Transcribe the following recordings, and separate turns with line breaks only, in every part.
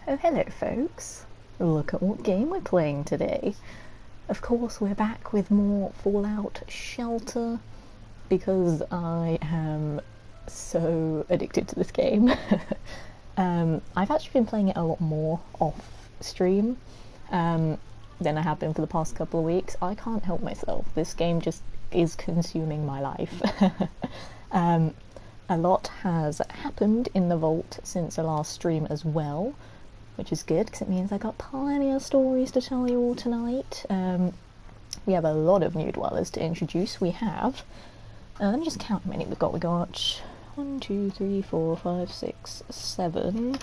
Oh, hello, folks. Look at what game we're playing today. Of course, we're back with more Fallout Shelter because I am so addicted to this game. I've actually been playing it a lot more off stream than I have been for the past couple of weeks. I can't help myself. This game just is consuming my life. A lot has happened in the vault since the last stream as well, which is good because it means I got plenty of stories to tell you all tonight. We have a lot of new dwellers to introduce. We have, let me just count how many we've got. We got 1, 2, 3, 4, 5, 6, 7,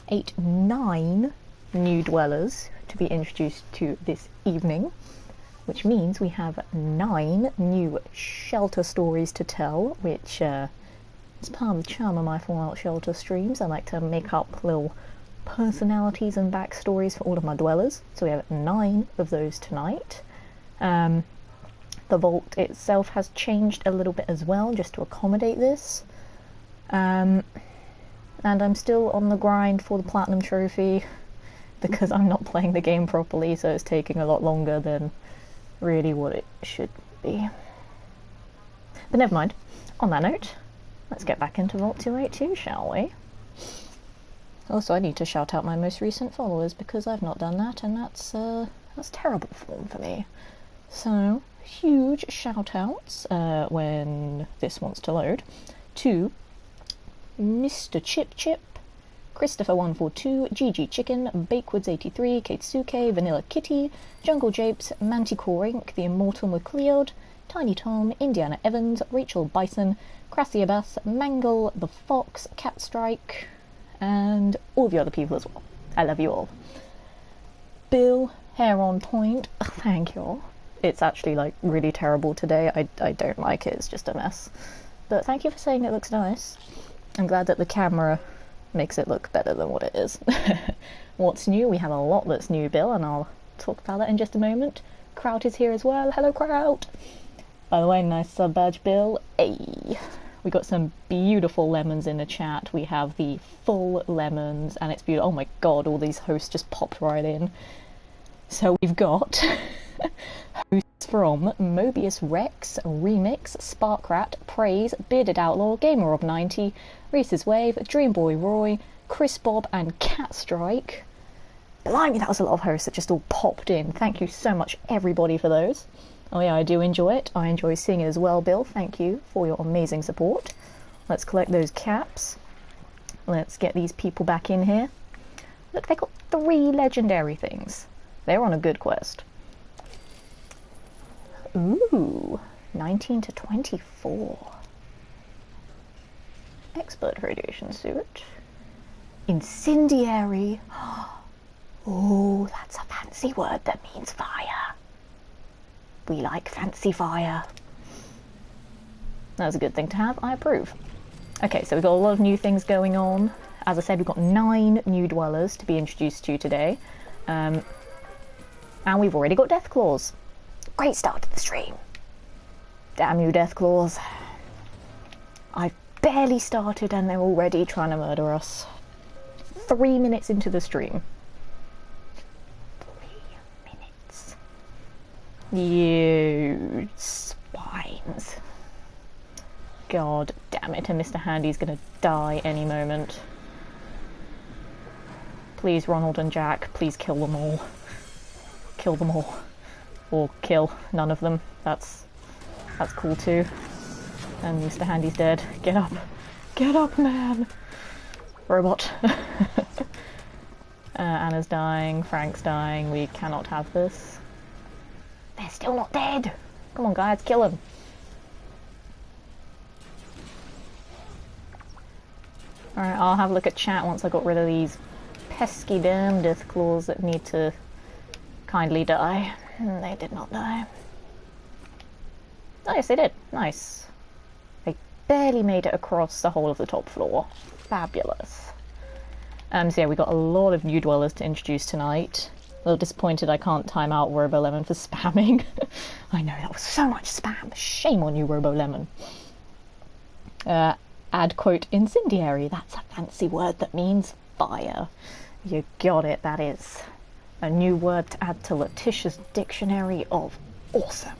8, 9 new dwellers to be introduced to this evening, which means we have 9 new shelter stories to tell, which is part of the charm of my Fallout Shelter streams. I like to make up little personalities and backstories for all of my dwellers, so we have 9 of those tonight. The vault itself has changed a little bit as well, just to accommodate this. And I'm still on the grind for the Platinum Trophy, because I'm not playing the game properly, so it's taking a lot longer than really what it should be. But never mind. On that note, let's get back into Vault 282, shall we? Also, I need to shout out my most recent followers because I've not done that, and that's terrible form for me. So, huge shout outs when this wants to load to Mr. Chip Chip, Christopher142, GG Chicken, Bakewoods83, Katsuke, Vanilla Kitty, Jungle Japes, Manticore Inc., The Immortal McLeod, Tiny Tom, Indiana Evans, Rachel Bison, Crassia Bass, Mangle the Fox, Catstrike, and all of you other people as well. I love you all. Bill, Hair on Point, thank you all. It's actually like really terrible today. I don't like it, it's just a mess. But thank you for saying it looks nice. I'm glad that the camera makes it look better than what it is. What's new? We have a lot that's new, Bill, and I'll talk about that in just a moment. Kraut is here as well. Hello, Kraut! By the way, nice sub badge, Bill. Hey! We got some beautiful lemons in the chat. We have the full lemons, and it's beautiful. Oh my god, all these hosts just popped right in. So we've got hosts from Mobius Rex, Remix, Sparkrat, Praise, Bearded Outlaw, GamerOb90, Reese's Wave, Dreamboy Roy, Chris Bob, and Catstrike. Blimey, that was a lot of hosts that just all popped in. Thank you so much, everybody, for those. Oh yeah, I do enjoy it. I enjoy seeing it as well, Bill. Thank you for your amazing support. Let's collect those caps. Let's get these people back in here. Look, they got 3 legendary things. They're on a good quest. Ooh, 19 to 24. Expert radiation suit. Incendiary. Oh, that's a fancy word that means fire. We like fancy fire. That was a good thing to have. I approve. Okay, so we've got a lot of new things going on. As I said, we've got 9 new dwellers to be introduced to today. And we've already got Deathclaws. Great start to the stream. Damn you, Deathclaws. I've barely started and they're already trying to murder us. 3 minutes into the stream. 3 minutes. You spines. God damn it, and Mr. Handy's gonna die any moment. Please, Ronald and Jack, please kill them all. Kill them all. Or kill none of them. That's cool too. And Mr. Handy's dead. Get up. Get up, man! Robot. Anna's dying. Frank's dying. We cannot have this. They're still not dead! Come on, guys, kill him. Alright, I'll have a look at chat once I got rid of these pesky damn Deathclaws that need to kindly die. They did not die. Oh yes, they did. Nice. They barely made it across the whole of the top floor. Fabulous. So yeah, we got a lot of new dwellers to introduce tonight. A little disappointed I can't time out RoboLemon for spamming. I know, that was so much spam. Shame on you, RoboLemon. Add quote incendiary. That's a fancy word that means fire. You got it, that is. A new word to add to Letitia's dictionary of awesome.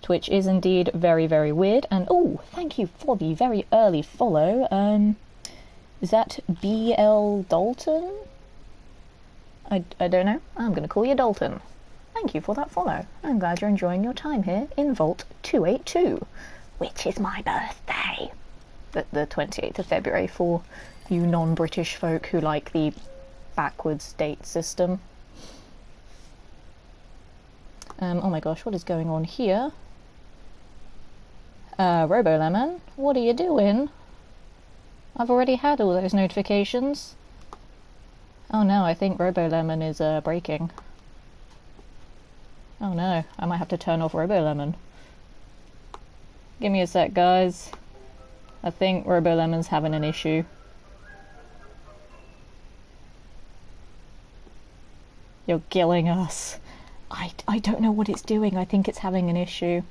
Twitch is indeed very, very weird. And oh, thank you for the very early follow. Is that BL Dalton? I don't know. I'm going to call you Dalton. Thank you for that follow. I'm glad you're enjoying your time here in Vault 282, which is my birthday. The 28th of February for you non-British folk who like the backwards date system. Oh my gosh, what is going on here? Robolemon, what are you doing? I've already had all those notifications. Oh no, I think Robolemon is breaking. Oh no, I might have to turn off Robolemon. Give me a sec, guys. I think Robolemon's having an issue. You're killing us. I don't know what it's doing. I think it's having an issue.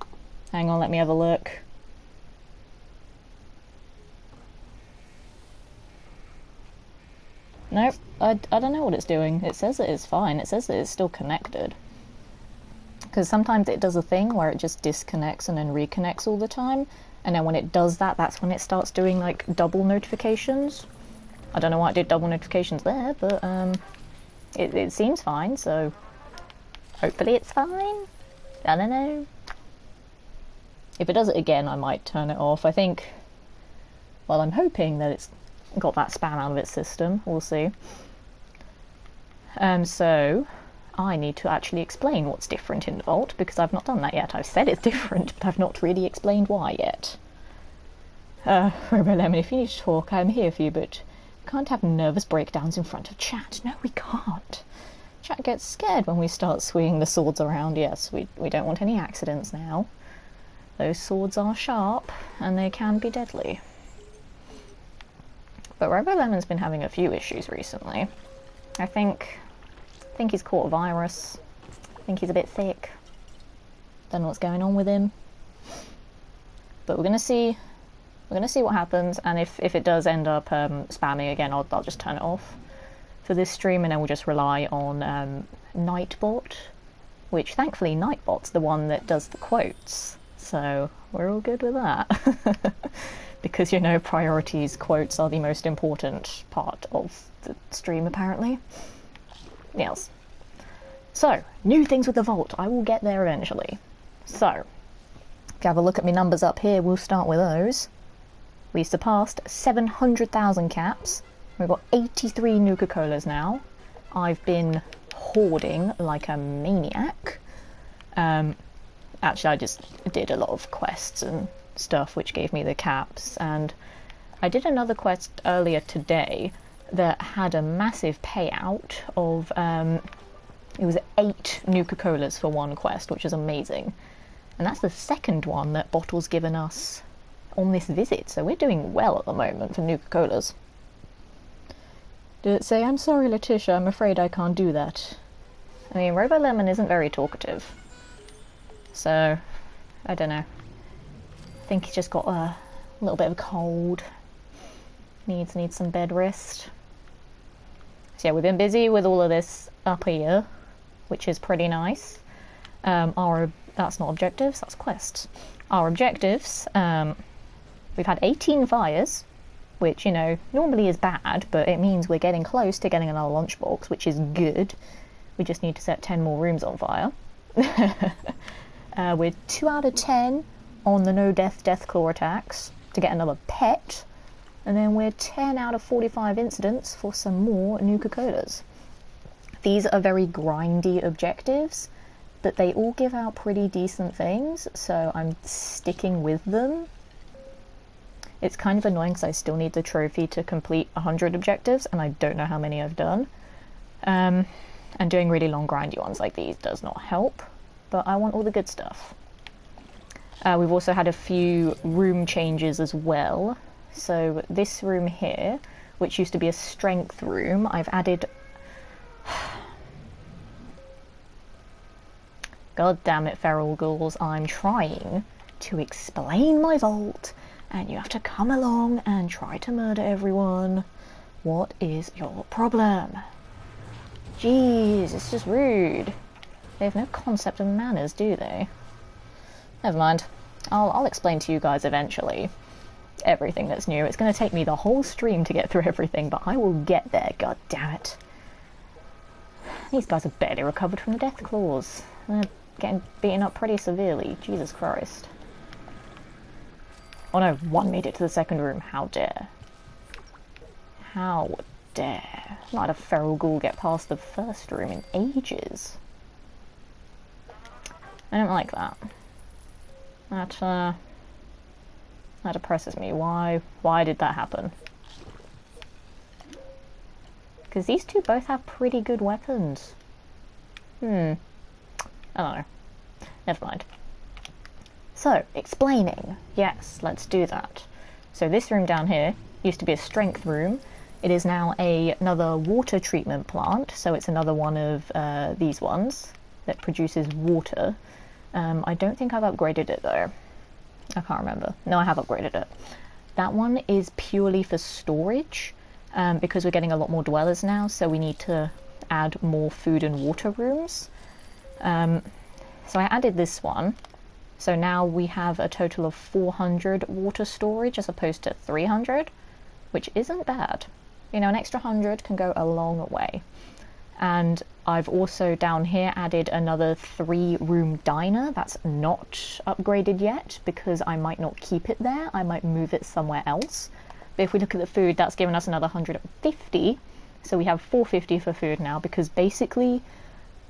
Hang on, let me have a look. Nope, I don't know what it's doing. It says that it's fine. It says that it's still connected. Because sometimes it does a thing where it just disconnects and then reconnects all the time. And then when it does that, that's when it starts doing like double notifications. I don't know why it did double notifications there, but it seems fine, so hopefully it's fine. I don't know. If it does it again, I might turn it off. I think, well, I'm hoping that it's got that spam out of its system. We'll see. So I need to actually explain what's different in the Vault, because I've not done that yet. I've said it's different, but I've not really explained why yet. Robolemon, if you need to talk, I'm here for you, but we can't have nervous breakdowns in front of chat. No, we can't. Chat gets scared when we start swinging the swords around. Yes, we don't want any accidents now. Those swords are sharp, and they can be deadly. But Robolemon's been having a few issues recently. I think he's caught a virus. I think he's a bit sick. Don't know what's going on with him. But we're gonna see what happens, and if it does end up spamming again, I'll just turn it off for this stream, and then we'll just rely on Nightbot, which thankfully Nightbot's the one that does the quotes, so we're all good with that. Because, you know, priorities, quotes are the most important part of the stream, apparently. Yes. So, new things with the Vault. I will get there eventually. So, if you have a look at my numbers up here, we'll start with those. We surpassed 700,000 caps. We've got 83 Nuka-Colas now. I've been hoarding like a maniac. Actually, I just did a lot of quests and stuff which gave me the caps, and I did another quest earlier today that had a massive payout of it was 8 Nuka-Colas for one quest, which is amazing, and that's the second one that Bottle's given us on this visit, so we're doing well at the moment for Nuka-Colas. Did it say, "I'm sorry Letitia, I'm afraid I can't do that"? I mean, Robolemon isn't very talkative, so I don't know. I think he's just got a little bit of a cold. Needs some bed rest. So yeah, we've been busy with all of this up here, which is pretty nice. That's not objectives, that's quests. Our objectives, we've had 18 fires, which, you know, normally is bad, but it means we're getting close to getting another lunchbox, which is good. We just need to set 10 more rooms on fire. We're 2 out of 10 on the no death claw attacks to get another pet, and then we're 10 out of 45 incidents for some more Nuka-Colas. These are very grindy objectives, but they all give out pretty decent things, so I'm sticking with them. It's kind of annoying because I still need the trophy to complete 100 objectives, and I don't know how many I've done. And doing really long grindy ones like these does not help, but I want all the good stuff. We've also had a few room changes as well. So this room here, which used to be a strength room, I've added... God damn it, feral ghouls, I'm trying to explain my Vault and you have to come along and try to murder everyone. What is your problem? Jeez, it's just rude. They have no concept of manners, do they? Never mind. I'll explain to you guys eventually everything that's new. It's going to take me the whole stream to get through everything, but I will get there, god damn it. These guys are barely recovered from the death claws. They're getting beaten up pretty severely. Jesus Christ. Oh no, one made it to the second room. How dare. How dare. Not had a feral ghoul get past the first room in ages. I don't like that. That depresses me. Why did that happen? Because these two both have pretty good weapons. I don't know. Never mind. So, explaining. Yes, let's do that. So this room down here used to be a strength room. It is now another water treatment plant, so it's another one of these ones that produces water. I don't think I've upgraded it though. I can't remember. No, I have upgraded it. That one is purely for storage, because we're getting a lot more dwellers now, so we need to add more food and water rooms. So I added this one. So now we have a total of 400 water storage as opposed to 300, which isn't bad. You know, an extra 100 can go a long way. And I've also down here added another 3-room diner that's not upgraded yet because I might not keep it there. I might move it somewhere else. But if we look at the food, that's given us another 150. So we have 450 for food now, because basically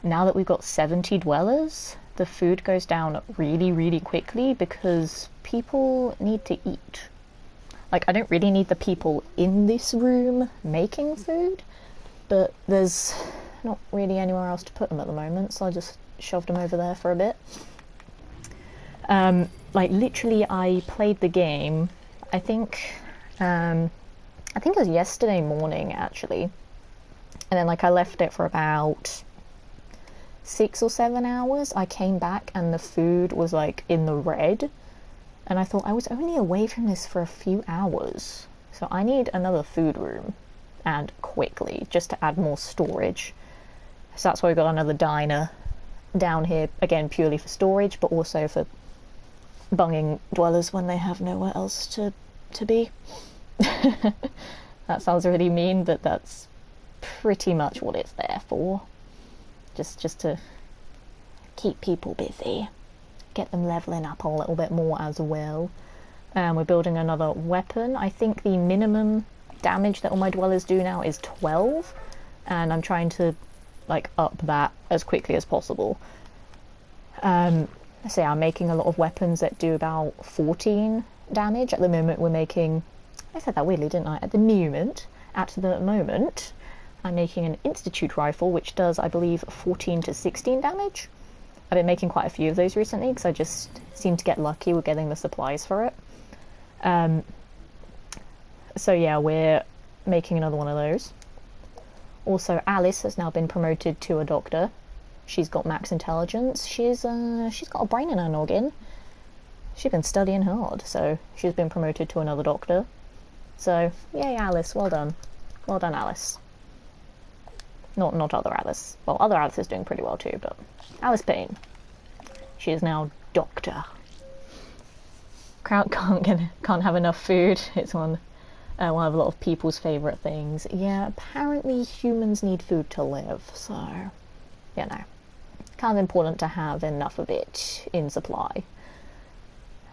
now that we've got 70 dwellers, the food goes down really, really quickly because people need to eat. Like, I don't really need the people in this room making food, but there's not really anywhere else to put them at the moment, so I just shoved them over there for a bit. Like, literally, I played the game, I think it was yesterday morning, actually, and then, like, I left it for about 6 or 7 hours. I came back and the food was, like, in the red, and I thought I was only away from this for a few hours, so I need another food room, and quickly, just to add more storage. So that's why we got another diner down here, again purely for storage, but also for bunging dwellers when they have nowhere else to be. That sounds really mean, but that's pretty much what it's there for. Just to keep people busy, get them leveling up a little bit more as well. We're building another weapon. I think the minimum damage that all my dwellers do now is 12, and I'm trying to like up that as quickly as possible. So yeah, I'm making a lot of weapons that do about 14 damage. At the moment we're making, I said that weirdly, didn't I? At the moment I'm making an Institute rifle which does, I believe, 14 to 16 damage. I've been making quite a few of those recently because I just seem to get lucky with getting the supplies for it. So yeah, we're making another one of those. Also, Alice has now been promoted to a doctor. She's got max intelligence. She's got a brain in her noggin. She's been studying hard, so she's been promoted to another doctor. So, yay Alice, well done. Well done, Alice. Not other Alice. Well, other Alice is doing pretty well too, but Alice Payne. She is now doctor. Kraut can't have enough food. It's one of a lot of people's favourite things. Yeah, apparently humans need food to live, so, you know, kind of important to have enough of it in supply.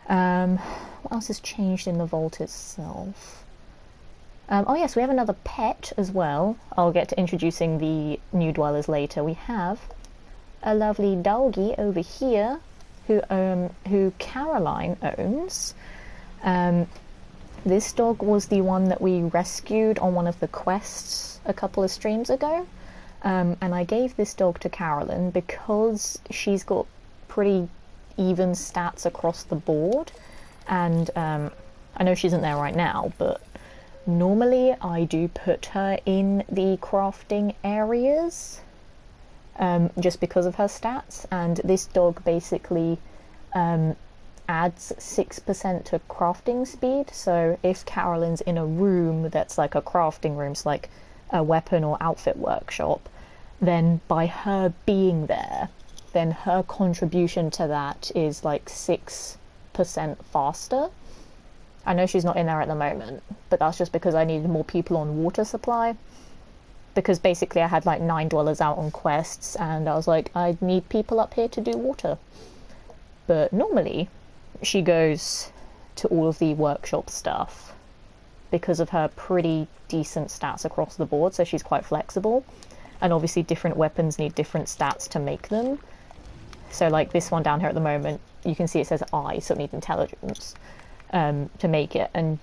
What else has changed in the vault itself? Oh yes, we have another pet as well. I'll get to introducing the new dwellers later. We have a lovely doggy over here who Caroline owns. This dog was the one that we rescued on one of the quests a couple of streams ago, and I gave this dog to Carolyn because she's got pretty even stats across the board, and I know she isn't there right now, but normally I do put her in the crafting areas just because of her stats, and this dog basically adds 6% to crafting speed. So if Carolyn's in a room that's like a crafting room, so like a weapon or outfit workshop, then by her being there, then her contribution to that is like 6% faster. I know she's not in there at the moment, but that's just because I needed more people on water supply. Because basically I had like 9 dwellers out on quests, and I was like, I need people up here to do water. But normally, she goes to all of the workshop stuff because of her pretty decent stats across the board, so she's quite flexible. And obviously different weapons need different stats to make them. So like this one down here at the moment, you can see it says I, so it needs intelligence to make it. And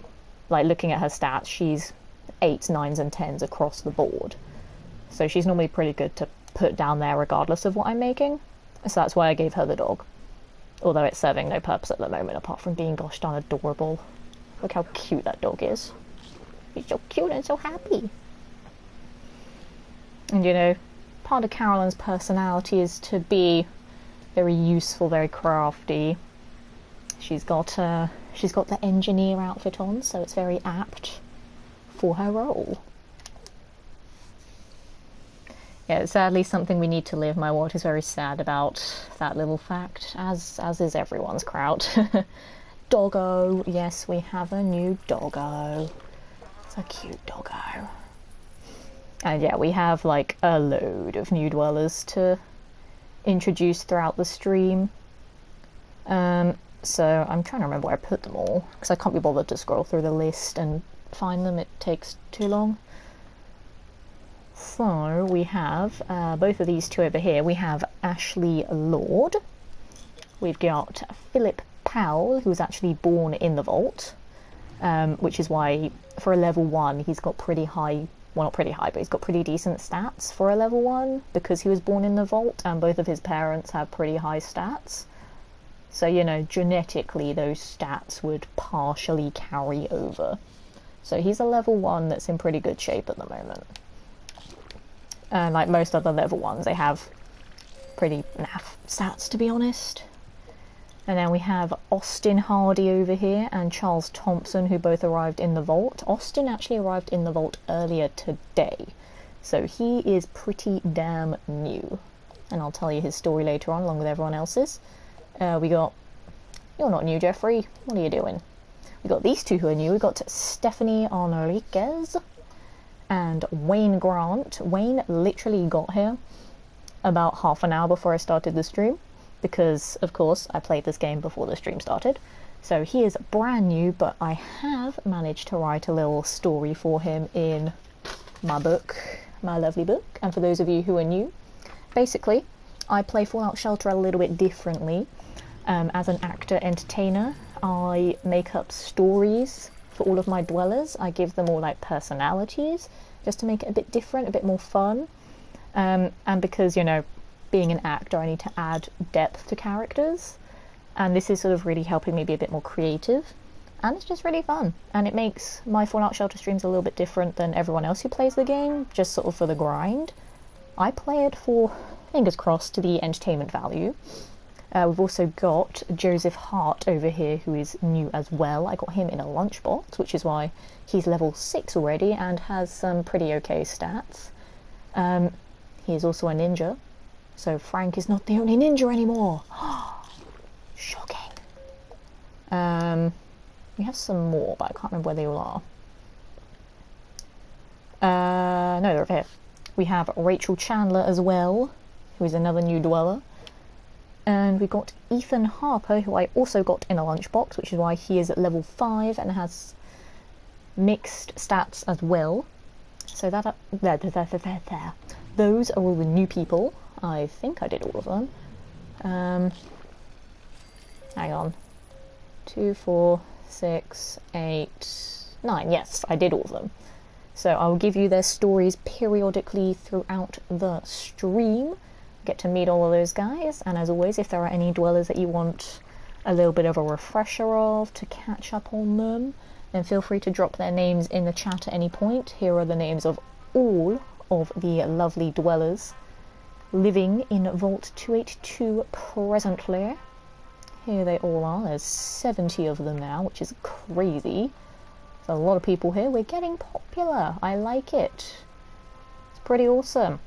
like looking at her stats, she's 8s, 9s and 10s across the board. So she's normally pretty good to put down there regardless of what I'm making. So that's why I gave her the dog. Although it's serving no purpose at the moment apart from being gosh darn adorable. Look how cute that dog is. He's so cute and so happy. And you know, part of Carolyn's personality is to be very useful, very crafty. She's got the engineer outfit on, so it's very apt for her role. Yeah, it's sadly something we need to live. My ward is very sad about that little fact, as is everyone's crowd. Doggo, yes, we have a new doggo. It's a cute doggo. And yeah, we have like a load of new dwellers to introduce throughout the stream. So I'm trying to remember where I put them all, because I can't be bothered to scroll through the list and find them, it takes too long. So we have both of these two over here. We have Ashley Lord. We've got Philip Powell, who's actually born in the vault, which is why for a level 1 he's got pretty high, well not pretty high, but he's got pretty decent stats for a level 1 because he was born in the vault and both of his parents have pretty high stats. So, you know, genetically those stats would partially carry over. So he's a level 1 that's in pretty good shape at the moment. And like most other level 1s, they have pretty naff stats, to be honest. And then we have Austin Hardy over here and Charles Thompson, who both arrived in the vault. Austin actually arrived in the vault earlier today, so he is pretty damn new. And I'll tell you his story later on, along with everyone else's. We got... You're not new, Jeffrey. What are you doing? We got these two who are new. We got Stephanie Enriquez and Wayne Grant. Wayne literally got here about half an hour before I started the stream, because of course I played this game before the stream started. So he is brand new, but I have managed to write a little story for him in my book, my lovely book. And for those of you who are new, basically I play Fallout Shelter a little bit differently. As an actor entertainer, I make up stories for all of my dwellers. I give them all like personalities just to make it a bit different, a bit more fun. And because, you know, being an actor, I need to add depth to characters, and this is sort of really helping me be a bit more creative, and it's just really fun, and it makes my Fallout Shelter streams a little bit different than everyone else who plays the game, just sort of for the grind. I play it for, fingers crossed, to the entertainment value. We've also got Joseph Hart over here, who is new as well. I got him in a lunchbox, which is why he's level 6 already and has some pretty okay stats. He is also a ninja, so Frank is not the only ninja anymore. Shocking. We have some more, but I can't remember where they all are. No, they're over here. We have Rachel Chandler as well, who is another new dweller. And we got Ethan Harper, who I also got in a lunchbox, which is why he is at level 5 and has mixed stats as well. So that there. Those are all the new people. I think I did all of them. Hang on. 2, 4, 6, 8, 9. Yes, I did all of them. So I will give you their stories periodically throughout the stream. Get to meet all of those guys, and as always, if there are any dwellers that you want a little bit of a refresher of to catch up on them, then feel free to drop their names in the chat at any point. Here are the names of all of the lovely dwellers living in Vault 282 presently. Here they all are. There's 70 of them now, which is crazy. There's a lot of people here. We're getting popular. I like it. It's pretty awesome.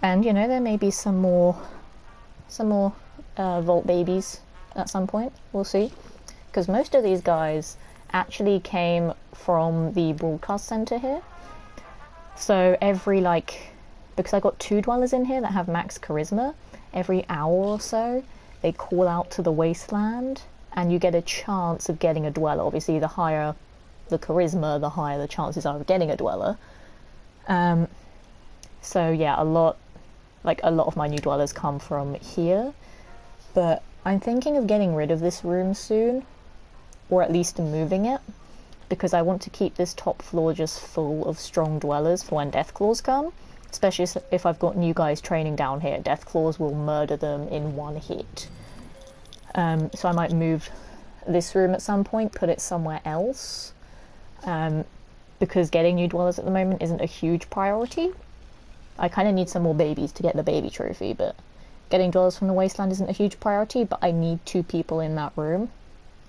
And you know, there may be some more Vault babies at some point. We'll see. Because most of these guys actually came from the broadcast center here. So every, like, because I got 2 dwellers in here that have max charisma, every hour or so they call out to the wasteland and you get a chance of getting a dweller. Obviously the higher the charisma, the higher the chances are of getting a dweller. So yeah, a lot of my new dwellers come from here, but I'm thinking of getting rid of this room soon, or at least moving it, because I want to keep this top floor just full of strong dwellers for when Deathclaws come, especially if I've got new guys training down here. Deathclaws will murder them in one hit. So I might move this room at some point, put it somewhere else, because getting new dwellers at the moment isn't a huge priority. I kind of need some more babies to get the baby trophy, but getting dwellers from the wasteland isn't a huge priority, but I need 2 people in that room.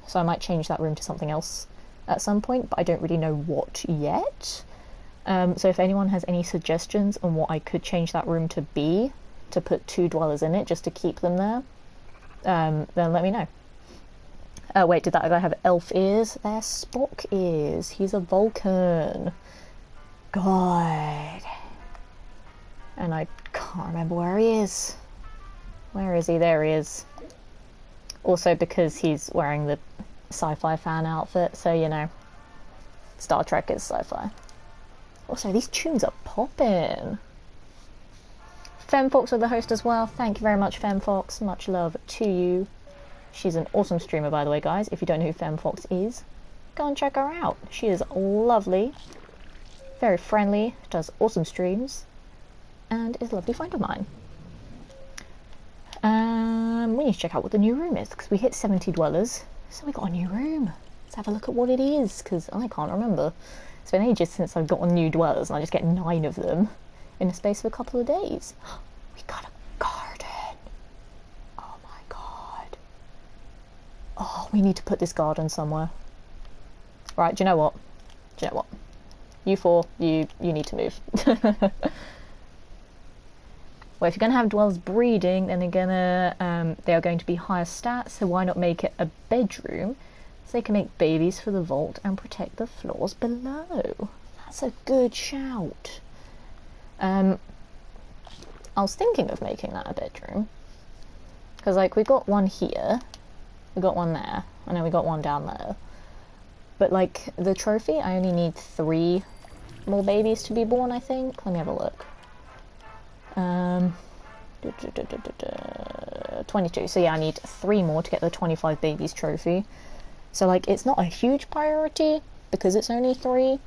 So I might change that room to something else at some point, but I don't really know what yet. So if anyone has any suggestions on what I could change that room to be, to put 2 dwellers in it just to keep them there, then let me know. Wait, did that guy have elf ears? There's Spock ears. He's a Vulcan. God. And I can't remember where he is. Where is he? There he is. Also because he's wearing the sci-fi fan outfit, so you know, Star Trek is sci-fi. Also, these tunes are popping. FemFox with the host as well. Thank you very much, FemFox. Much love to you. She's an awesome streamer, by the way, guys. If you don't know who FemFox is, go and check her out. She is lovely, very friendly, does awesome streams, and is a lovely friend of mine. We need to check out what the new room is, because we hit 70 dwellers, so we got a new room. Let's have a look at what it is, because I can't remember. It's been ages since I've gotten new dwellers, and I just get 9 of them in the space of a couple of days. We got a garden. Oh my god. Oh, we need to put this garden somewhere. Right, do you know what? You 4, you need to move. Well, if you're going to have dwellers breeding, then they are going to be higher stats, so why not make it a bedroom so they can make babies for the vault and protect the floors below? That's a good shout. I was thinking of making that a bedroom, because like we got one here, we got one there, and then we got one down there. But like the trophy, I only need 3 more babies to be born, I think. Let me have a look. 22, so yeah, I need 3 more to get the 25 babies trophy. So like it's not a huge priority because it's only 3,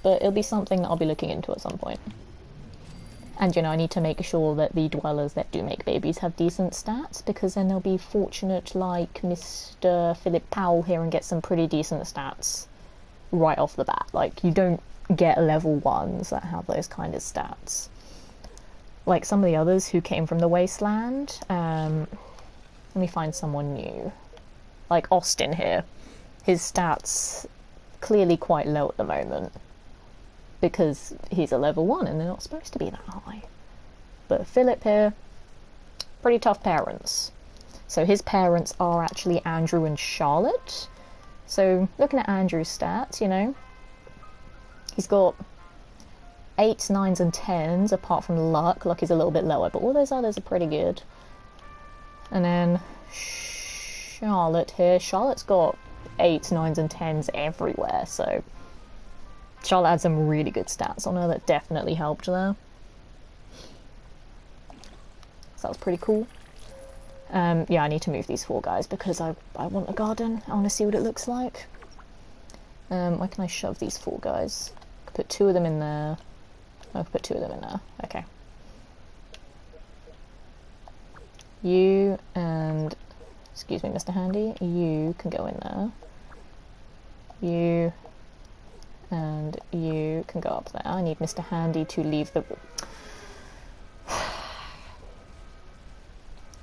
but it'll be something that I'll be looking into at some point. And you know, I need to make sure that the dwellers that do make babies have decent stats, because then they'll be fortunate like Mr. Philip Powell here and get some pretty decent stats right off the bat. Like, you don't get level 1s that have those kind of stats. Like some of the others who came from the wasteland. Let me find someone new. Like Austin here. His stats clearly quite low at the moment, because he's a level 1 and they're not supposed to be that high. But Philip here, pretty tough parents. So his parents are actually Andrew and Charlotte. So looking at Andrew's stats, you know, he's got 8s, 9s and 10s apart from luck. Luck is a little bit lower, but all those others are pretty good. And then Charlotte here, Charlotte's got 8s, 9s and 10s everywhere, so Charlotte had some really good stats on her that definitely helped there. So that was pretty cool. Yeah, I need to move these 4 guys because I want a garden. I want to see what it looks like. Where can I shove these 4 guys? I could put 2 of them in there. I could put 2 of them in there. Okay. You and... excuse me, Mr. Handy. You can go in there. You... and you can go up there. I need Mr. Handy to leave the room.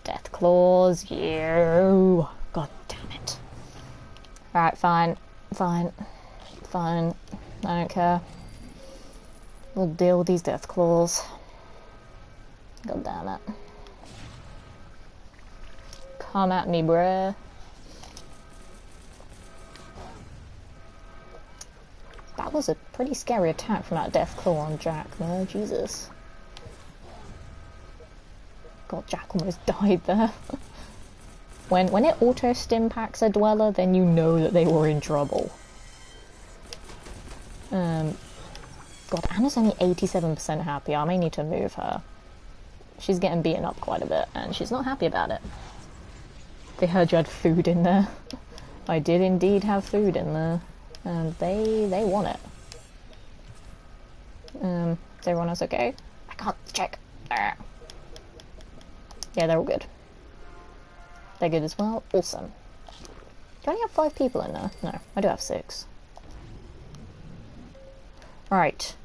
Death Claws, you. God damn it. Alright, fine. Fine. Fine. I don't care. We'll deal with these Death Claws. God damn it. Come at me, bruh. That was a pretty scary attack from that Death Claw on Jack, though. Jesus. God, Jack almost died there. When it auto-stim packs a Dweller, then you know that they were in trouble. God, Anna's only 87% happy. I may need to move her. She's getting beaten up quite a bit, and she's not happy about it. They heard you had food in there. I did indeed have food in there. And they want it. Is everyone else okay? I can't check. Yeah, they're all good. They're good as well. Awesome. Do I only have 5 people in there? No, I do have 6. Right.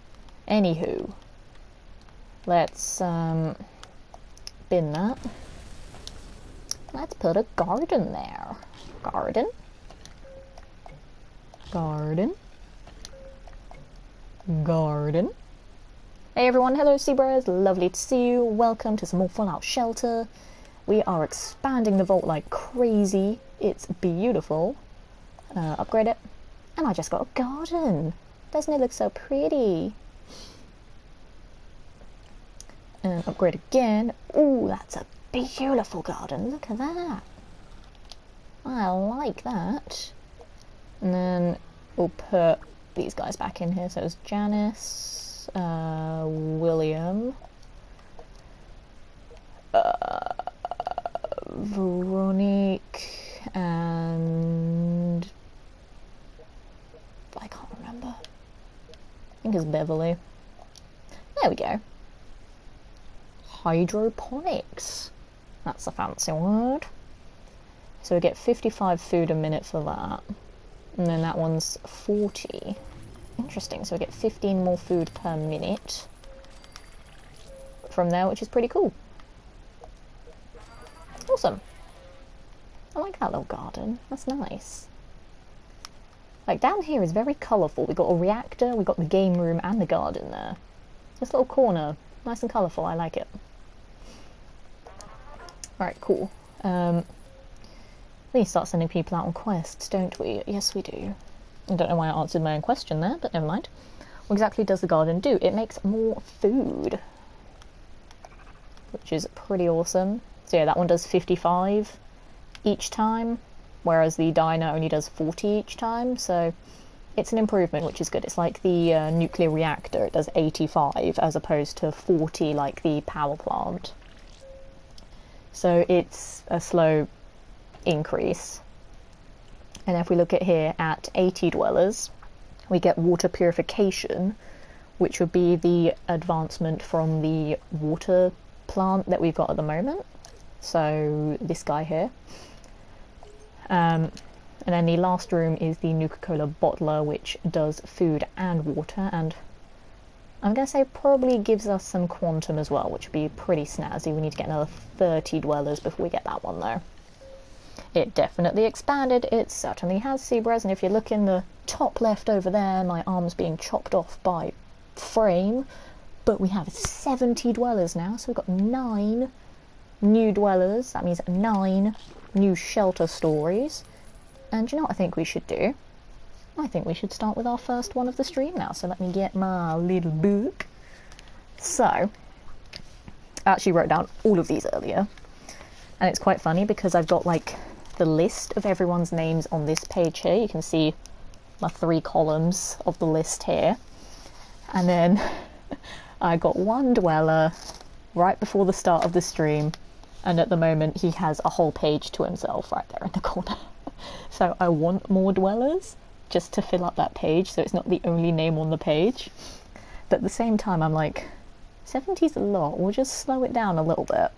Anywho. Let's, bin that. Let's put a garden there. Garden. Garden. Garden. Hey everyone, hello Seabreads, lovely to see you. Welcome to some more Fallout Shelter. We are expanding the vault like crazy. It's beautiful. Upgrade it. And I just got a garden. Doesn't it look so pretty? And upgrade again. Ooh, that's a beautiful garden. Look at that. I like that. And then we'll put these guys back in here. So it's Janice, William, Veronique, and I can't remember. I think it's Beverly. There we go. Hydroponics. That's a fancy word. So we get 55 food a minute for that. And then that one's 40. Interesting, so we get 15 more food per minute from there, which is pretty cool. Awesome. I like that little garden. That's nice. Like, down here is very colourful. We've got a reactor, we've got the game room and the garden there. This little corner, nice and colourful, I like it. Alright, cool. We need to start sending people out on quests, don't we? Yes, we do. I don't know why I answered my own question there, but never mind. What exactly does the garden do? It makes more food, which is pretty awesome. So yeah, that one does 55 each time, whereas the diner only does 40 each time, so it's an improvement, which is good. It's like the nuclear reactor, it does 85 as opposed to 40 like the power plant. So it's a slow increase. And if we look at here at 80 dwellers, we get water purification, which would be the advancement from the water plant that we've got at the moment. So this guy here. And then the last room is the Nuka-Cola bottler, which does food and water, and I'm going to say probably gives us some quantum as well, which would be pretty snazzy. We need to get another 30 dwellers before we get that one though. It definitely expanded, it certainly has, Seabreads, and if you look in the top left over there, my arm's being chopped off by Frame, but we have 70 dwellers now, so we've got 9 new dwellers. That means 9 new shelter stories. And you know what I think we should do? I think we should start with our first one of the stream now, so let me get my little book. So, I actually wrote down all of these earlier, and it's quite funny because I've got like the list of everyone's names on this page here. You can see my 3 columns of the list here, and then I got one dweller right before the start of the stream, and at the moment he has a whole page to himself right there in the corner. So I want more dwellers just to fill up that page so it's not the only name on the page, but at the same time I'm like, 70's a lot, we'll just slow it down a little bit.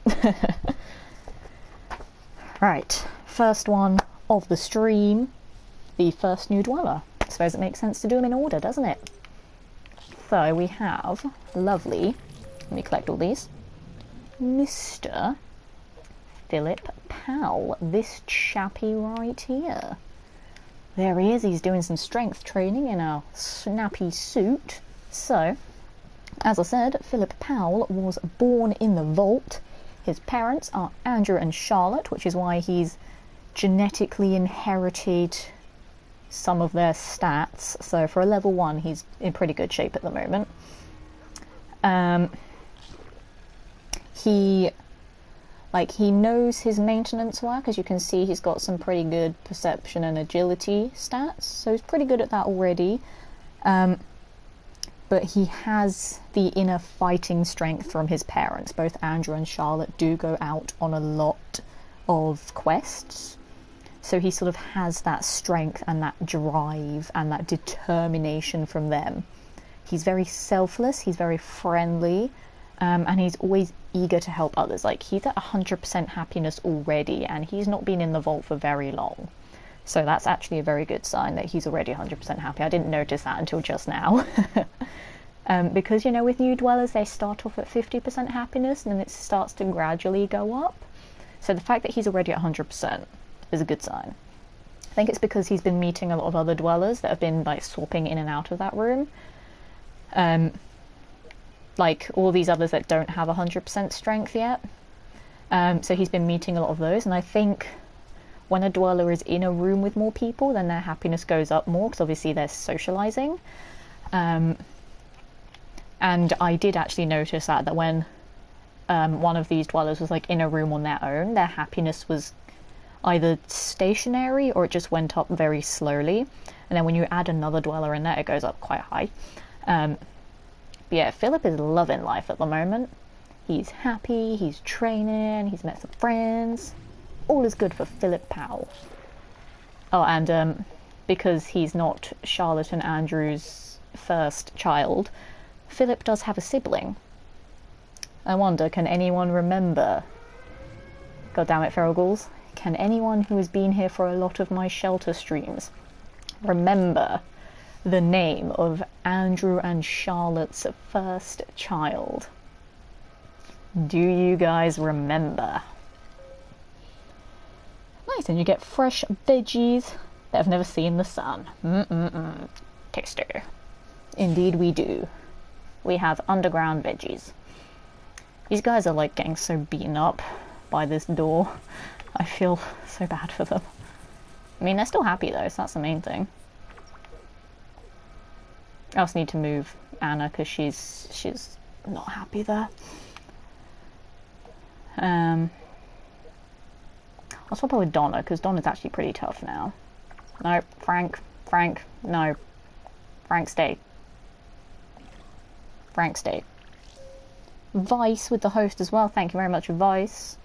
Right, first one of the stream, the first new dweller. I suppose it makes sense to do them in order, doesn't it? So we have, lovely, let me collect all these, Mr. Philip Powell, this chappie right here. There he is, he's doing some strength training in a snappy suit. So, as I said, Philip Powell was born in the vault. His parents are Andrew and Charlotte, which is why he's genetically inherited some of their stats. So for a level 1, he's in pretty good shape at the moment. He knows his maintenance work. As you can see, he's got some pretty good perception and agility stats, so he's pretty good at that already. But he has the inner fighting strength from his parents. Both Andrew and Charlotte do go out on a lot of quests, so he sort of has that strength and that drive and that determination from them. He's very selfless, he's very friendly, and he's always eager to help others. Like, he's at 100% happiness already, and he's not been in the vault for very long. So that's actually a very good sign that he's already 100% happy. I didn't notice that until just now. Because, you know, with new dwellers, they start off at 50% happiness, and then it starts to gradually go up. So the fact that he's already at 100% is a good sign. I think it's because he's been meeting a lot of other dwellers that have been, like, swapping in and out of that room. Like all these others that don't have 100% strength yet. So he's been meeting a lot of those, and I think when a dweller is in a room with more people, then their happiness goes up more, because obviously they're socializing. And I did actually notice that when one of these dwellers was like in a room on their own, their happiness was either stationary or it just went up very slowly. And then when you add another dweller in there, it goes up quite high. But yeah, Philip is loving life at the moment. He's happy, he's training, he's met some friends. All is good for Philip Powell. Oh, and because he's not Charlotte and Andrew's first child, Philip does have a sibling. I wonder, can anyone remember? God damn it, feral ghouls. Can anyone who has been here for a lot of my shelter streams remember the name of Andrew and Charlotte's first child? Do you guys remember? Nice, and you get fresh veggies that have never seen the sun. Tasty. Indeed we do. We have underground veggies. These guys are like getting so beaten up by this door. I feel so bad for them. I mean, they're still happy though, so that's the main thing. I also need to move Anna because she's not happy there. I'll swap her with Donna, because Donna's actually pretty tough now. No, Frank, no. Frank, stay. Frank, stay. Vice with the host as well, thank you very much, Vice.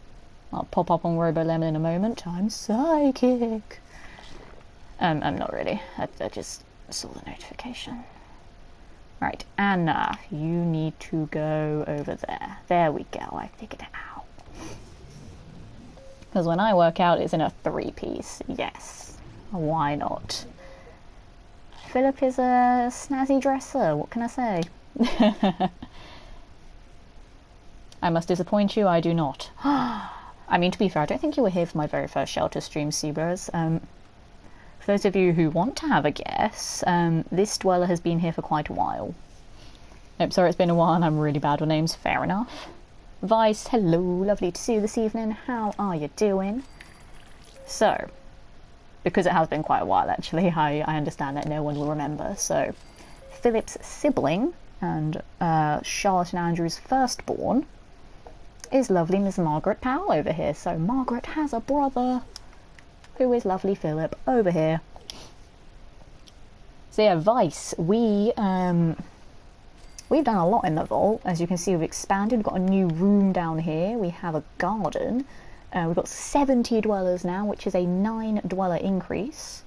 I'll pop up on RoboLemon in a moment. I'm psychic. I'm not really, I just saw the notification. Right, Anna, you need to go over there. There we go, I figured it out. Because when I work out, it's in a 3-piece. Yes, why not? Philip is a snazzy dresser, what can I say? I must disappoint you, I do not. I mean, to be fair, I don't think you were here for my very first shelter stream, Seabros. For those of you who want to have a guess, this dweller has been here for quite a while. Nope, sorry, it's been a while and I'm really bad with names, fair enough. Vice, hello, lovely to see you this evening. How are you doing? So, because it has been quite a while actually, I understand that no one will remember. So, Philip's sibling and Charlotte and Andrew's firstborn is lovely Miss Margaret Powell over here. So, Margaret has a brother who is lovely Philip over here. So yeah, Vice, we've done a lot in the vault. As you can see, we've expanded. We've got a new room down here. We have a garden. We've got 70 dwellers now, which is a 9 dweller increase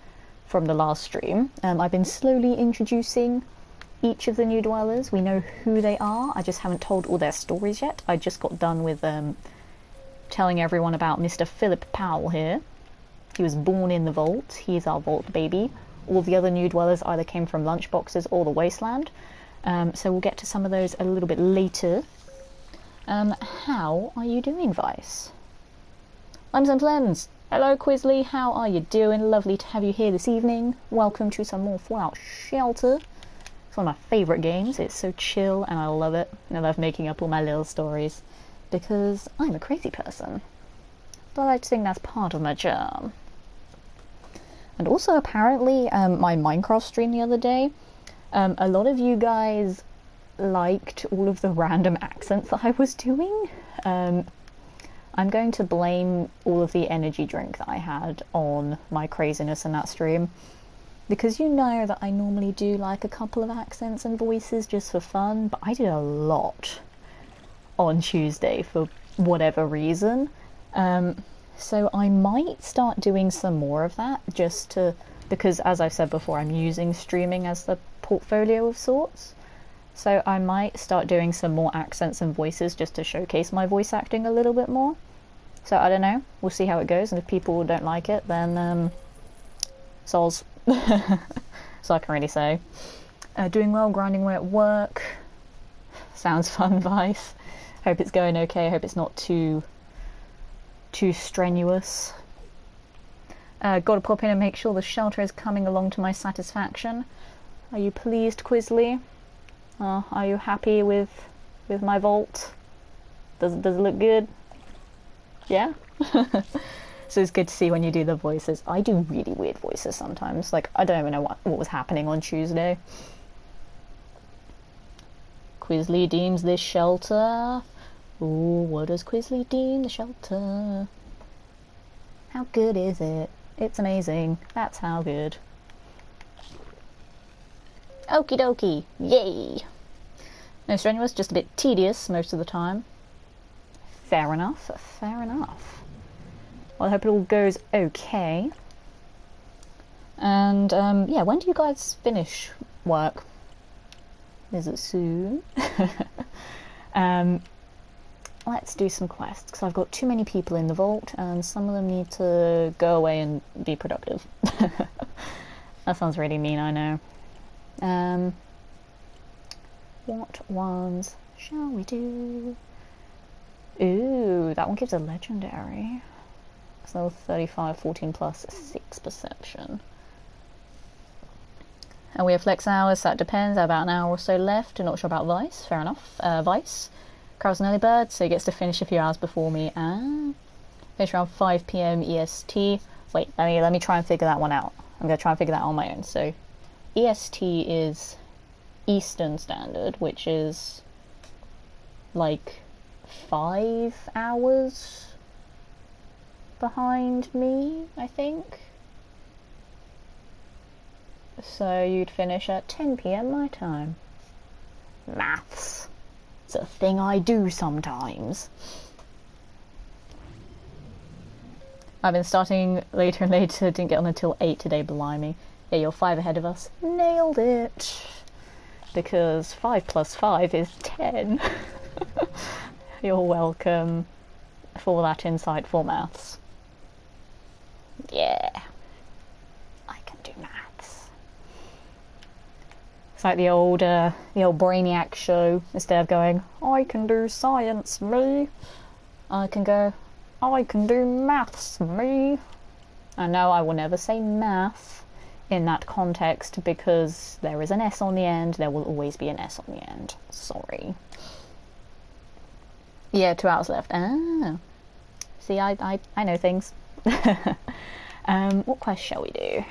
from the last stream. I've been slowly introducing each of the new dwellers. We know who they are. I just haven't told all their stories yet. I just got done with telling everyone about Mr. Philip Powell here. He was born in the vault. He is our vault baby. All the other new dwellers either came from lunchboxes or the wasteland. So we'll get to some of those a little bit later. How are you doing, Vice? I'm Zentlens. Hello Quizly, how are you doing? Lovely to have you here this evening. Welcome to some more Fallout Shelter. It's one of my favourite games. It's so chill and I love it. I love making up all my little stories because I'm a crazy person. But I like to think that's part of my charm. And also apparently my Minecraft stream the other day, a lot of you guys liked all of the random accents that I was doing. I'm going to blame all of the energy drink that I had on my craziness in that stream. Because you know that I normally do like a couple of accents and voices just for fun, but I did a lot on Tuesday for whatever reason. So I might start doing some more of that just to, because as I've said before, I'm using streaming as the portfolio of sorts. So I might start doing some more accents and voices just to showcase my voice acting a little bit more. So I don't know, we'll see how it goes, and if people don't like it, then soz. So I can really say. Doing well, grinding away at work. Sounds fun, Vice. Hope it's going okay, hope it's not too strenuous. Gotta pop in and make sure the shelter is coming along to my satisfaction. Are you pleased, Quizly? Are you happy with my vault? Does it look good? Yeah? So it's good to see when you do the voices. I do really weird voices sometimes. Like, I don't even know what was happening on Tuesday. Quizly deems this shelter. Ooh, what does Quizly deem the shelter? How good is it? It's amazing. That's how good. Okie dokie. Yay! No strenuous, just a bit tedious most of the time. Fair enough, fair enough. Well, I hope it all goes okay. And, yeah, when do you guys finish work? Is it soon? Let's do some quests, because I've got too many people in the vault, and some of them need to go away and be productive. That sounds really mean, I know. What ones shall we do? Ooh, that one gives a legendary. So 35, 14 plus 6 perception. And we have flex hours, so that depends. About an hour or so left. Not sure about Vice. Fair enough. Vice. Carl's an early bird, so he gets to finish a few hours before me. Finish around 5 PM EST. Wait, let me try and figure that one out. I'm going to try and figure that out on my own. So EST is Eastern Standard, which is like 5 hours behind me, I think. So you'd finish at 10 PM my time. Maths. It's a thing I do sometimes. I've been starting later and later, didn't get on until 8 today, blimey. Yeah, you're 5 ahead of us. Nailed it! Because 5 plus 5 is 10. You're welcome for that insightful maths. Yeah, I can do maths. It's like the old Brainiac show. Instead of going, I can do science, me, I can go, I can do maths, me. And no, I will never say math in that context because there is an S on the end. There will always be an S on the end. Sorry. Yeah, 2 hours left. Ah. See, I know things. What quest shall we do?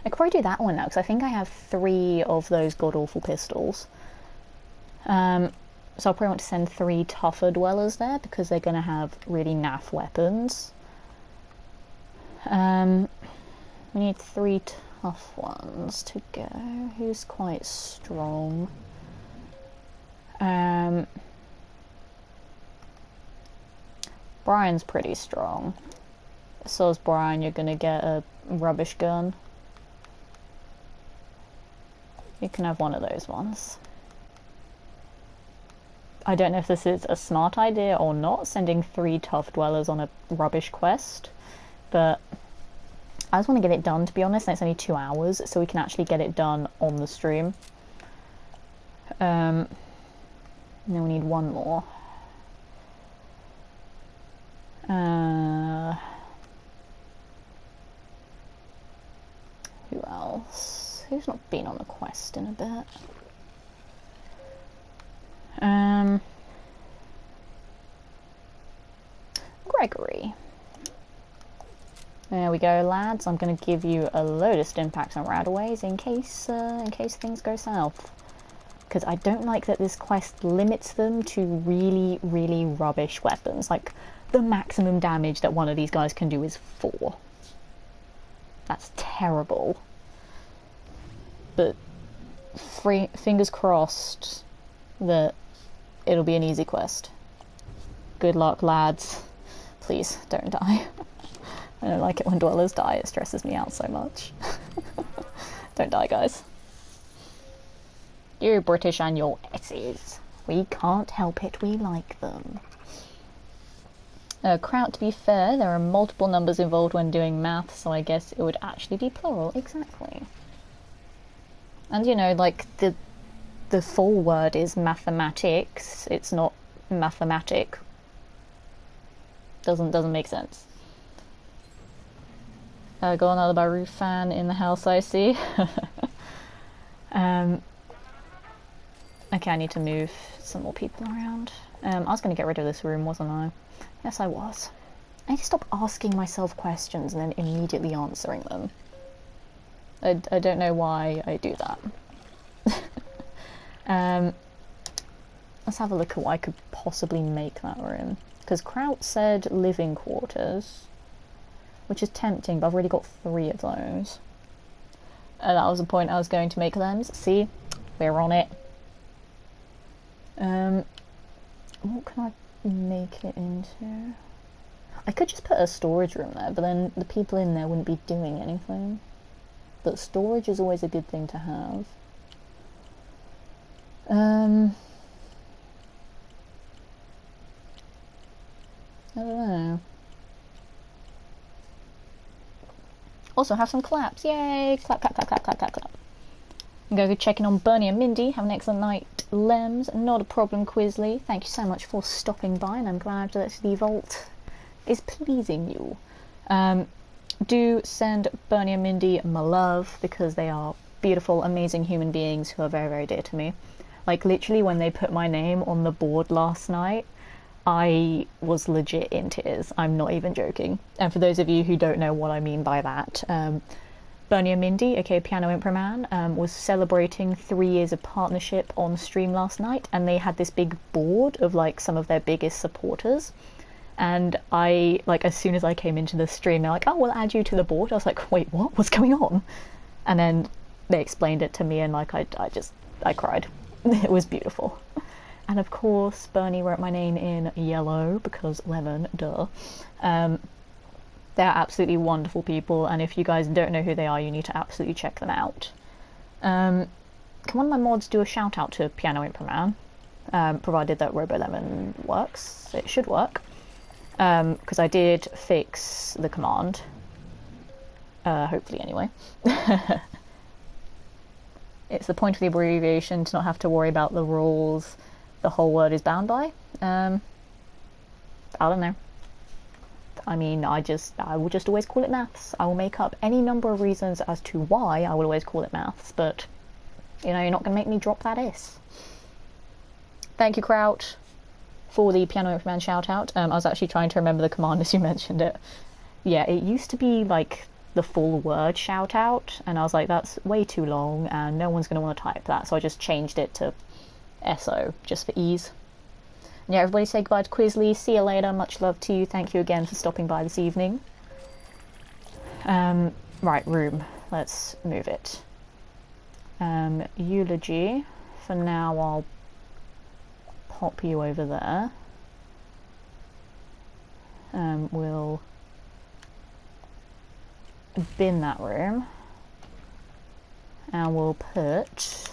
I could probably do that one now, because I think I have 3 of those god-awful pistols. So I'll probably want to send 3 tougher dwellers there, because they're going to have really naff weapons. We need 3 tough ones to go. Who's quite strong? Brian's pretty strong. So's Brian, you're gonna get a rubbish gun. You can have one of those ones. I don't know if this is a smart idea or not, sending 3 tough dwellers on a rubbish quest, but I just want to get it done, to be honest, and it's only 2 hours, so we can actually get it done on the stream. And then we need 1 more. Who else? Who's not been on a quest in a bit? Gregory. There we go, lads. I'm going to give you a load of Stimpaks and Radaways in case things go south. Because I don't like that this quest limits them to really, really rubbish weapons. Like, the maximum damage that one of these guys can do is 4. That's terrible. But fingers crossed that it'll be an easy quest. Good luck, lads. Please, don't die. I don't like it when dwellers die, it stresses me out so much. Don't die, guys. You British and your S's. We can't help it, we like them. Kraut, to be fair, there are multiple numbers involved when doing math, so I guess it would actually be plural, exactly. And you know, like, the full word is mathematics, it's not mathematic. Doesn't make sense. Got another Baru fan in the house, I see. Okay, I need to move some more people around. I was going to get rid of this room, wasn't I? Yes, I was. I need to stop asking myself questions and then immediately answering them. I don't know why I do that. Let's have a look at what I could possibly make that room. Because Kraut said living quarters, which is tempting, but I've already got 3 of those. That was the point I was going to make them. See? We're on it. What can I make it into? I could just put a storage room there, but then the people in there wouldn't be doing anything. But storage is always a good thing to have. I don't know. Also have some claps. Yay! Clap, clap, clap, clap, clap, clap, clap. I'm going to go check in on Bernie and Mindy. Have an excellent night, Lems. Not a problem, Quizly. Thank you so much for stopping by, and I'm glad that the vault is pleasing you. Do send Bernie and Mindy my love, because they are beautiful, amazing human beings who are very, very dear to me. Like, literally, when they put my name on the board last night, I was legit in tears. I'm not even joking. And for those of you who don't know what I mean by that, Bernie and Mindy, aka Piano Impro Man, was celebrating 3 years of partnership on stream last night, and they had this big board of like some of their biggest supporters. And I, like, as soon as I came into the stream, they're like, "Oh, we'll add you to the board." I was like, "Wait, what? What's going on?" And then they explained it to me, and like I cried. It was beautiful. And of course, Bernie wrote my name in yellow because lemon, duh. They're absolutely wonderful people, and if you guys don't know who they are, you need to absolutely check them out. Can one of my mods do a shout out to Piano Impro Man? Provided that RoboLemon works. It should work. Because I did fix the command. Hopefully, anyway. It's the point of the abbreviation to not have to worry about the rules the whole word is bound by. I don't know. I mean, I will just always call it maths. I will make up any number of reasons as to why I will always call it maths, but, you know, you're not going to make me drop that S. Thank you, Kraut, for the Piano Impro Man shout out. I was actually trying to remember the command as you mentioned it. Yeah, it used to be like the full word shout out, and I was like, that's way too long and no one's going to want to type that, so I just changed it to SO just for ease. And yeah, everybody say goodbye to Quizly. See you later. Much love to you. Thank you again for stopping by this evening. Right, room. Let's move it. Eulogy. For now, I'll pop you over there. We'll bin that room. And we'll put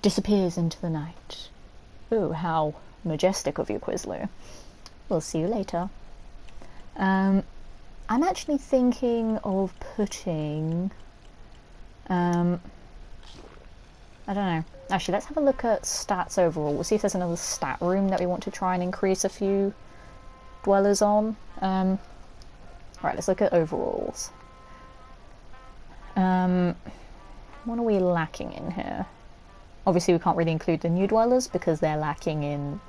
disappears into the night. Ooh, how majestic of you, Quizlu. We'll see you later. I'm actually thinking of putting... I don't know. Actually, let's have a look at stats overall. We'll see if there's another stat room that we want to try and increase a few dwellers on. Right, let's look at overalls. What are we lacking in here? Obviously we can't really include the new dwellers because they're lacking in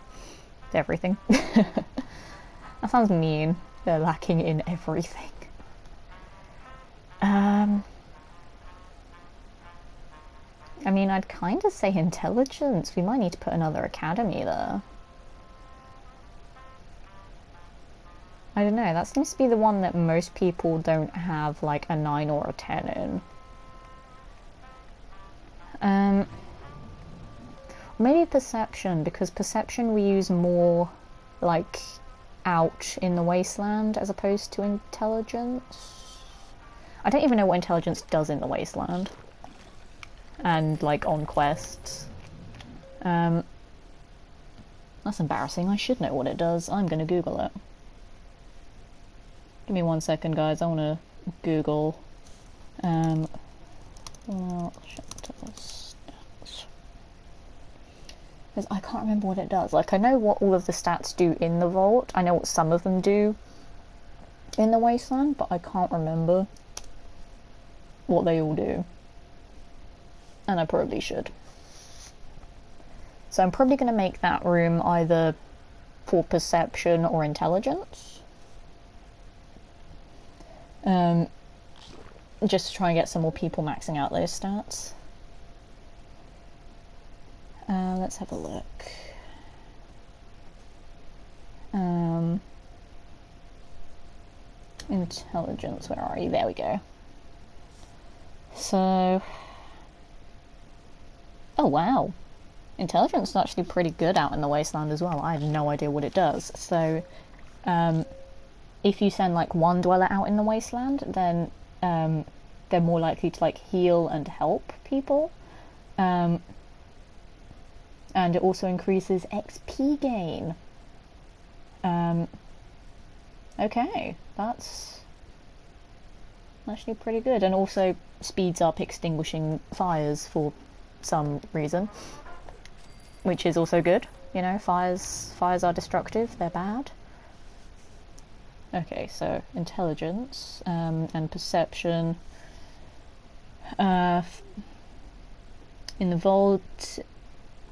everything. That sounds mean. They're lacking in everything. I mean, I'd kind of say intelligence. We might need to put another academy there. I don't know, that seems to be the one that most people don't have like a 9 or a 10 in. Maybe perception, because perception we use more like out in the wasteland as opposed to intelligence. I don't even know what intelligence does in the wasteland. And like on quests. That's embarrassing. I should know what it does. I'm gonna Google it. Give me 1 second, guys. I want to Google. Well, stats. Because I can't remember what it does. Like, I know what all of the stats do in the vault. I know what some of them do in the wasteland, but I can't remember what they all do. And I probably should. So I'm probably going to make that room either for perception or intelligence. Just to try and get some more people maxing out those stats. Let's have a look. Intelligence, where are you? There we go. So... oh wow. Intelligence is actually pretty good out in the wasteland as well. I have no idea what it does. So, if you send like one dweller out in the wasteland, then they're more likely to like heal and help people. And it also increases XP gain. Okay, that's actually pretty good, and also speeds up extinguishing fires for some reason, which is also good. You know, fires are destructive, they're bad. Okay, so intelligence and perception. In the vault,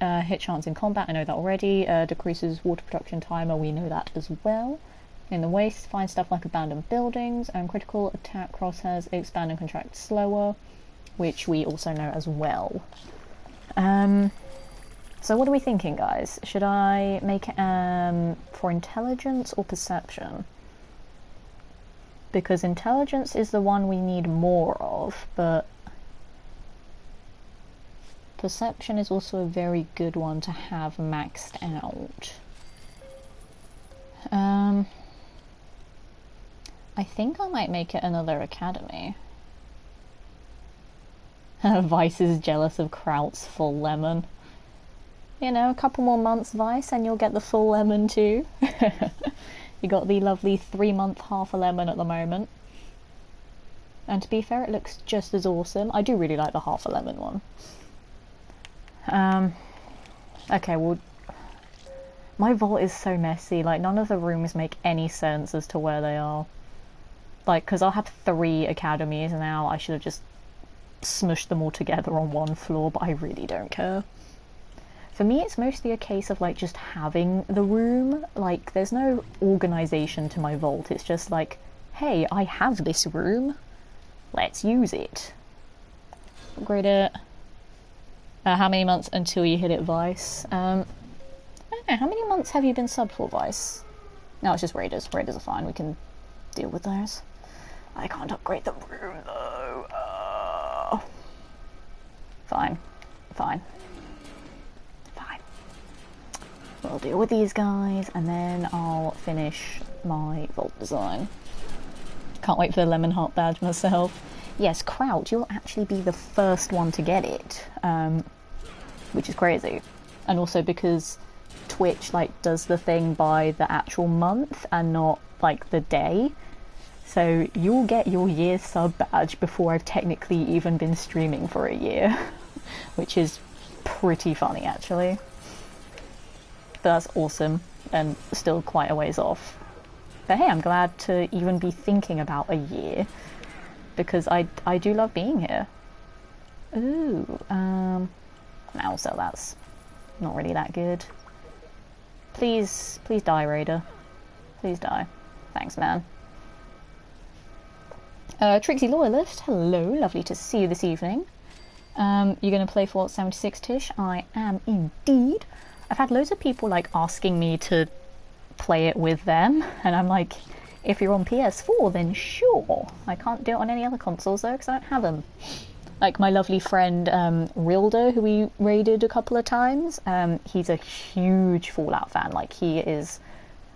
hit chance in combat, I know that already. Decreases water production timer, we know that as well. In the waste, find stuff like abandoned buildings, and critical attack crosshairs expand and contract slower, which we also know as well. So what are we thinking, guys? Should I make it for intelligence or perception? Because intelligence is the one we need more of, but perception is also a very good one to have maxed out. I think I might make it another academy. Vice is jealous of Kraut's full lemon. You know, a couple more months, Vice, and you'll get the full lemon too. You got the lovely 3-month half a lemon at the moment. And to be fair, it looks just as awesome. I do really like the half a lemon one. Okay, well, my vault is so messy. Like, none of the rooms make any sense as to where they are. Like, because I'll have 3 academies now. I should have just smushed them all together on one floor, but I really don't care. For me, it's mostly a case of like just having the room. Like, there's no organisation to my vault. It's just like, hey, I have this room. Let's use it. Upgrade it. How many months until you hit it, Vice? I don't know, how many months have you been subbed for, Vice? No, it's just Raiders. Raiders are fine. We can deal with those. I can't upgrade the room, though. Fine. Fine. We'll deal with these guys, and then I'll finish my vault design. Can't wait for the Lemon Heart badge myself. Yes, Kraut, you'll actually be the first one to get it, which is crazy. And also because Twitch like does the thing by the actual month and not like the day. So you'll get your year sub badge before I've technically even been streaming for a year, which is pretty funny actually. But that's awesome, and still quite a ways off. But hey, I'm glad to even be thinking about a year, because I do love being here. Ooh, now so that's not really that good. Please die, Raider. Please die. Thanks, man. Trixie Loyalist, hello, lovely to see you this evening. You're going to play Fallout 76, Tish? I am indeed. I've had loads of people like asking me to play it with them, and I'm like, if you're on PS4 then sure. I can't do it on any other consoles though, because I don't have them. Like my lovely friend Rildo, who we raided a couple of times, he's a huge Fallout fan. Like he is,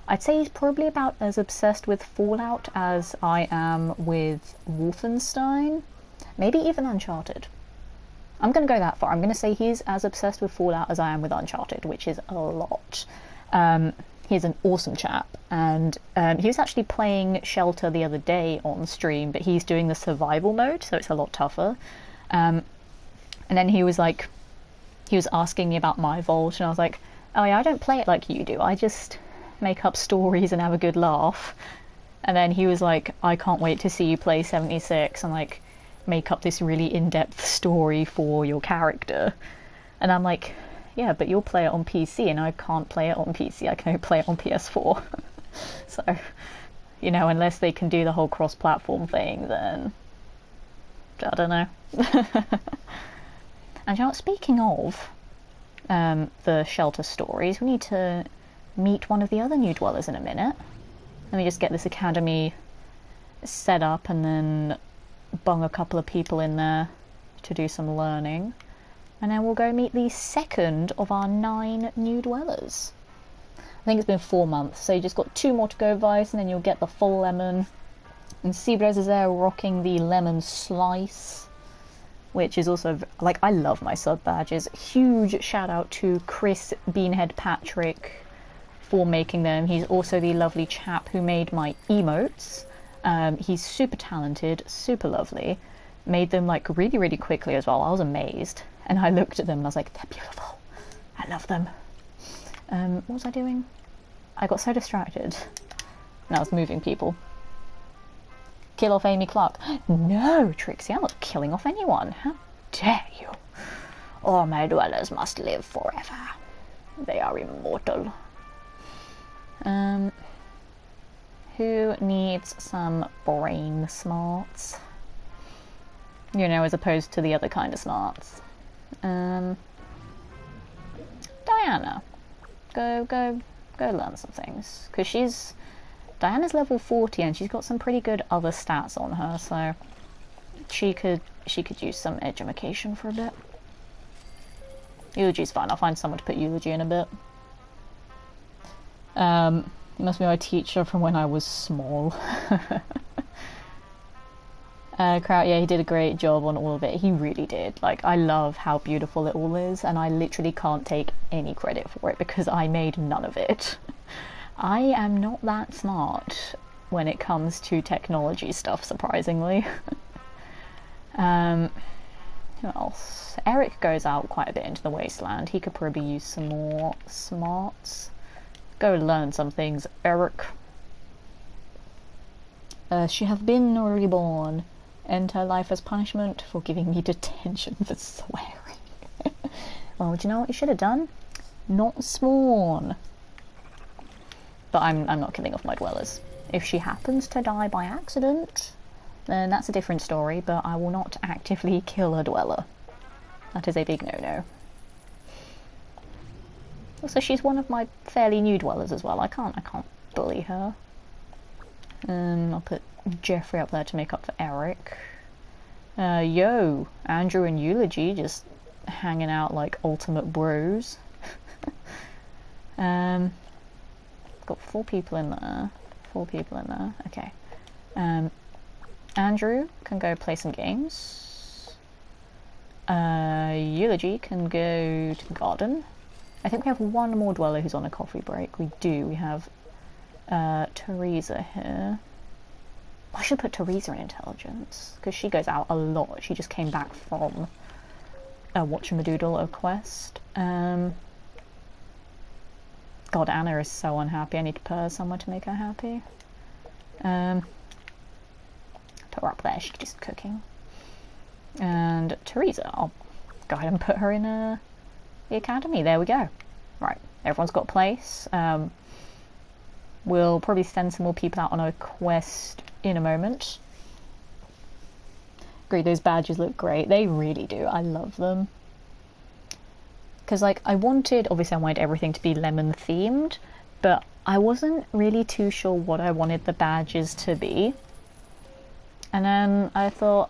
I'd say he's probably about as obsessed with Fallout as I am with Wolfenstein, maybe even Uncharted. I'm going to go that far. I'm going to say he's as obsessed with Fallout as I am with Uncharted, which is a lot. He's an awesome chap, and he was actually playing Shelter the other day on stream, but he's doing the survival mode, so it's a lot tougher. And then he was asking me about my Vault, and I was like, oh yeah, I don't play it like you do. I just make up stories and have a good laugh. And then he was like, I can't wait to see you play 76 and like make up this really in-depth story for your character. And I'm like, yeah, but you'll play it on PC and I can't play it on PC. I can only play it on PS4. So, you know, unless they can do the whole cross-platform thing, then I don't know. And you know, speaking of the Shelter stories, we need to meet one of the other new dwellers in a minute. Let me just get this academy set up and then bung a couple of people in there to do some learning, and then we'll go meet the second of our 9 new dwellers. I think it's been 4 months, so you just got 2 more to go, Vice, and then you'll get the full lemon. And Seabrez is there rocking the lemon slice, which is also, like, I love my sub badges. Huge shout out to Chris Beanhead Patrick for making them. He's also the lovely chap who made my emotes. He's super talented, super lovely. Made them like really, really quickly as well. I was amazed. And I looked at them and I was like, they're beautiful. I love them. What was I doing? I got so distracted. And I was moving people. Kill off Amy Clark. No, Trixie, I'm not killing off anyone. How dare you? All my dwellers must live forever. They are immortal. Who needs some brain smarts? You know, as opposed to the other kind of smarts. Diana. Go learn some things. Because Diana's level 40 and she's got some pretty good other stats on her, so she could use some edumacation for a bit. Eulogy's fine, I'll find someone to put Eulogy in a bit. He must be my teacher from when I was small. Kraut, yeah, he did a great job on all of it. He really did. Like, I love how beautiful it all is, and I literally can't take any credit for it because I made none of it. I am not that smart when it comes to technology stuff, surprisingly. Who else? Eric goes out quite a bit into the wasteland. He could probably use some more smarts. Go learn some things, Eric. She have been reborn. Enter life as punishment for giving me detention for swearing. Well, do you know what you should have done? Not sworn. But I'm not killing off my dwellers. If she happens to die by accident, then that's a different story, but I will not actively kill a dweller. That is a big no-no. Also, she's one of my fairly new dwellers as well. I can't bully her. I'll put Jeffrey up there to make up for Eric. Yo, Andrew and Eulogy just hanging out like ultimate bros. Got 4 people in there. 4 people in there. Okay. Andrew can go play some games. Eulogy can go to the garden. I think we have 1 more dweller who's on a coffee break. We do. We have Teresa here. I should put Teresa in intelligence because she goes out a lot. She just came back from Watchamadoodle, a quest. God, Anna is so unhappy. I need to put her somewhere to make her happy. Put her up there, she's just cooking. And Teresa, I'll go ahead and put her in the academy. There we go. Right, everyone's got a place. We'll probably send some more people out on a quest in a moment. Great, those badges look great. They really do. I love them. Because, like, obviously I wanted everything to be lemon themed, but I wasn't really too sure what I wanted the badges to be. And then I thought,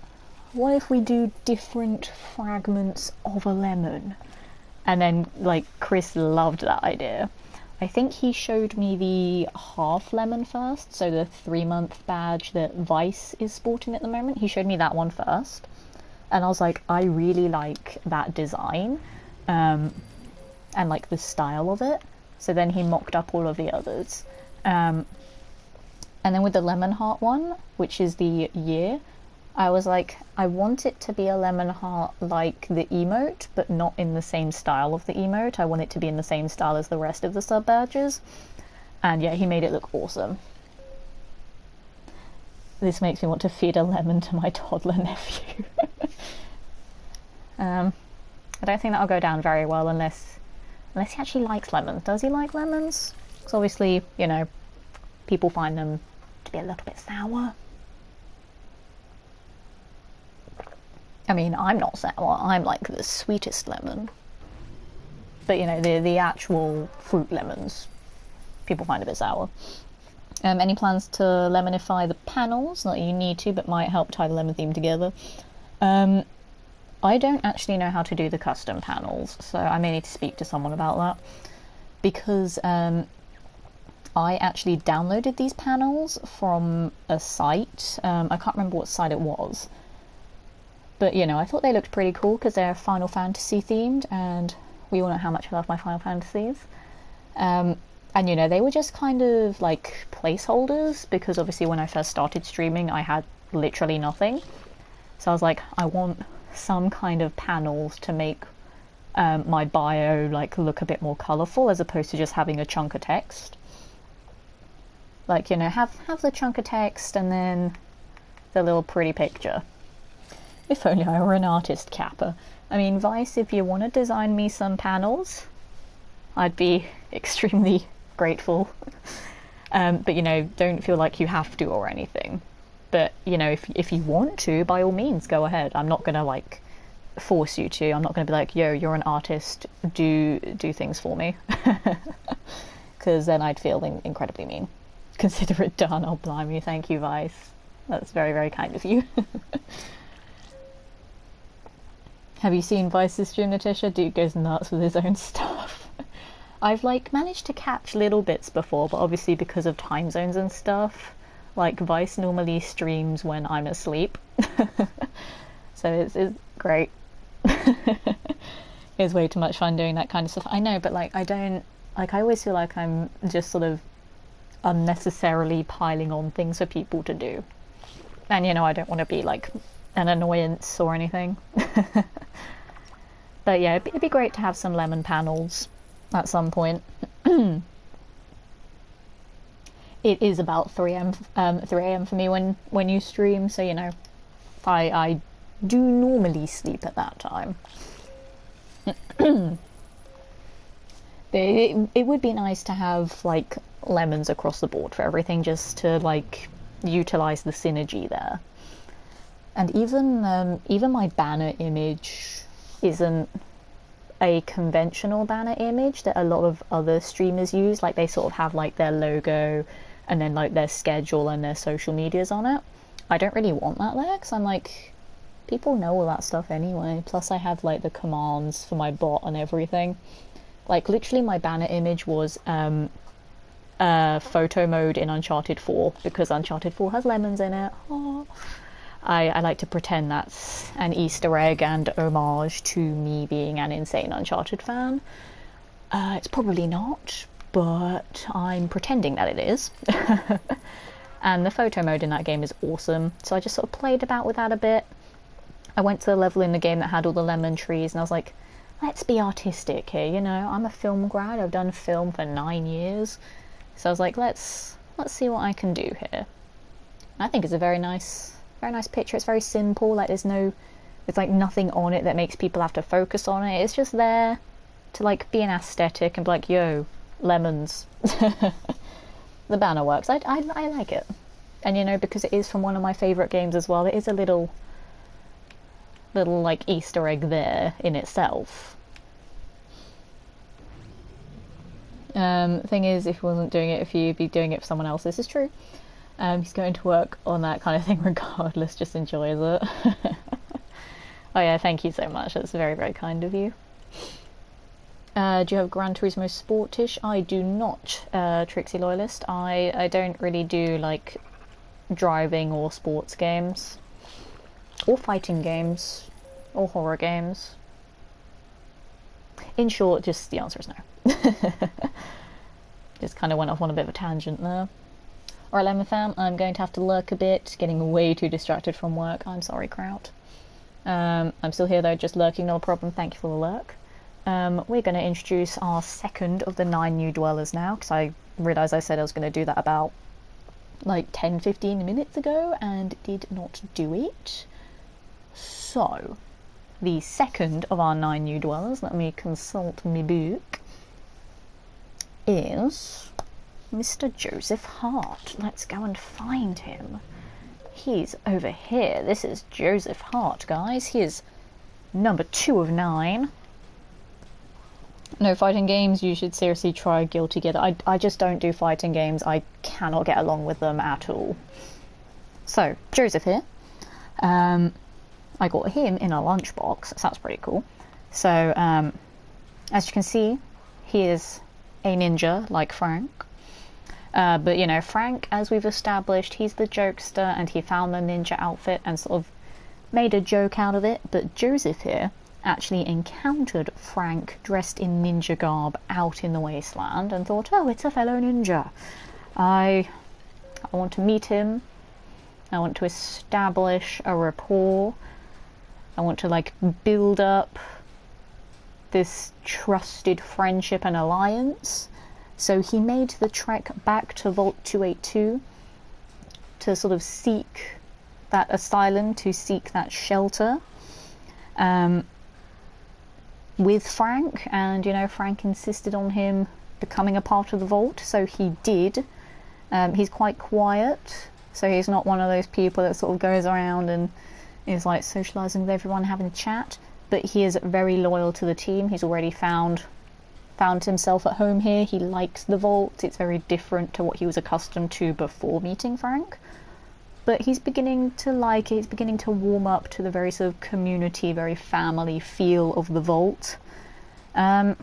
what if we do different fragments of a lemon? And then, like, Chris loved that idea. I think he showed me the half lemon first, so the 3-month badge that Vice is sporting at the moment. He showed me that one first, and I was like, I really like that design, and like the style of it. So then he mocked up all of the others. And then with the lemon heart one, which is the year, I was like, I want it to be a lemon heart like the emote, but not in the same style of the emote. I want it to be in the same style as the rest of the sub badges. And yeah, he made it look awesome. This makes me want to feed a lemon to my toddler nephew. I don't think that'll go down very well unless he actually likes lemons. Does he like lemons? Because obviously, you know, people find them to be a little bit sour. I mean, I'm not sour, I'm like the sweetest lemon. But you know, the actual fruit lemons, people find a bit sour. Any plans to lemonify the panels? Not that you need to, but might help tie the lemon theme together. I don't actually know how to do the custom panels, so I may need to speak to someone about that. Because I actually downloaded these panels from a site. I can't remember what site it was. But, you know, I thought they looked pretty cool because they're Final Fantasy themed, and we all know how much I love my Final Fantasies. And, you know, they were just kind of like placeholders because obviously when I first started streaming, I had literally nothing. So I was like, I want some kind of panels to make my bio like look a bit more colourful as opposed to just having a chunk of text. Like, you know, have the chunk of text and then the little pretty picture. If only I were an artist, Kappa. I mean, Vice, if you want to design me some panels, I'd be extremely grateful. But, you know, don't feel like you have to or anything. But, you know, if you want to, by all means, go ahead. I'm not going to, like, force you to. I'm not going to be like, yo, you're an artist, do things for me. Because then I'd feel incredibly mean. Consider it done. Oh, blimey, thank you, Vice. That's very, very kind of you. Have you seen Vice's stream, Natisha? Dude goes nuts with his own stuff. I've like managed to catch little bits before, but obviously because of time zones and stuff, like Vice normally streams when I'm asleep. So it's great. It's way too much fun doing that kind of stuff. I know, but like I always feel like I'm just sort of unnecessarily piling on things for people to do. And you know, I don't want to be like an annoyance or anything. But yeah, it'd be great to have some lemon panels at some point. It is about 3 a.m. for me when you stream, so you know, I do normally sleep at that time. It would be nice to have like lemons across the board for everything, just to like utilize the synergy there. And even my banner image isn't a conventional banner image that a lot of other streamers use. Like they sort of have like their logo and then like their schedule and their social medias on it. I don't really want that there because I'm like, people know all that stuff anyway. Plus I have like the commands for my bot and everything. Like literally my banner image was photo mode in Uncharted 4 because Uncharted 4 has lemons in it. Oh. I like to pretend that's an Easter egg and homage to me being an insane Uncharted fan. It's probably not, but I'm pretending that it is. And the photo mode in that game is awesome, so I just sort of played about with that a bit. I went to the level in the game that had all the lemon trees and I was like, let's be artistic here, you know, I'm a film grad, I've done film for 9 years. So I was like, let's see what I can do here. I think it's a very nice picture. It's very simple. Like there's like nothing on it that makes people have to focus on it. It's just there to like be an aesthetic and be like, yo, lemons. The banner works. I like it, and you know, because it is from one of my favourite games as well. It is a little like Easter egg there in itself. Thing is, if he wasn't doing it, if you'd be doing it for someone else, this is true. He's going to work on that kind of thing regardless, just enjoys it. Oh yeah, thank you so much, that's very, very kind of you. Do you have Gran Turismo Sportish? I do not, Trixie Loyalist. I don't really do like driving or sports games. Or fighting games. Or horror games. In short, just the answer is no. Just kind of went off on a bit of a tangent there. Alright, Lemon Fam, I'm going to have to lurk a bit, getting way too distracted from work. I'm sorry, Kraut. I'm still here though, just lurking, no problem. Thank you for the lurk. We're going to introduce our second of the 9 new dwellers now, because I realised I said I was going to do that about like 10-15 minutes ago and did not do it. So, the second of our 9 new dwellers, let me consult my book, is Mr. Joseph Hart. Let's go and find him. He's over here. This is Joseph Hart, guys. He is number 2 of 9. No fighting games, you should seriously try Guilty Gear. I just don't do fighting games. I cannot get along with them at all. So, Joseph here. I got him in a lunchbox, so that's pretty cool. So, as you can see, he is a ninja like Frank. But you know, Frank, as we've established, he's the jokester and he found the ninja outfit and sort of made a joke out of it. But Joseph here actually encountered Frank dressed in ninja garb out in the wasteland and thought, oh, it's a fellow ninja. I want to meet him. I want to establish a rapport. I want to like build up this trusted friendship and alliance. So he made the trek back to Vault 282 to sort of seek that asylum, to seek that shelter with Frank. And, you know, Frank insisted on him becoming a part of the Vault, so he did. He's quite quiet, so he's not one of those people that sort of goes around and is like socialising with everyone, having a chat. But he is very loyal to the team. He's already found himself at home here. He likes the Vault. It's very different to what he was accustomed to before meeting Frank. But he's beginning to like it. He's beginning to warm up to the very sort of community, very family feel of the Vault. And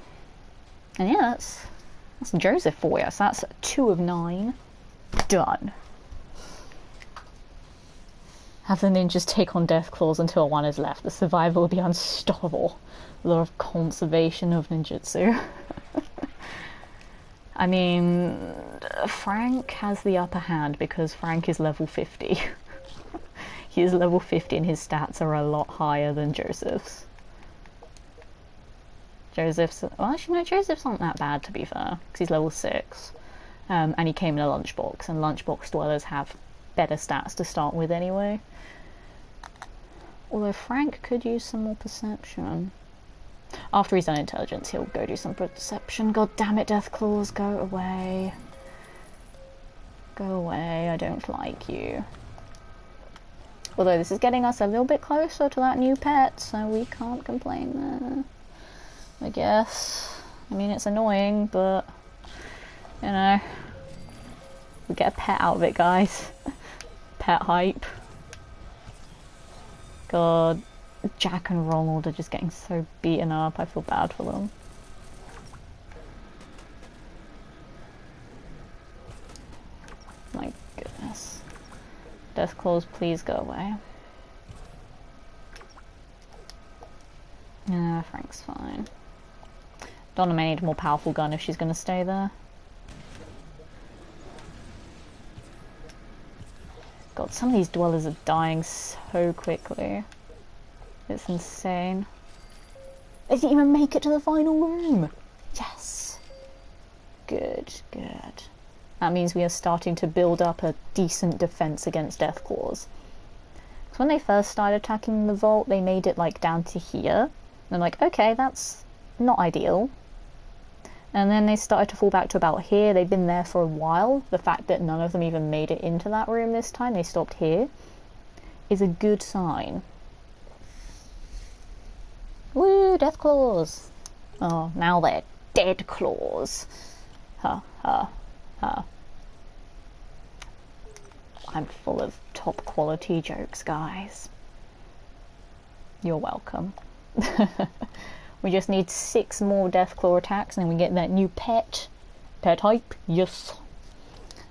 yeah, that's Joseph for you. So that's 2 of 9 done. Have the ninjas take on Deathclaws until 1 is left. The survivor will be unstoppable. Law of conservation of ninjutsu. I mean, Frank has the upper hand because Frank is level 50. He is level 50 and his stats are a lot higher than Joseph's. Well, actually no, Joseph's not that bad to be fair, because he's level 6. And he came in a lunchbox, and lunchbox dwellers have better stats to start with anyway. Although Frank could use some more perception. After he's done intelligence, he'll go do some perception. God damn it, Deathclaws, go away. Go away, I don't like you. Although this is getting us a little bit closer to that new pet, so we can't complain there, I guess. I mean, it's annoying, but, you know, we get a pet out of it, guys. Pet hype. God. Jack and Ronald are just getting so beaten up, I feel bad for them. My goodness. Deathclaws, please go away. Yeah, Frank's fine. Donna may need a more powerful gun if she's going to stay there. God, some of these dwellers are dying so quickly. It's insane. They didn't even make it to the final room. Yes. Good, good. That means we are starting to build up a decent defense against Deathclaws. So when they first started attacking the vault, they made it like down to here. And I'm like, okay, that's not ideal. And then they started to fall back to about here. They've been there for a while. The fact that none of them even made it into that room this time, they stopped here, is a good sign. Woo, Deathclaws! Oh, now they're dead claws. Ha, ha, ha. I'm full of top quality jokes, guys. You're welcome. We just need 6 more Deathclaw attacks and then we get that new pet. Pet hype, yes.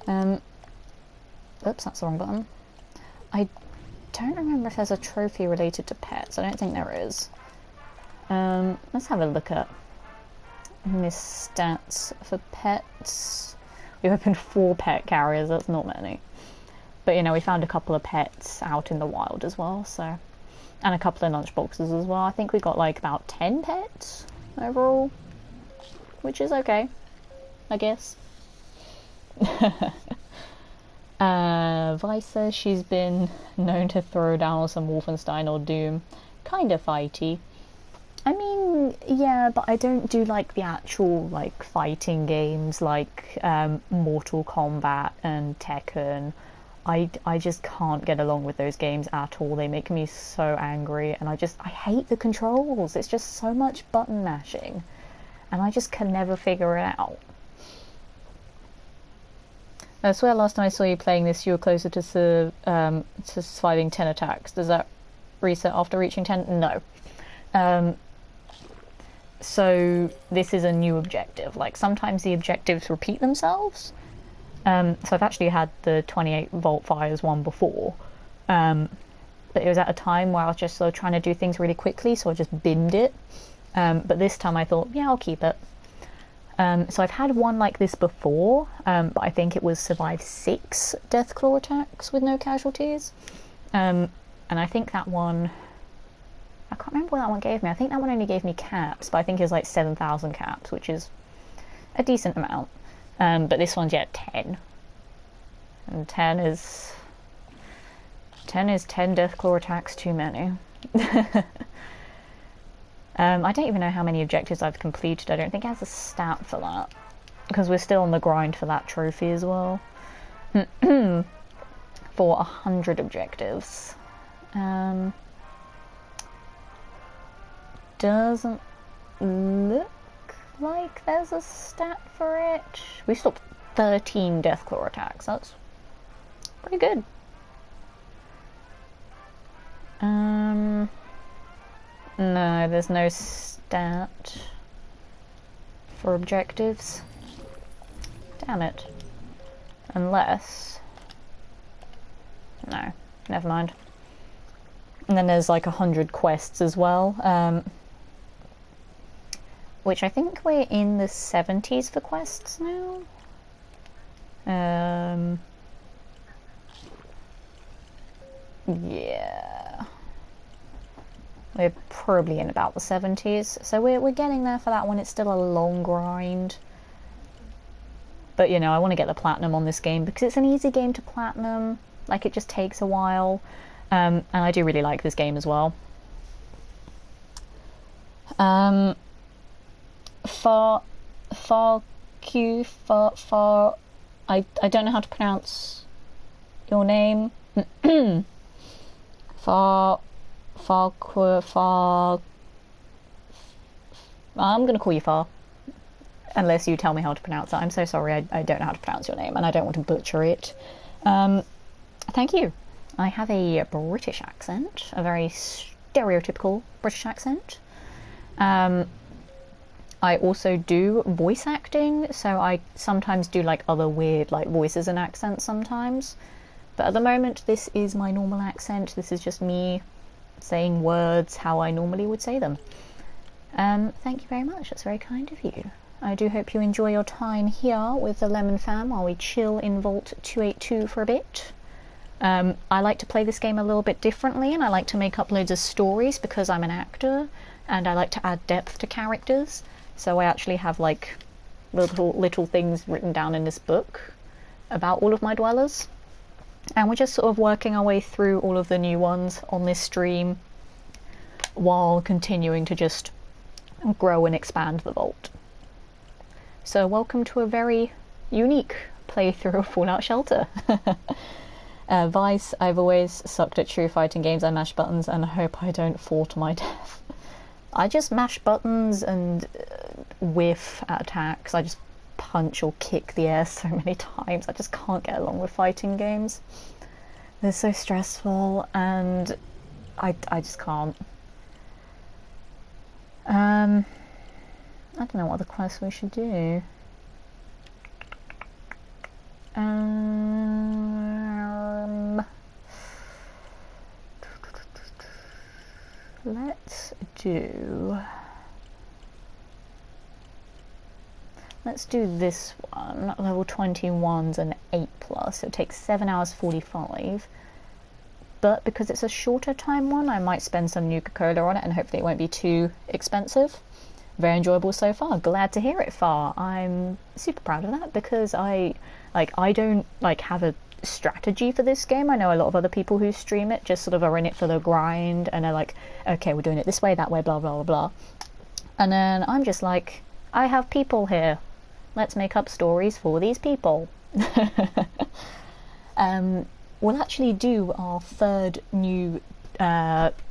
Oops, that's the wrong button. I don't remember if there's a trophy related to pets. I don't think there is. Let's have a look at Miss Stats for pets. We've opened 4 pet carriers, that's not many. But you know, we found a couple of pets out in the wild as well, so. And a couple of lunch boxes as well. I think we got like about 10 pets overall, which is okay, I guess. Vi says she's been known to throw down on some Wolfenstein or Doom. Kind of fighty. I mean, yeah, but I don't do like the actual like fighting games like Mortal Kombat and Tekken. I just can't get along with those games at all. They make me so angry, and I hate the controls. It's just so much button mashing, and I just can never figure it out. I swear last time I saw you playing this, you were closer to surviving 10 attacks. Does that reset after reaching 10? No. So this is a new objective. Like, sometimes the objectives repeat themselves. So I've actually had the 28 Vault Fires one before, but it was at a time where I was just sort of trying to do things really quickly, so I just binned it. But this time I thought, yeah, I'll keep it. So I've had one like this before, but I think it was survive 6 Deathclaw attacks with no casualties. And I think that one, I can't remember what that one gave me. I think that one only gave me caps, but I think it was like 7,000 caps, which is a decent amount. But this one's 10. And 10 is 10 Deathclaw attacks too many. I don't even know how many objectives I've completed. I don't think it has a stat for that, because we're still on the grind for that trophy as well. For 100 objectives. Doesn't look like there's a stat for it. We stopped 13 Deathclaw attacks. That's pretty good. No, there's no stat for objectives. Damn it. Unless... No, never mind. And then there's like 100 quests as well, which I think we're in the 70s for quests now. Yeah. We're probably in about the 70s, so we're getting there for that one. It's still a long grind. But you know, I want to get the platinum on this game because it's an easy game to platinum. Like, it just takes a while. And I do really like this game as well. I don't know how to pronounce your name. I'm gonna call you Far, unless you tell me how to pronounce it. I'm so sorry, I don't know how to pronounce your name, and I don't want to butcher it. Thank you. I have a British accent, a very stereotypical British accent. I also do voice acting, so I sometimes do like other weird like voices and accents sometimes. But at the moment, this is my normal accent. This is just me saying words how I normally would say them. Thank you very much. That's very kind of you. I do hope you enjoy your time here with the Lemon Fam while we chill in Vault 282 for a bit. I like to play this game a little bit differently, and I like to make up loads of stories because I'm an actor, and I like to add depth to characters. So I actually have like little things written down in this book about all of my dwellers. And we're just sort of working our way through all of the new ones on this stream while continuing to just grow and expand the vault. So welcome to a very unique playthrough of Fallout Shelter. Vice, I've always sucked at true fighting games. I mash buttons and hope I don't fall to my death. I just mash buttons and whiff at attacks. I just punch or kick the air so many times. I just can't get along with fighting games. They're so stressful and I just can't. I don't know what other quests we should do. Let's do this one. Level 21's an 8+, so it takes 7 hours 45. But because it's a shorter time one, I might spend some Nuka-Cola on it and hopefully it won't be too expensive. Very enjoyable so far. Glad to hear it, Far. I'm super proud of that because I don't have a strategy for this game. I know a lot of other people who stream it just sort of are in it for the grind and are like, okay, we're doing it this way, that way, blah, blah, blah, blah. And then I'm just like, I have people here. Let's make up stories for these people. We'll actually do our third new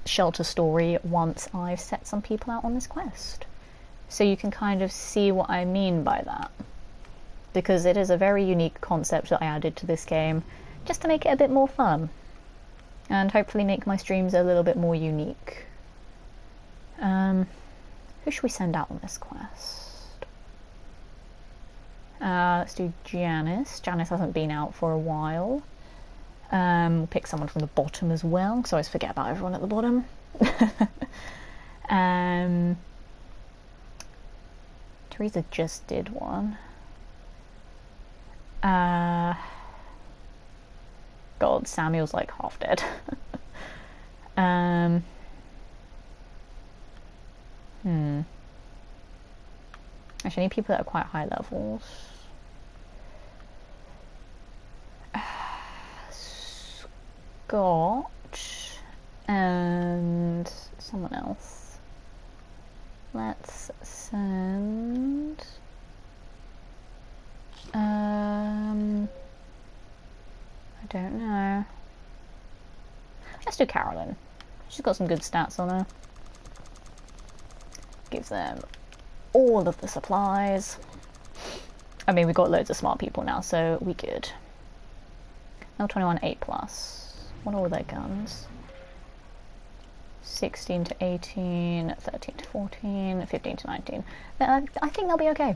shelter story once I've set some people out on this quest. So you can kind of see what I mean by that. Because it is a very unique concept that I added to this game, just to make it a bit more fun. And hopefully make my streams a little bit more unique. Who should we send out on this quest? Let's do Janice. Janice hasn't been out for a while. We'll pick someone from the bottom as well, because I always forget about everyone at the bottom. Teresa just did one. God, Samuel's like half dead. Actually, I need people that are quite high levels. Scott and someone else. Let's send I don't know. Let's do Carolyn. She's got some good stats on her. Give them all of the supplies. I mean, we've got loads of smart people now, so we good. Level 21 8+. What are all their guns? 16 to 18, 13 to 14, 15 to 19. I think they'll be okay.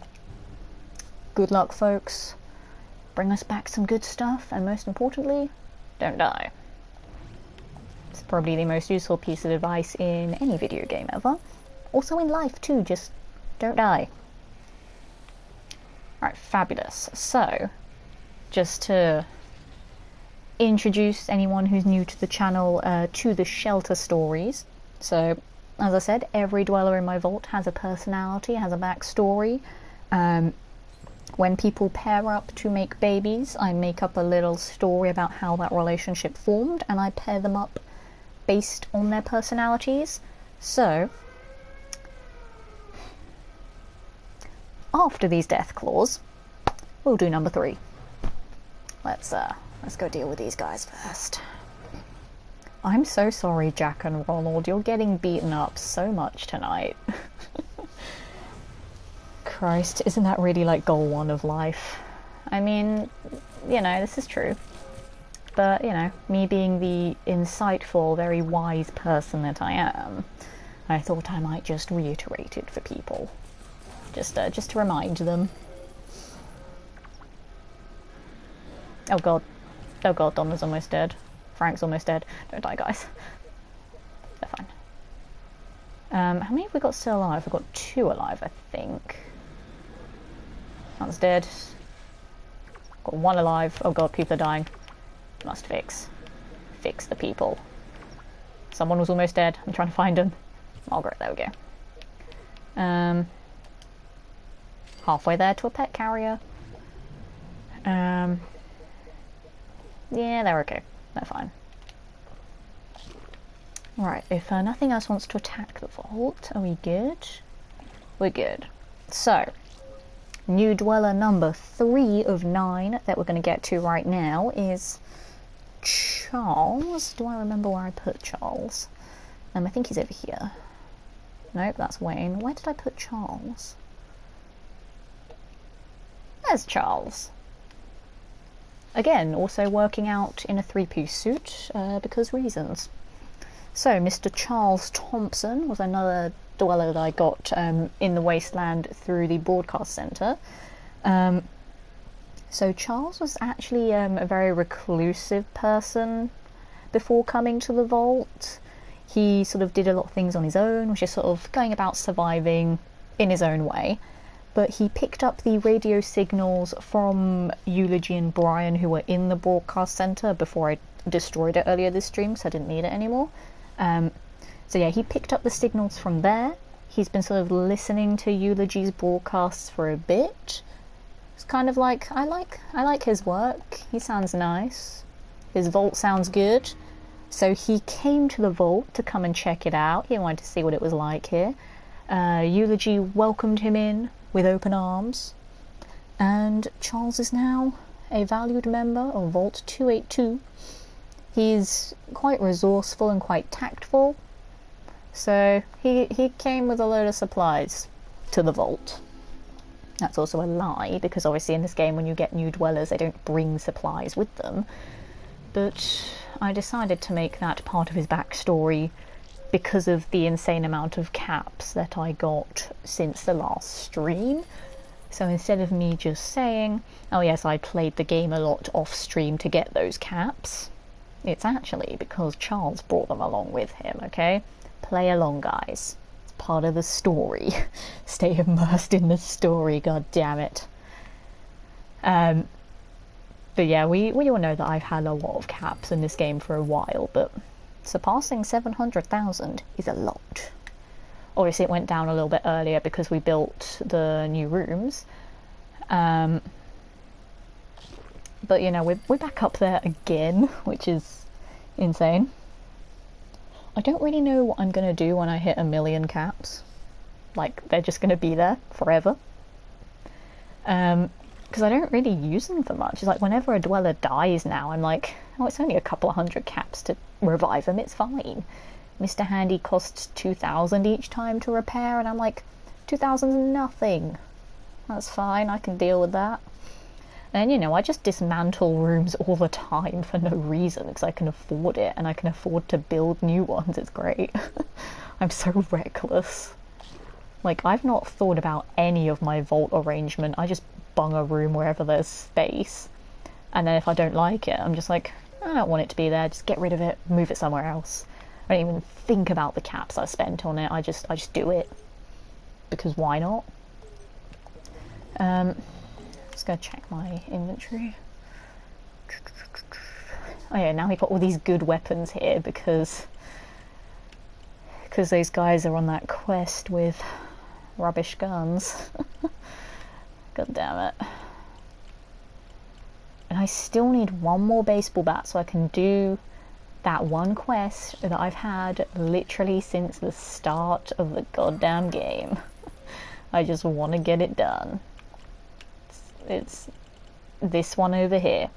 Good luck, folks. Bring us back some good stuff, and most importantly, don't die. It's probably the most useful piece of advice in any video game ever. Also in life too, just don't die. Alright, fabulous. So, just to introduce anyone who's new to the channel to the shelter stories. So, as I said, every dweller in my vault has a personality, has a backstory. When people pair up to make babies, I make up a little story about how that relationship formed, and I pair them up based on their personalities. So, after these death claws, we'll do number 3. Let's go deal with these guys first. I'm so sorry, Jack and Ronald. You're getting beaten up so much tonight. Christ, isn't that really like goal 1 of life? I mean, you know, this is true. But, you know, me being the insightful, very wise person that I am, I thought I might just reiterate it for people. Just to remind them. Oh god. Oh god, Donna's almost dead. Frank's almost dead. Don't die, guys. They're fine. How many have we got still alive? We've got 2 alive, I think. One's dead. Got 1 alive. Oh god, people are dying. Must fix. Fix the people. Someone was almost dead. I'm trying to find him. Margaret, there we go. Halfway there to a pet carrier. Yeah, they're okay. They're fine. Right, if nothing else wants to attack the vault, are we good? We're good. So, new dweller number 3 of 9 that we're going to get to right now is Charles. Do I remember where I put Charles? I think he's over here. Nope, that's Wayne. Where did I put Charles? There's Charles. Again, also working out in a 3-piece suit, because reasons. So, Mr. Charles Thompson was another dweller that I got in the Wasteland through the broadcast centre. So Charles was actually a very reclusive person before coming to the vault. He sort of did a lot of things on his own, was just sort of going about surviving in his own way. But he picked up the radio signals from Eulogy and Brian, who were in the broadcast centre before I destroyed it earlier this stream, so I didn't need it anymore. So yeah, he picked up the signals from there. He's been sort of listening to Eulogy's broadcasts for a bit. It's kind of like, I like his work. He sounds nice. His vault sounds good. So he came to the vault to come and check it out. He wanted to see what it was like here. Eulogy welcomed him in with open arms. And Charles is now a valued member of Vault 282. He's quite resourceful and quite tactful. So he came with a load of supplies to the vault. That's also a lie, because obviously in this game when you get new dwellers they don't bring supplies with them. But I decided to make that part of his backstory because of the insane amount of caps that I got since the last stream. So instead of me just saying, oh yes, I played the game a lot off stream to get those caps, it's actually because Charles brought them along with him, okay? Play along, guys. It's part of the story. Stay immersed in the story, god damn it. But yeah, we all know that I've had a lot of caps in this game for a while, but surpassing 700,000 is a lot. Obviously it went down a little bit earlier because we built the new rooms. But you know, we're back up there again, which is insane. I don't really know what I'm going to do when I hit 1 million caps. Like, they're just going to be there forever. Because I don't really use them for much. It's like, whenever a dweller dies now, I'm like, oh, it's only a couple of 100 caps to revive him, it's fine. Mr. Handy costs 2,000 each time to repair, and I'm like, 2,000's nothing. That's fine, I can deal with that. And you know, I just dismantle rooms all the time for no reason because I can afford it and I can afford to build new ones. It's great. I'm so reckless. Like, I've not thought about any of my vault arrangement. I just bung a room wherever there's space. And then if I don't like it, I'm just like, I don't want it to be there. Just get rid of it, move it somewhere else. I don't even think about the caps I spent on it. I just do it. Because why not? Just gonna check my inventory. Oh yeah, now we've got all these good weapons here because those guys are on that quest with rubbish guns. God damn it. And I still need one more baseball bat so I can do that one quest that I've had literally since the start of the goddamn game. I just want to get it done. It's this one over here.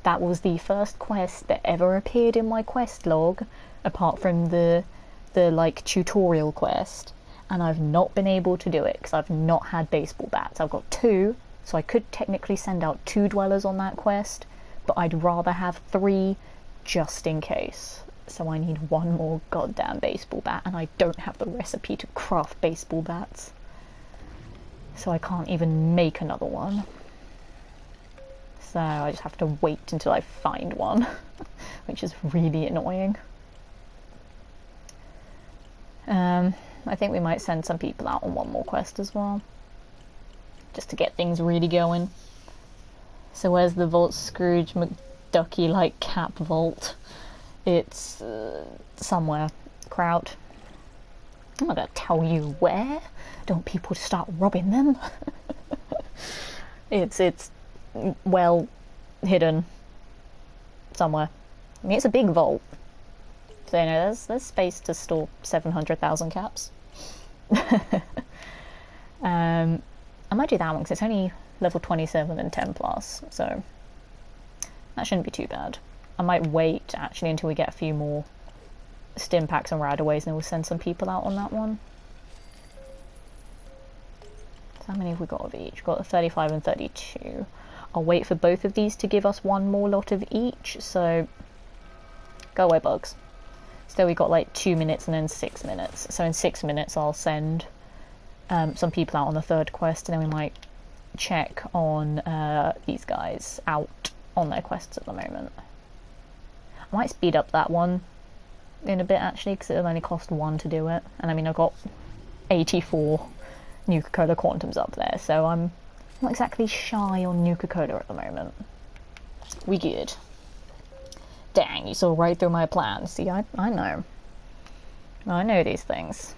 That was the first quest that ever appeared in my quest log, apart from the like tutorial quest, and I've not been able to do it because I've not had baseball bats. I've got 2, so I could technically send out 2 dwellers on that quest, but I'd rather have 3 just in case. So I need 1 more goddamn baseball bat, and I don't have the recipe to craft baseball bats, so I can't even make another one. So I just have to wait until I find one, which is really annoying. I think we might send some people out on 1 more quest as well, just to get things really going. So where's the Vault Scrooge McDucky like cap vault? It's somewhere. Kraut. I'm not gonna tell you where. Don't people start robbing them? It's well hidden somewhere. I mean, it's a big vault, so you know there's space to store 700,000 caps. I might do that one because it's only level 27 and 10 plus, so that shouldn't be too bad. I might wait actually until we get a few more stim packs and radaways, and then we'll send some people out on that one. So how many have we got of each? We've got 35 and 32. I'll wait for both of these to give us one more lot of each, so go away, bugs. So we got like 2 minutes and then 6 minutes. So in 6 minutes I'll send some people out on the third quest, and then we might check on these guys out on their quests at the moment. I might speed up that one in a bit actually, because it'll only cost 1 to do it, and I mean I've got 84 Nuka-Cola Quantums up there, so I'm not exactly shy on Nuka-Cola at the moment. We good. Dang, you saw right through my plans. See, I know. I know these things.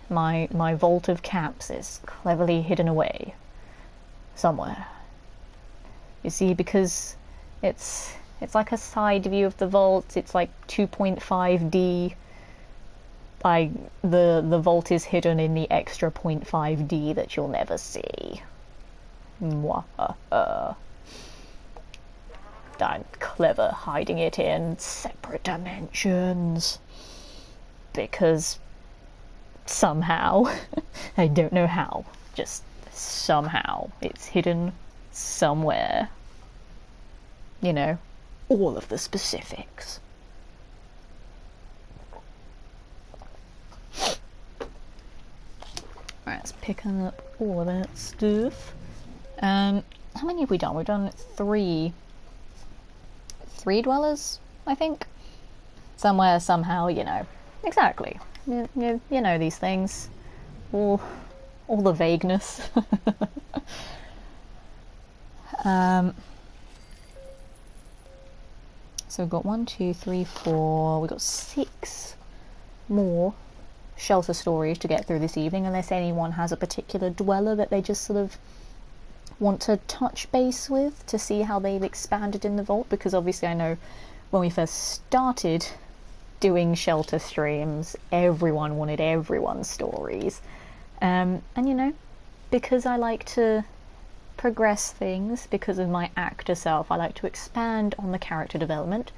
My vault of caps is cleverly hidden away somewhere. You see, because it's like a side view of the vault. It's like 2.5D. The vault is hidden in the extra 0.5D that you'll never see. I'm clever hiding it in separate dimensions. Because somehow, I don't know how, just somehow, it's hidden somewhere. You know, all of the specifics. Right, let's pick up all of that stuff. How many have we done? We've done three dwellers, I think. Somewhere, somehow, you know. Exactly. You know these things. All the vagueness. So we've got 1, 2, 3, 4. We've got 6 more shelter stories to get through this evening, unless anyone has a particular dweller that they just sort of want to touch base with to see how they've expanded in the vault, because obviously I know when we first started doing shelter streams, everyone wanted everyone's stories, and you know, because I like to progress things, because of my actor self, I like to expand on the character development.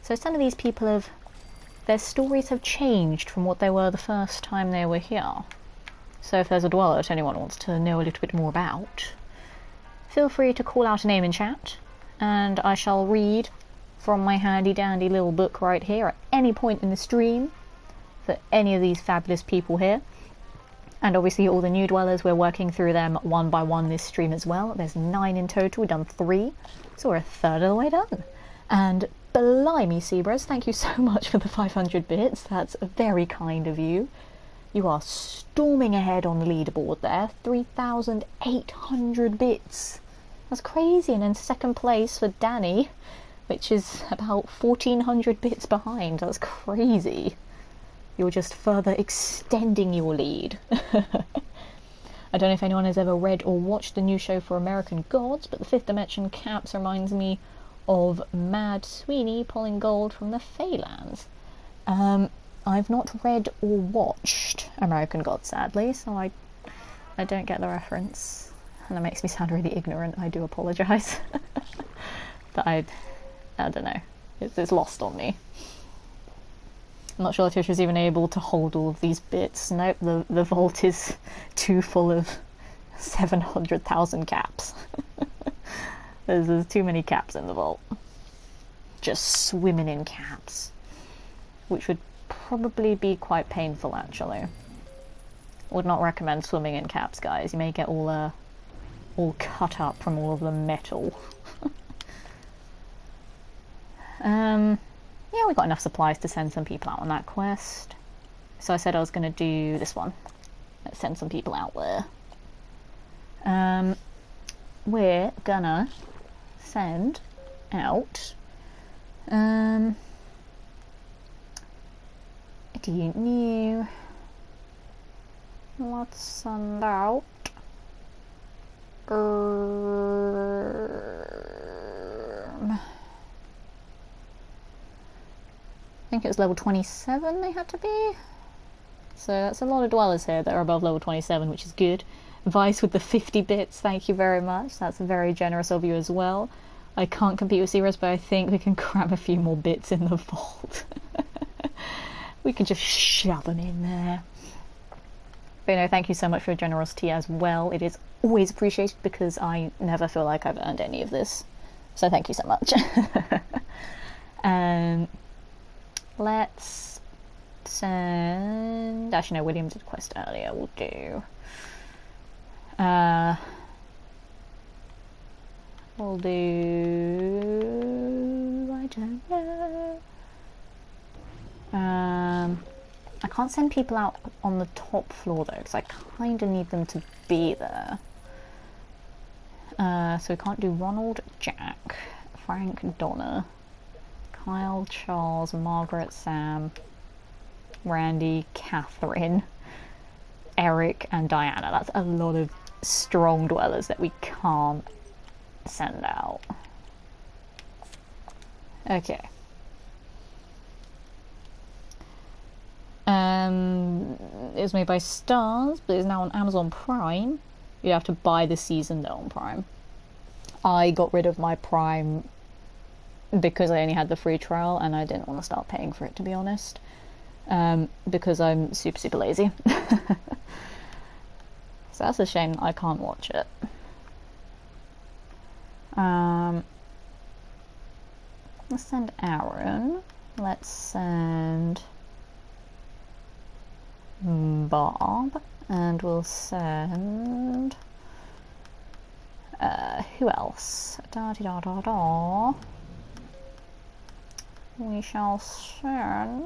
So some of these people their stories have changed from what they were the first time they were here. So if there's a dweller that anyone wants to know a little bit more about, feel free to call out a name in chat, and I shall read from my handy dandy little book right here at any point in the stream for any of these fabulous people here. And obviously all the new dwellers, we're working through them one by one this stream as well. There's 9 in total, we've done 3, so we're a third of the way done. And blimey, Zebras, thank you so much for the 500 bits, that's very kind of you. You are storming ahead on the leaderboard there, 3,800 bits. That's crazy, and in second place for Danny, which is about 1,400 bits behind. That's crazy. You're just further extending your lead. I don't know if anyone has ever read or watched the new show for American Gods, but the Fifth Dimension Caps reminds me of Mad Sweeney pulling gold from the Feylands. I've not read or watched American Gods, sadly, so I don't get the reference, and that makes me sound really ignorant. I do apologise. But I don't know. It's lost on me. I'm not sure if Tish was even able to hold all of these bits. Nope, the vault is too full of 700,000 caps. There's too many caps in the vault. Just swimming in caps. Which would probably be quite painful, actually. Would not recommend swimming in caps, guys. You may get all cut up from all of the metal. Yeah, we got enough supplies to send some people out on that quest. So I said I was going to do this one. Let's send some people out there. We're gonna send out I don't know. Let's send out think it was level 27 they had to be. So that's a lot of dwellers here that are above level 27, which is good. Vice with the 50 bits, thank you very much. That's very generous of you as well. I can't compete with Ceros, but I think we can cram a few more bits in the vault. We can just shove them in there. But no, thank you so much for your generosity as well. It is always appreciated because I never feel like I've earned any of this. So thank you so much. Let's send... Actually, no, William did a quest earlier. We'll do... We'll do... I don't know. I can't send people out on the top floor though, because I kind of need them to be there. So we can't do Ronald, Jack, Frank, Donna, Kyle, Charles, Margaret, Sam, Randy, Catherine, Eric, and Diana. That's a lot of strong dwellers that we can't send out. Okay. It was made by Stars, but is now on Amazon Prime. You have to buy the season though on Prime. I got rid of my Prime because I only had the free trial and I didn't want to start paying for it, to be honest. Because I'm super lazy. So that's a shame I can't watch it. Let's send Aaron. Let's send Bob, and we'll send who else? Da-di-da-da-da. We shall send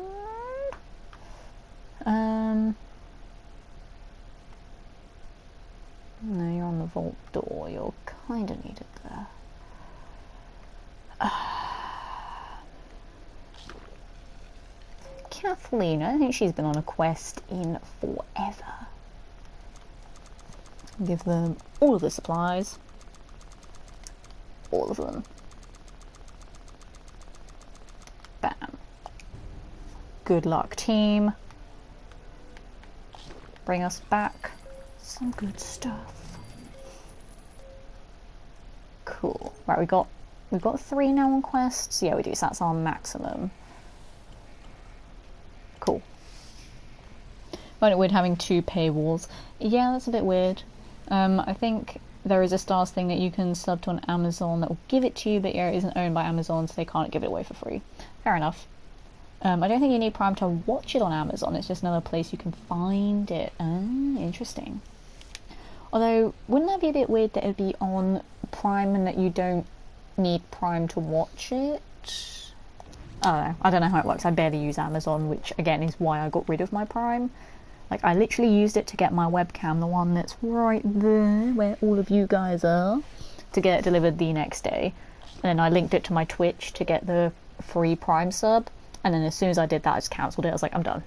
no, you're on the vault door. You're kind of needed there. Kathleen, I think she's been on a quest in forever. Give them all of the supplies. All of them. Bam. Good luck, team. Bring us back some good stuff. Cool. Right, we've got 3 now on quests. Yeah, we do, so that's our maximum. Cool. Find it weird having 2 paywalls. Yeah, that's a bit weird. I think there is a Stars thing that you can sub to on Amazon that will give it to you, but yeah, it isn't owned by Amazon, so they can't give it away for free. Fair enough. I don't think you need Prime to watch it on Amazon, it's just another place you can find it. Interesting. Although, wouldn't that be a bit weird that it'd be on Prime and that you don't need Prime to watch it? I don't know how it works. I barely use Amazon, which again is why I got rid of my Prime. Like, I literally used it to get my webcam, the one that's right there, where all of you guys are, to get it delivered the next day. And then I linked it to my Twitch to get the free Prime sub. And then as soon as I did that, I just cancelled it. I was like, I'm done.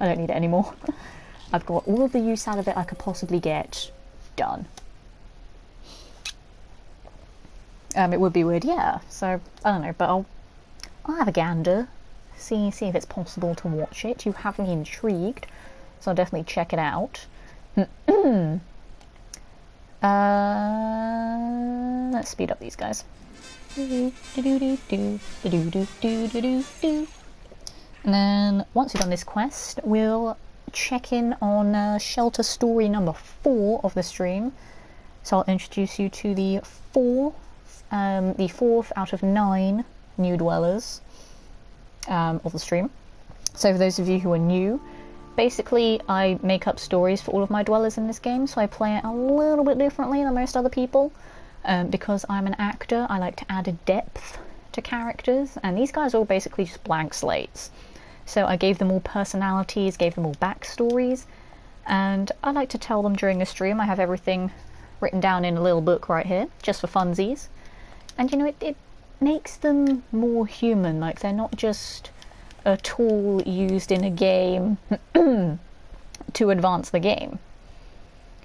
I don't need it anymore. I've got all of the use out of it I could possibly get. Done. It would be weird, yeah. So, I don't know, but I'll have a gander. See if it's possible to watch it. You have me intrigued. So I'll definitely check it out. Let's speed up these guys. And then once we've done this quest, we'll check in on shelter story number 4 of the stream. So I'll introduce you to the 4th out of 9 new dwellers of the stream. So for those of you who are new, basically I make up stories for all of my dwellers in this game, so I play it a little bit differently than most other people. Because I'm an actor, I like to add a depth to characters, and these guys are all basically just blank slates. So I gave them all personalities, gave them all backstories, and I like to tell them during the stream. I have everything written down in a little book right here, just for funsies. And you know, it makes them more human, like they're not just a tool used in a game to advance the game.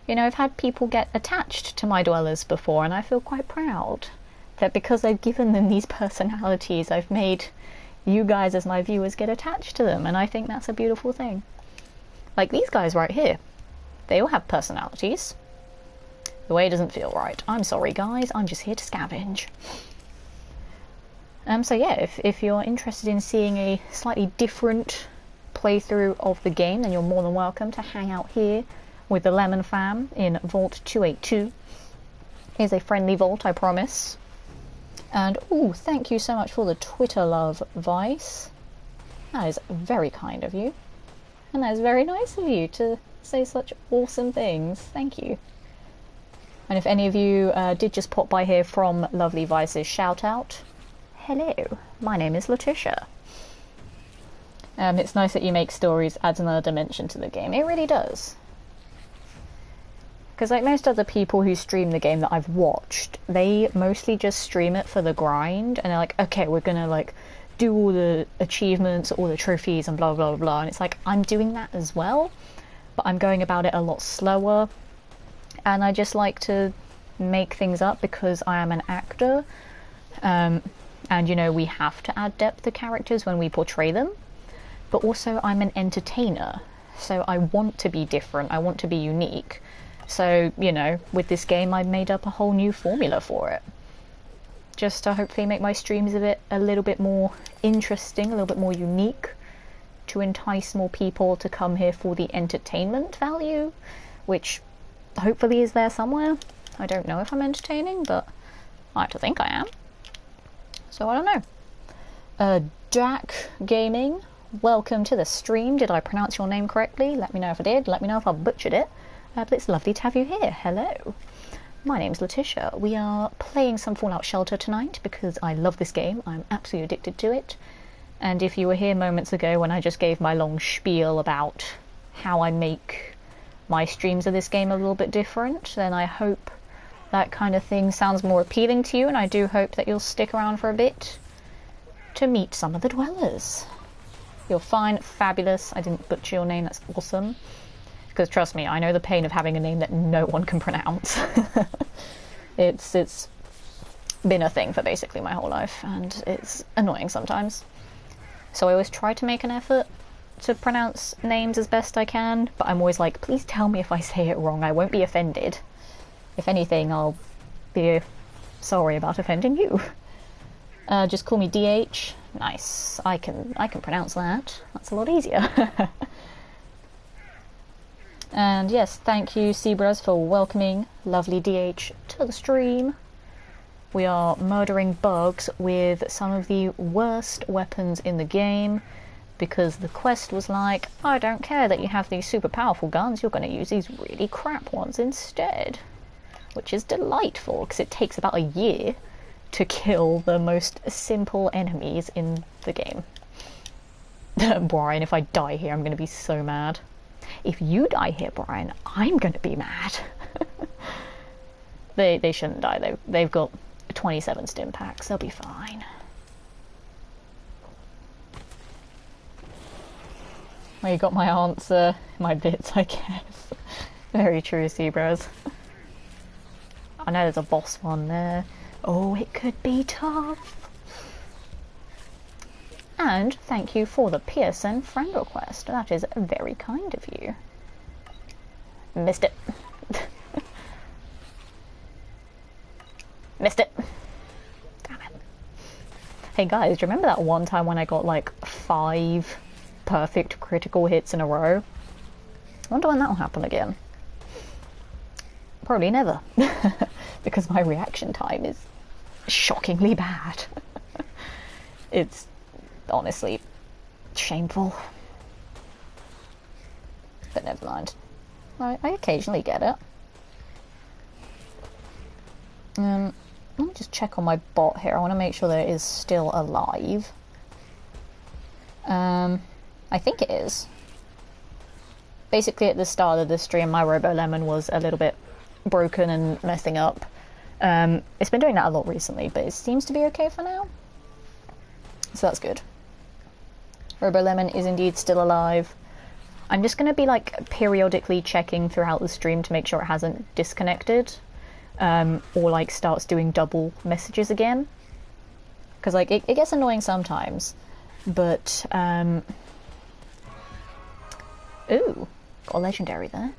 You know, I've had people get attached to my dwellers before, and I feel quite proud that because I've given them these personalities, I've made, you guys as my viewers get attached to them, and I think that's a beautiful thing. Like these guys right here, they all have personalities. The way doesn't feel right. I'm sorry guys, I'm just here to scavenge. So yeah, if you're interested in seeing a slightly different playthrough of the game, then you're more than welcome to hang out here with the Lemon Fam in Vault 282. It's a friendly vault, I promise. And ooh, thank you so much for the Twitter love, Vice. That is very kind of you. And that is very nice of you to say such awesome things. Thank you. And if any of you did just pop by here from lovely Vice's shout out, hello, my name is Letitia. It's nice that you make stories, adds another dimension to the game. It really does. Because like most other people who stream the game that I've watched, they mostly just stream it for the grind, and they're like, okay, we're gonna like do all the achievements, all the trophies and blah blah blah, and it's like, I'm doing that as well, but I'm going about it a lot slower, and I just like to make things up because I am an actor, and you know, we have to add depth to characters when we portray them, but also I'm an entertainer, so I want to be different, I want to be unique. So, you know, with this game I made up a whole new formula for it. Just to hopefully make my streams a little bit more interesting, a little bit more unique, to entice more people to come here for the entertainment value, which hopefully is there somewhere. I don't know if I'm entertaining, but I like to think I am. So I don't know. Jack Gaming, welcome to the stream. Did I pronounce your name correctly? Let me know if I did. Let me know if I butchered it. But it's lovely to have you here. Hello. My name's Letitia. We are playing some Fallout Shelter tonight because I love this game. I'm absolutely addicted to it. And if you were here moments ago when I just gave my long spiel about how I make my streams of this game a little bit different, then I hope that kind of thing sounds more appealing to you, and I do hope that you'll stick around for a bit to meet some of the dwellers. You're fine, fabulous. I didn't butcher your name, that's awesome. Because trust me, I know the pain of having a name that no one can pronounce. It's been a thing for basically my whole life, and it's annoying sometimes. So I always try to make an effort to pronounce names as best I can, but I'm always like, please tell me if I say it wrong, I won't be offended. If anything, I'll be sorry about offending you. Just call me DH. Nice, I can pronounce that. That's a lot easier. And yes, thank you Zebras for welcoming lovely DH to the stream. We are murdering bugs with some of the worst weapons in the game, because the quest was like, I don't care that you have these super powerful guns, you're going to use these really crap ones instead. Which is delightful, because it takes about a year to kill the most simple enemies in the game. Brian, if I die here, I'm going to be so mad. If you die here, Brian, I'm going to be mad. They shouldn't die, though. They've got 27 stim packs. They'll be fine. Well, you got my answer, my bits, I guess. Very true, Zebras. I know there's a boss one there. Oh, it could be tough. And thank you for the PSN friend request. That is very kind of you. Missed it. Missed it. Damn it. Hey guys, do you remember that one time when I got like 5 perfect critical hits in a row? I wonder when that'll happen again. Probably never. Because my reaction time is shockingly bad. It's honestly shameful. But never mind. I occasionally get it. Let me just check on my bot here. I want to make sure that it is still alive. I think it is. Basically at the start of the stream my RoboLemon was a little bit broken and messing up. It's been doing that a lot recently, but it seems to be okay for now. So that's good. RoboLemon is indeed still alive. I'm just going to be like periodically checking throughout the stream to make sure it hasn't disconnected, or like starts doing double messages again. Because like it gets annoying sometimes. But, ooh, got a legendary there.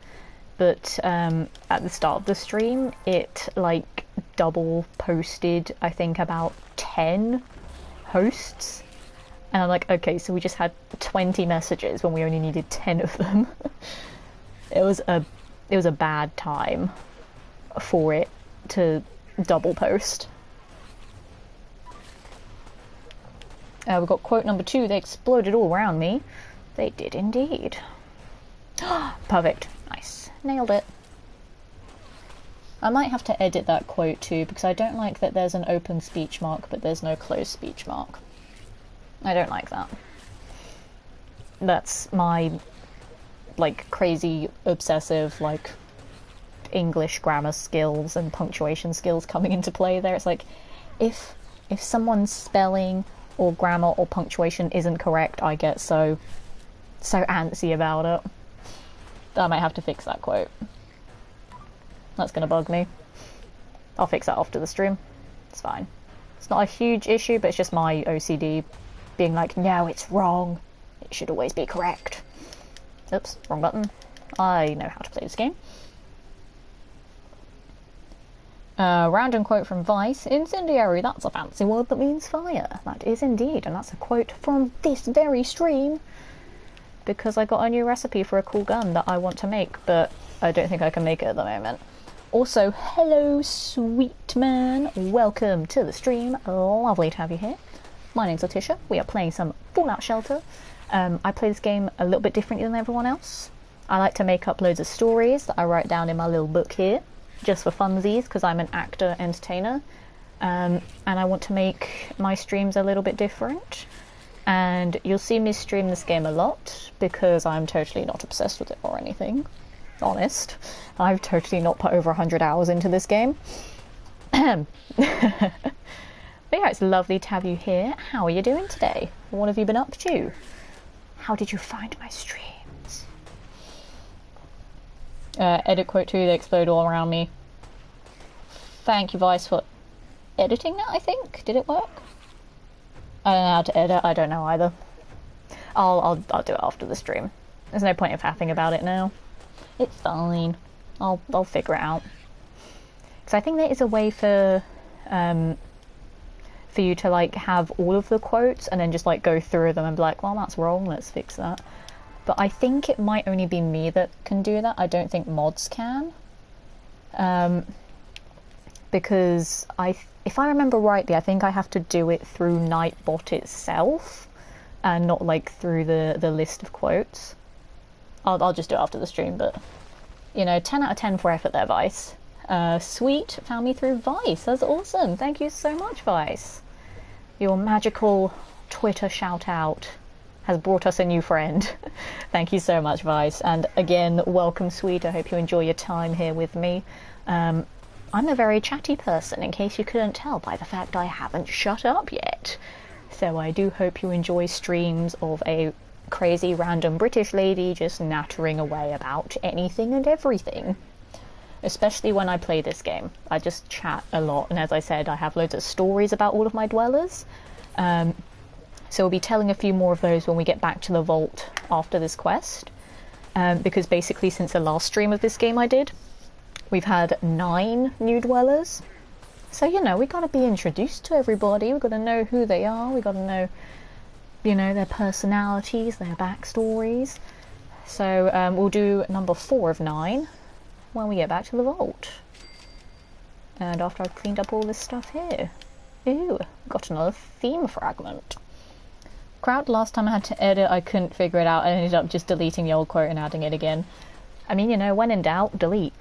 But at the start of the stream, it like double posted, I think, about 10 hosts. And I'm like, okay, so we just had 20 messages when we only needed 10 of them. It was a bad time for it to double post. We've got quote number 2, they exploded all around me. They did indeed. Perfect. Nice. Nailed it. I might have to edit that quote too, because I don't like that there's an open speech mark but there's no closed speech mark. I don't like that. That's my, like, crazy, obsessive, like, English grammar skills and punctuation skills coming into play there. It's like, if someone's spelling or grammar or punctuation isn't correct, I get so antsy about it. I might have to fix that quote. That's gonna bug me. I'll fix that after the stream. It's fine. It's not a huge issue, but it's just my OCD being like, no, it's wrong. It should always be correct. Oops, wrong button. I know how to play this game. Random quote from Vice. Incendiary, that's a fancy word that means fire. That is indeed, and that's a quote from this very stream. Because I got a new recipe for a cool gun that I want to make, but I don't think I can make it at the moment. Also, hello, sweet man. Welcome to the stream. Lovely to have you here. My name's Letitia. We are playing some Fallout Shelter. I play this game a little bit differently than everyone else. I like to make up loads of stories that I write down in my little book here, just for funsies, because I'm an actor entertainer. And I want to make my streams a little bit different. And you'll see me stream this game a lot, because I'm totally not obsessed with it or anything. Honest. I've totally not put over 100 hours into this game. But yeah, it's lovely to have you here. How are you doing today? What have you been up to? How did you find my streams? Edit quote 2, they explode all around me. Thank you, Vice, for editing that, I think. Did it work? I don't know how to edit, I don't know either. I'll do it after the stream. There's no point of faffing about it now. It's fine. I'll figure it out. Because I think there is a way for you to like have all of the quotes and then just like go through them and be like, well, that's wrong, let's fix that. But I think it might only be me that can do that. I don't think mods can. Because if I remember rightly, I think I have to do it through Nightbot itself and not like through the list of quotes. I'll just do it after the stream, but you know, 10 out of 10 for effort there, Vice. Sweet, found me through Vice. That's awesome. Thank you so much, Vice. Your magical Twitter shout out has brought us a new friend. Thank you so much, Vice. And again, welcome, Sweet. I hope you enjoy your time here with me. I'm a very chatty person, in case you couldn't tell by the fact I haven't shut up yet. So I do hope you enjoy streams of a crazy random British lady just nattering away about anything and everything. Especially when I play this game. I just chat a lot, and as I said, I have loads of stories about all of my dwellers. So we'll be telling a few more of those when we get back to the vault after this quest. Because basically since the last stream of this game I did, we've had 9 new dwellers. So, you know, we gotta be introduced to everybody, we gotta know who they are, we gotta know, you know, their personalities, their backstories. So we'll do number 4 of 9 when we get back to the vault. And after I've cleaned up all this stuff here. Ooh, got another theme fragment. Crowd, last time I had to edit, I couldn't figure it out. I ended up just deleting the old quote and adding it again. I mean, you know, when in doubt, delete.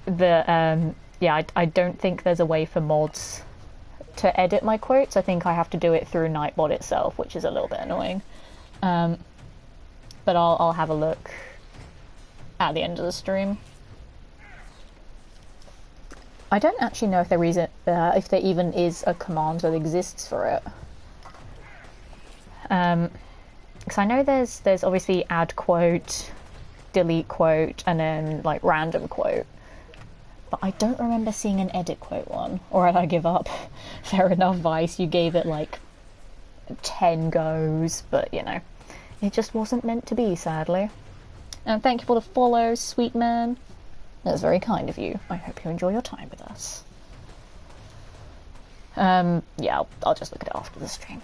Yeah, I don't think there's a way for mods to edit my quotes. I think I have to do it through Nightbot itself, which is a little bit annoying. But I'll have a look at the end of the stream. I don't actually know if there is if there even is a command that exists for it. Because I know there's obviously add quote, delete quote, and then like random quote. but I don't remember seeing an edit quote one. Alright, I give up. Fair enough, Vice, you gave it like 10 goes, but you know, it just wasn't meant to be, sadly. And thank you for the follow, sweet man. That's very kind of you. I hope you enjoy your time with us. Yeah, I'll just look at it after the stream.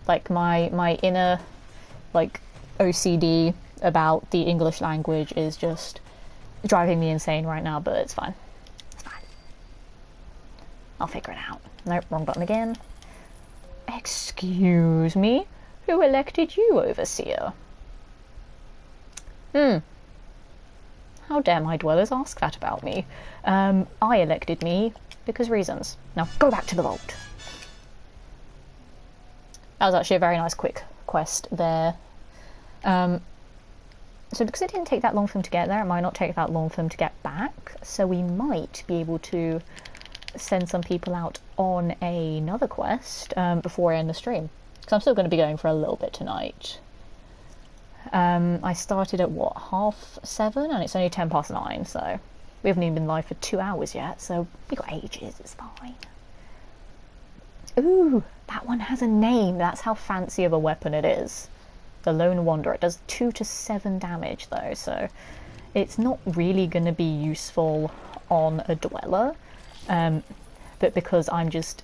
Like, my inner, like, OCD about the English language is just driving me insane right now, but it's fine. It's fine. I'll figure it out. Nope, wrong button again. Excuse me? Who elected you overseer? How dare my dwellers ask that about me? I elected me because reasons. Now go back to the vault. That was actually a very nice quick quest there. So because it didn't take that long for them to get there, it might not take that long for them to get back. So we might be able to send some people out on another quest before I end the stream. Because I'm still going to be going for a little bit tonight. I started at what, 7:30, and it's only 9:10, so we haven't even been live for 2 hours yet, so we got ages, it's fine. Ooh, that one has a name. That's how fancy of a weapon it is. The Lone Wanderer. It does 2 to 7 damage though, so it's not really going to be useful on a dweller, but because I'm just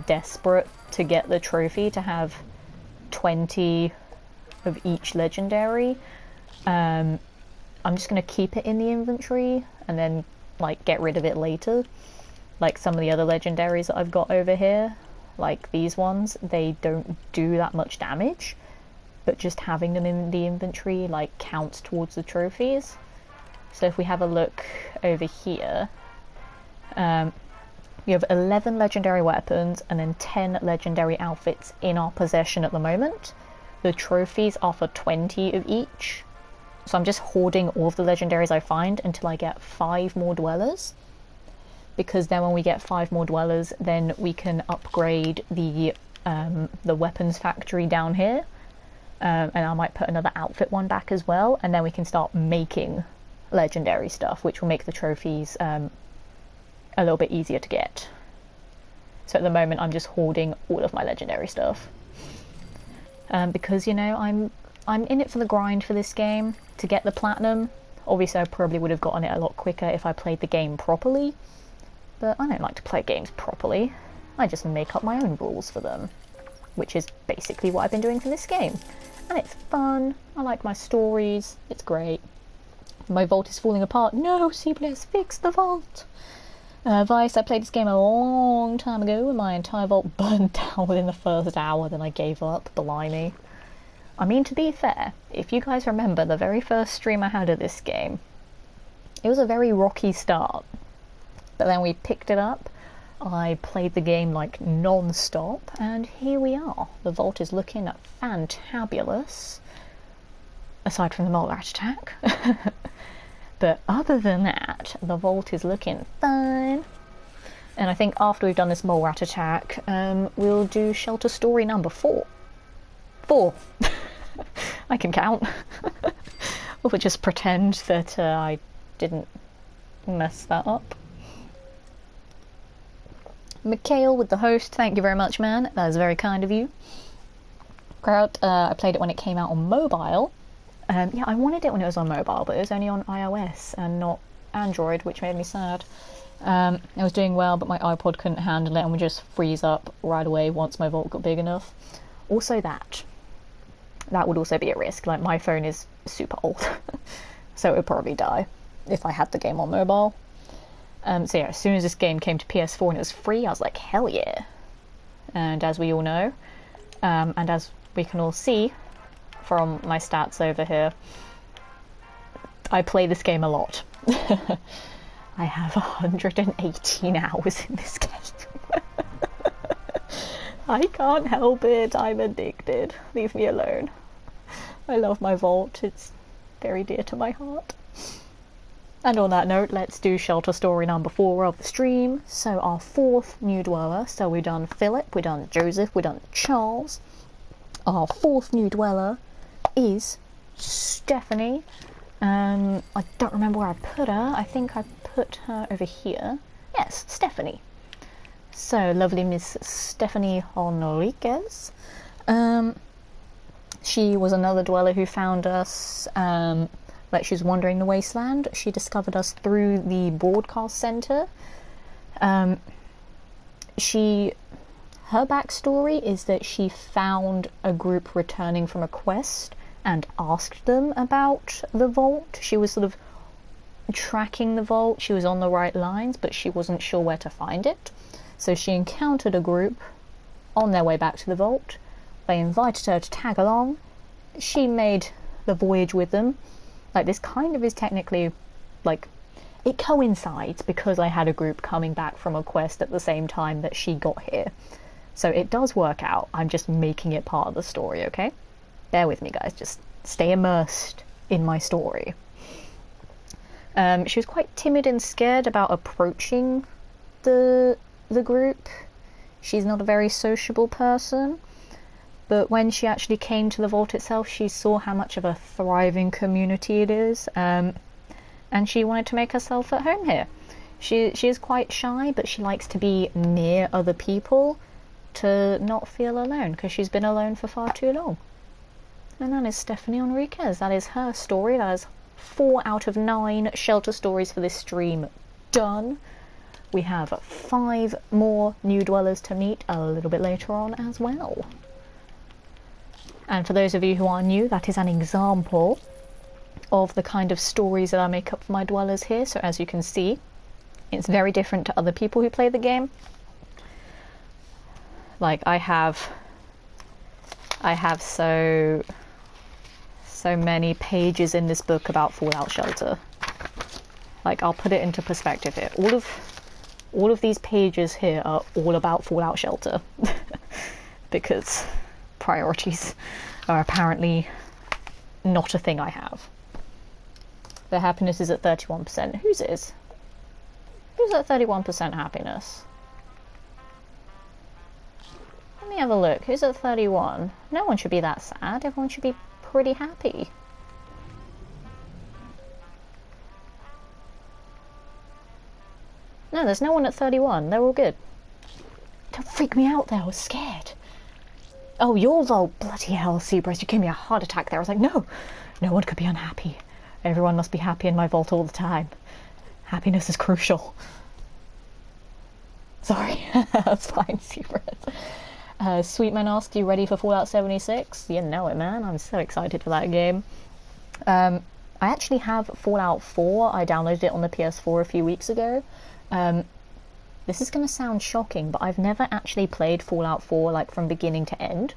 desperate to get the trophy to have 20 of each legendary, I'm just going to keep it in the inventory and then like get rid of it later. Like some of the other legendaries that I've got over here, like these ones, they don't do that much damage, but just having them in the inventory like counts towards the trophies. So if we have a look over here, we have 11 legendary weapons and then 10 legendary outfits in our possession at the moment. The trophies are for 20 of each. So I'm just hoarding all of the legendaries I find until I get 5 more dwellers. Because then when we get 5 more dwellers, then we can upgrade the weapons factory down here. And I might put another outfit one back as well. And then we can start making legendary stuff, which will make the trophies a little bit easier to get. So at the moment I'm just hoarding all of my legendary stuff. Because, you know, I'm in it for the grind for this game to get the platinum. Obviously I probably would have gotten it a lot quicker if I played the game properly, but I don't like to play games properly. I just make up my own rules for them, which is basically what I've been doing for this game. And it's fun, I like my stories, it's great. My vault is falling apart. No, Cbliss, fix the vault! Vice, I played this game a long time ago and my entire vault burned down within the first hour, then I gave up, blimey. I mean, to be fair, if you guys remember the very first stream I had of this game, it was a very rocky start. But then we picked it up, I played the game like non-stop, and here we are. The vault is looking fantabulous, aside from the mole rat attack. But other than that, the vault is looking fine. And I think after we've done this mole rat attack, we'll do shelter story number 4. 4! I can count. Or just pretend that I didn't mess that up. Mikhail with the host, thank you very much, man. That is very kind of you. Crowd, I played it when it came out on mobile. Yeah, I wanted it when it was on mobile, but it was only on iOS and not Android, which made me sad. It was doing well, but my iPod couldn't handle it and would just freeze up right away once my vault got big enough. Also that would also be a risk. Like, my phone is super old, so it would probably die if I had the game on mobile. So yeah, as soon as this game came to PS4 and it was free, I was like, hell yeah. And as we all know, and as we can all see from my stats over here, I play this game a lot. I have 118 hours in this game. I can't help it, I'm addicted. Leave me alone. I love my vault, it's very dear to my heart. And on that note, let's do shelter story number 4 of the stream. So our 4th new dweller, so we've done Philip, we've done Joseph, we've done Charles. Our 4th new dweller is Stephanie. I don't remember where I put her. I think I put her over here. Yes, Stephanie. So, lovely Miss Stephanie Enriquez. She was another dweller who found us, like she was wandering the wasteland. She discovered us through the broadcast center. Her backstory is that she found a group returning from a quest and asked them about the vault. She was sort of tracking the vault. She was on the right lines, but she wasn't sure where to find it. So she encountered a group on their way back to the vault. They invited her to tag along. She made the voyage with them. Like, this kind of is technically, like, it coincides because I had a group coming back from a quest at the same time that she got here. So it does work out. I'm just making it part of the story, okay? Bear with me, guys. Just stay immersed in my story. She was quite timid and scared about approaching the group. She's not a very sociable person. But when she actually came to the vault itself, she saw how much of a thriving community it is, and she wanted to make herself at home here. She is quite shy, but she likes to be near other people to not feel alone, because she's been alone for far too long. And that is Stephanie Enriquez. That is her story. That is 4 out of 9 shelter stories for this stream done. We have 5 more new dwellers to meet a little bit later on as well. And for those of you who are new, that is an example of the kind of stories that I make up for my dwellers here. So as you can see, it's very different to other people who play the game. Like, I have so many pages in this book about Fallout Shelter. Like, I'll put it into perspective here. All of these pages here are all about Fallout Shelter. Because priorities are apparently not a thing I have. Their happiness is at 31%. Whose is? Who's at 31% happiness? Let me have a look. Who's at 31? No one should be that sad. Everyone should be pretty happy. No, there's no one at 31. They're all good. Don't freak me out there. I was scared. Oh, your vault. Bloody hell, Seabreast. You gave me a heart attack there. I was like, no. No one could be unhappy. Everyone must be happy in my vault all the time. Happiness is crucial. Sorry. That's fine, Seabreast. Sweetman asks, you ready for Fallout 76? You know it, man. I'm so excited for that game. I actually have Fallout 4. I downloaded it on the PS4 a few weeks ago. This is going to sound shocking, but I've never actually played Fallout 4 like from beginning to end.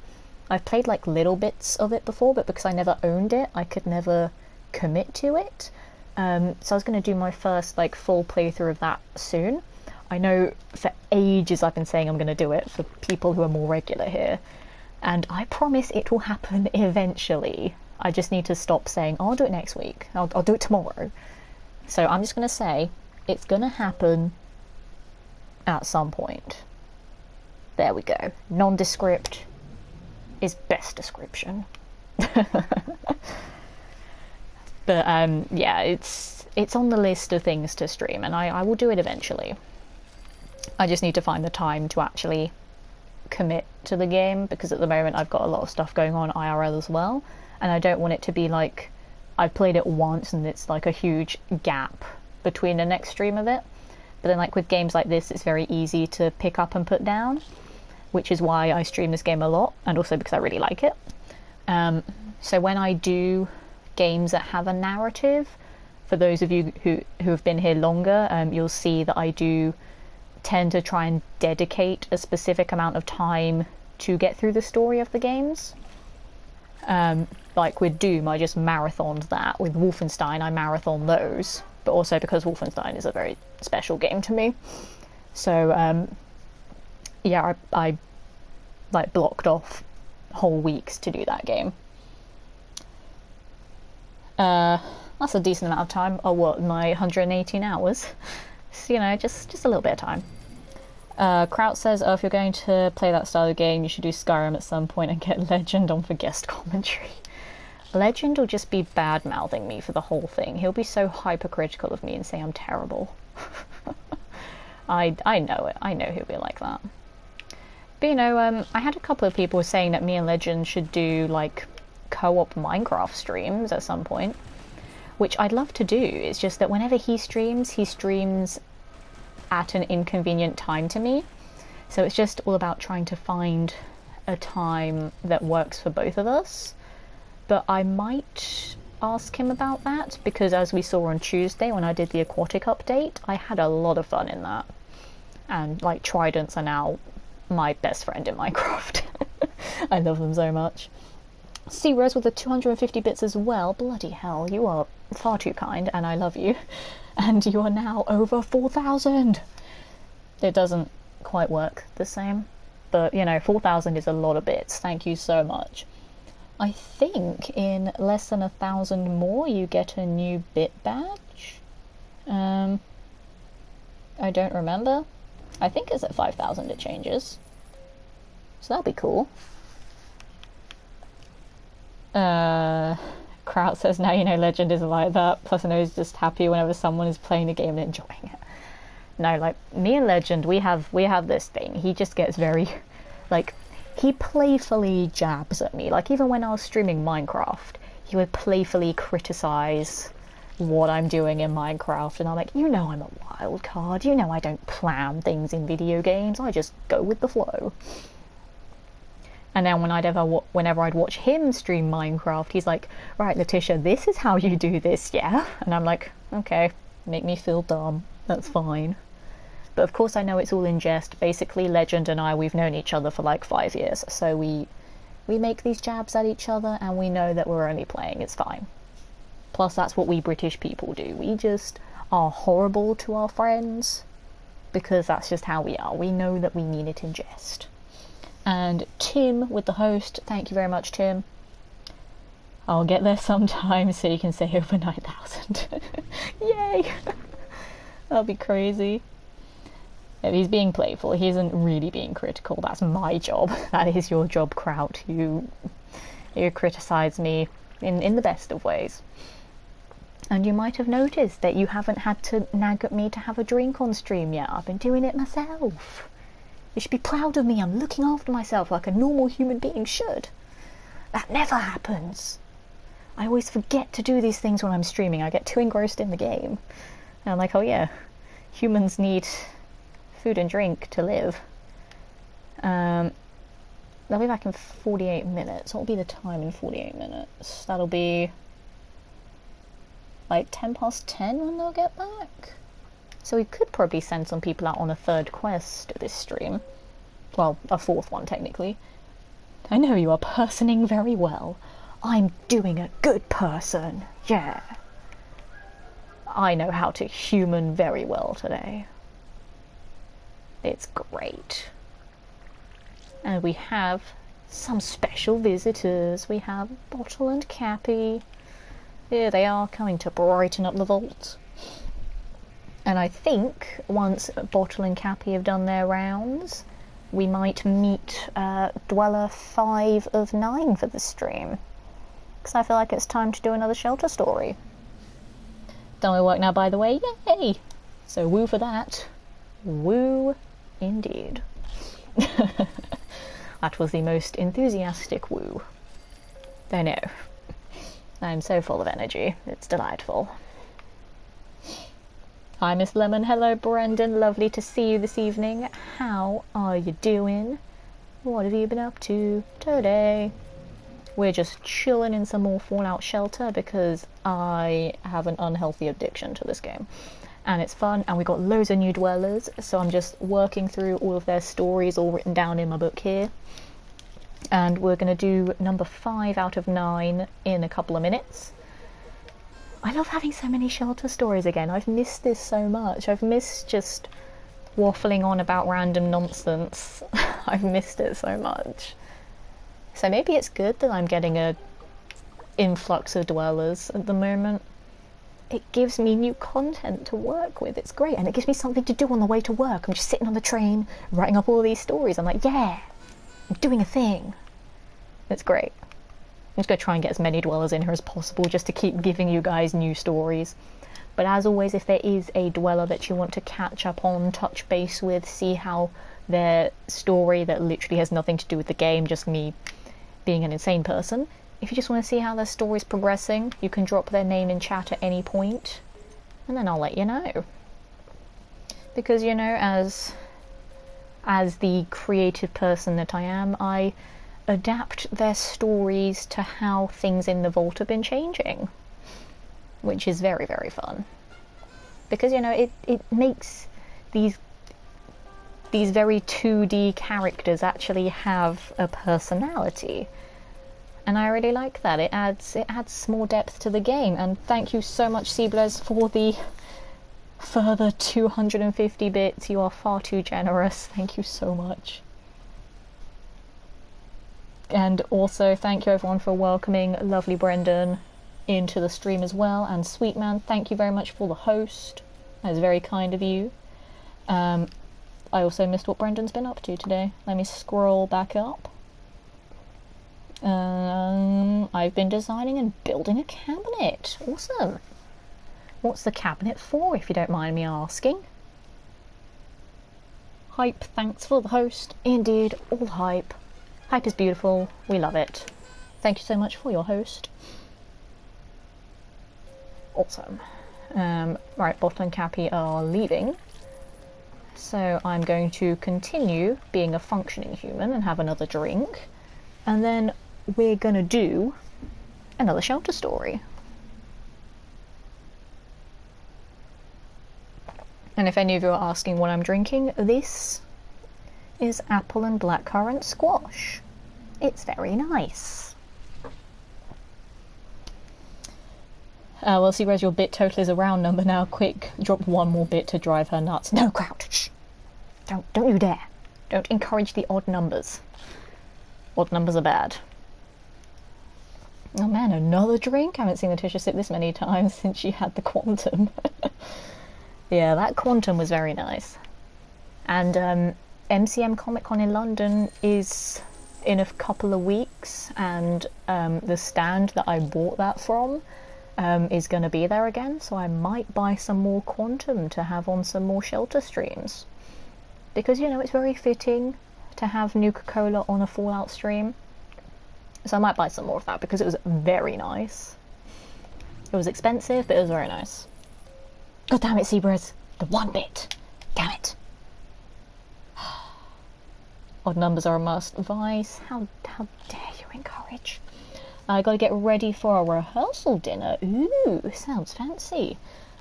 I've played like little bits of it before, but because I never owned it, I could never commit to it. So I was going to do my first like full playthrough of that soon. I know for ages I've been saying I'm going to do it for people who are more regular here, and I promise it will happen eventually. I just need to stop saying, oh, I'll do it next week, I'll do it tomorrow. So I'm just going to say it's going to happen at some point. There we go. Nondescript is best description. But yeah, it's on the list of things to stream, and I will do it eventually. I just need to find the time to actually commit to the game, because at the moment I've got a lot of stuff going on IRL as well, and I don't want it to be like I've played it once and it's like a huge gap between the next stream of it. But then like with games like this, it's very easy to pick up and put down, which is why I stream this game a lot, and also because I really like it. So when I do games that have a narrative, for those of you who have been here longer, you'll see that I do tend to try and dedicate a specific amount of time to get through the story of the games. Like with Doom, I just marathoned that. With Wolfenstein, I marathon those, but also because Wolfenstein is a very special game to me. So yeah, I like blocked off whole weeks to do that game. That's a decent amount of time. Oh, what, my 118 hours? So, you know, just a little bit of time. Kraut says, oh, if you're going to play that style of game, you should do Skyrim at some point and get Legend on for guest commentary. Legend will just be bad-mouthing me for the whole thing. He'll be so hypercritical of me and say I'm terrible. I know it. I know he'll be like that. But you know, I had a couple of people saying that me and Legend should do like co-op Minecraft streams at some point, which I'd love to do. It's just that whenever he streams at an inconvenient time to me. So it's just all about trying to find a time that works for both of us. But I might ask him about that, because as we saw on Tuesday when I did the aquatic update, I had a lot of fun in that. And like tridents are now my best friend in Minecraft. I love them so much. See Rose with the 250 bits as well. Bloody hell, you are far too kind and I love you. And you are now over 4,000. It doesn't quite work the same, but you know, 4,000 is a lot of bits. Thank you so much. I think in less than 1,000 more you get a new bit badge. I don't remember. I think it's at 5,000 it changes. So that'll be cool. Kraut says, now you know Legend isn't like that. Plus I know he's just happy whenever someone is playing a game and enjoying it. No, like, me and Legend, we have this thing. He just gets very, like, he playfully jabs at me. Like, even when I was streaming Minecraft, he would playfully criticize what I'm doing in Minecraft. And I'm like, you know I'm a wild card. You know I don't plan things in video games. I just go with the flow. And then whenever I'd watch him stream Minecraft, he's like, right, Letitia, this is how you do this, yeah? And I'm like, okay, make me feel dumb. That's fine. But of course I know it's all in jest. Basically, Legend and I, we've known each other for like 5 years. So we make these jabs at each other and we know that we're only playing. It's fine. Plus, that's what we British people do. We just are horrible to our friends because that's just how we are. We know that we mean it in jest. And Tim with the host, thank you very much, Tim. I'll get there sometime so you can say over 9,000. Yay! That'll be crazy. If he's being playful, he isn't really being critical. That's my job. That is your job, Kraut. You criticise me in the best of ways. And you might have noticed that you haven't had to nag at me to have a drink on stream yet. I've been doing it myself. You should be proud of me. I'm looking after myself like a normal human being should. That never happens. I always forget to do these things when I'm streaming. I get too engrossed in the game. And I'm like, oh yeah, humans need food and drink to live. They'll be back in 48 minutes. What will be the time in 48 minutes? That'll be like 10 past 10 when they'll get back. So we could probably send some people out on a third quest this stream. Well, a fourth one technically. I know you are personing very well. I'm doing a good person. Yeah. I know how to human very well today. It's great. And we have some special visitors. We have Bottle and Cappy. Here they are, coming to brighten up the vault. And I think once Bottle and Cappy have done their rounds, we might meet Dweller 5 of 9 for the stream. Because I feel like it's time to do another shelter story. Done my work now, by the way. Yay! So woo for that. Woo indeed. That was the most enthusiastic woo. I know. I'm so full of energy. It's delightful. Hi, Miss Lemon. Hello, Brendan. Lovely to see you this evening. How are you doing? What have you been up to today? We're just chilling in some more Fallout Shelter because I have an unhealthy addiction to this game. And it's fun, and we got loads of new dwellers, so I'm just working through all of their stories all written down in my book here. And we're going to do number 5 out of 9 in a couple of minutes. I love having so many shelter stories again. I've missed this so much. I've missed just waffling on about random nonsense. I've missed it so much. So maybe it's good that I'm getting a influx of dwellers at the moment. It gives me new content to work with. It's great, and it gives me something to do on the way to work. I'm just sitting on the train, writing up all these stories. I'm like, yeah, I'm doing a thing. It's great. I'm just going to try and get as many dwellers in here as possible just to keep giving you guys new stories. But as always, if there is a dweller that you want to catch up on, touch base with, see how their story that literally has nothing to do with the game, just me being an insane person, if you just want to see how their story's progressing, you can drop their name in chat at any point, and then I'll let you know. Because, you know, as the creative person that I am, I adapt their stories to how things in the vault have been changing, which is very, very fun. Because, you know, it makes these very 2D characters actually have a personality. And I really like that. It adds more depth to the game. And thank you so much, Seablez, for the further 250 bits. You are far too generous. Thank you so much. And also thank you everyone for welcoming lovely Brendan into the stream as well. And Sweetman, thank you very much for the host. That is very kind of you. I also missed what Brendan's been up to today. Let me scroll back up. I've been designing and building a cabinet. Awesome. What's the cabinet for, if you don't mind me asking? Hype, thanks for the host. Indeed, all hype. Hype is beautiful. We love it. Thank you so much for your host. Awesome. Right, Bottle and Cappy are leaving. So I'm going to continue being a functioning human and have another drink. And then we're going to do another shelter story. And if any of you are asking what I'm drinking, this is apple and blackcurrant squash. It's very nice. Well, see, whereas your bit total is a round number now. Quick, drop one more bit to drive her nuts. No, Kraut, shh. Don't you dare. Don't encourage the odd numbers. Odd numbers are bad. Oh man, another drink? I haven't seen Letitia sip this many times since she had the Quantum. Yeah, that Quantum was very nice. And MCM Comic Con in London is in a couple of weeks, and the stand that I bought that from is going to be there again, so I might buy some more Quantum to have on some more shelter streams. Because, you know, it's very fitting to have Nuka-Cola on a Fallout stream. So I might buy some more of that because it was very nice. It was expensive, but it was very nice. God damn it, Seabreeze. The one bit. Damn it. Odd numbers are a must. Vice, how dare you encourage? I gotta get ready for a rehearsal dinner. Ooh, sounds fancy.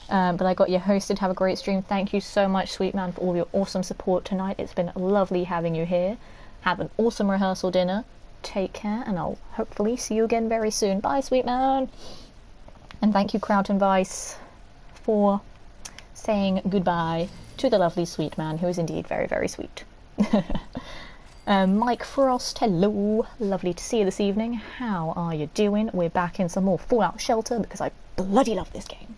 But I got you hosted. Have a great stream. Thank you so much, Sweet Man, for all your awesome support tonight. It's been lovely having you here. Have an awesome rehearsal dinner. Take care, and I'll hopefully see you again very soon. Bye, Sweet Man. And thank you, Kraut and Vice, for saying goodbye to the lovely Sweet Man, who is indeed very, very sweet. Mike Frost, hello. Lovely to see you this evening. How are you doing? We're back in some more Fallout Shelter because I bloody love this game.